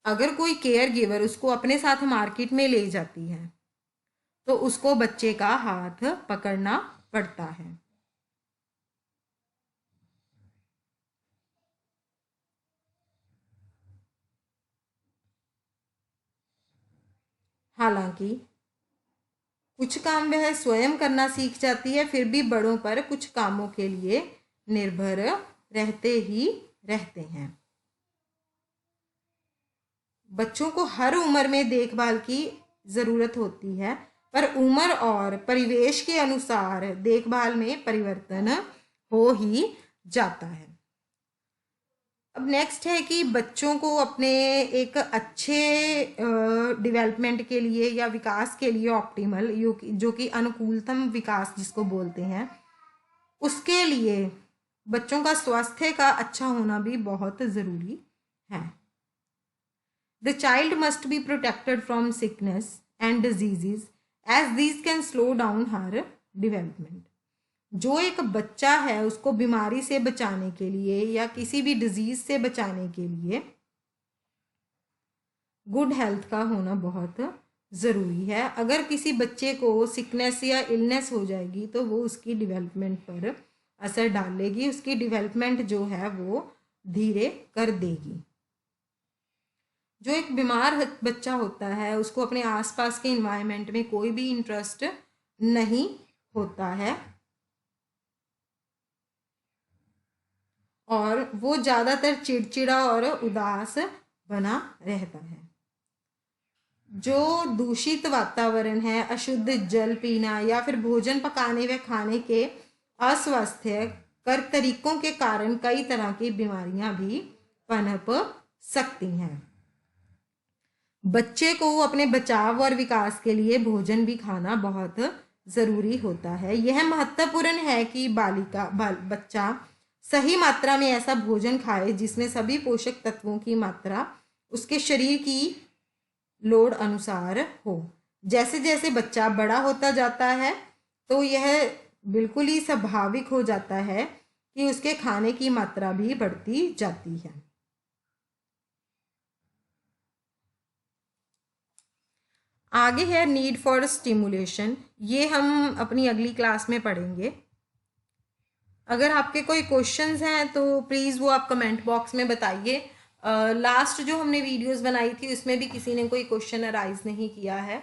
अगर कोई केयर गिवर उसको अपने साथ मार्केट में ले जाती है तो उसको बच्चे का हाथ पकड़ना पड़ता है। हालांकि कुछ काम वह स्वयं करना सीख जाती है, फिर भी बड़ों पर कुछ कामों के लिए निर्भर रहते ही रहते हैं। बच्चों को हर उम्र में देखभाल की ज़रूरत होती है, पर उम्र और परिवेश के अनुसार देखभाल में परिवर्तन हो ही जाता है। अब नेक्स्ट है कि बच्चों को अपने एक अच्छे डेवलपमेंट के लिए या विकास के लिए ऑप्टिमल जो कि अनुकूलतम विकास जिसको बोलते हैं, उसके लिए बच्चों का स्वास्थ्य का अच्छा होना भी बहुत ज़रूरी है। The child must be protected from sickness and diseases as these can slow down her development. जो एक बच्चा है उसको बीमारी से बचाने के लिए या किसी भी डिजीज से बचाने के लिए गुड हेल्थ का होना बहुत ज़रूरी है। अगर किसी बच्चे को सिकनेस या इलनेस हो जाएगी तो वो उसकी डेवलपमेंट पर असर डालेगी, उसकी डेवलपमेंट जो है वो धीरे कर देगी। जो एक बीमार बच्चा होता है उसको अपने आसपास के इन्वायरमेंट में कोई भी इंटरेस्ट नहीं होता है और वो ज़्यादातर चिड़चिड़ा और उदास बना रहता है। जो दूषित वातावरण है, अशुद्ध जल पीना या फिर भोजन पकाने व खाने के अस्वास्थ्य कर तरीकों के कारण कई तरह की बीमारियां भी पनप सकती हैं। बच्चे को अपने बचाव और विकास के लिए भोजन भी खाना बहुत ज़रूरी होता है। यह महत्वपूर्ण है कि बच्चा सही मात्रा में ऐसा भोजन खाए जिसमें सभी पोषक तत्वों की मात्रा उसके शरीर की लोड अनुसार हो। जैसे जैसे बच्चा बड़ा होता जाता है तो यह बिल्कुल ही स्वाभाविक हो जाता है कि उसके खाने की मात्रा भी बढ़ती जाती है। आगे है नीड फॉर स्टिमुलेशन, ये हम अपनी अगली क्लास में पढ़ेंगे। अगर आपके कोई क्वेश्चंस हैं तो प्लीज़ वो आप कमेंट बॉक्स में बताइए। लास्ट जो हमने वीडियोस बनाई थी उसमें भी किसी ने कोई क्वेश्चन अराइज नहीं किया है।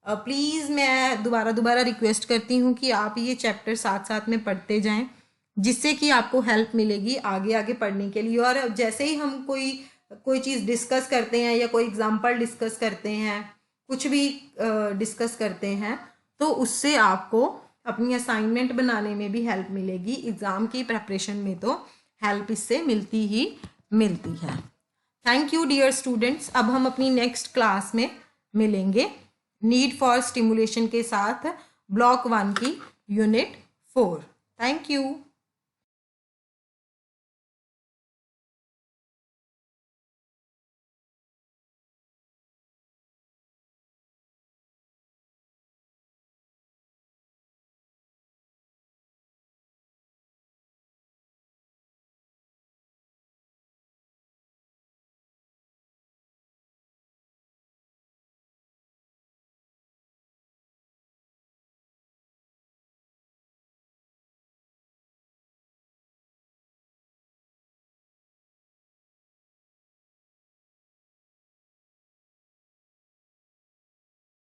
प्लीज़ मैं दोबारा रिक्वेस्ट करती हूँ कि आप ये चैप्टर साथ साथ में पढ़ते जाएं, जिससे कि आपको हेल्प मिलेगी आगे आगे पढ़ने के लिए। और जैसे ही हम कोई चीज़ डिस्कस करते हैं या कोई एग्जाम्पल डिस्कस करते हैं, कुछ भी डिस्कस करते हैं, तो उससे आपको अपनी असाइनमेंट बनाने में भी हेल्प मिलेगी। एग्ज़ाम की प्रेपरेशन में तो हेल्प इससे मिलती ही मिलती है। Thank you dear students. अब हम अपनी नेक्स्ट क्लास में मिलेंगे नीड फॉर स्टिमुलेशन के साथ ब्लॉक 1 की यूनिट 4। Thank you.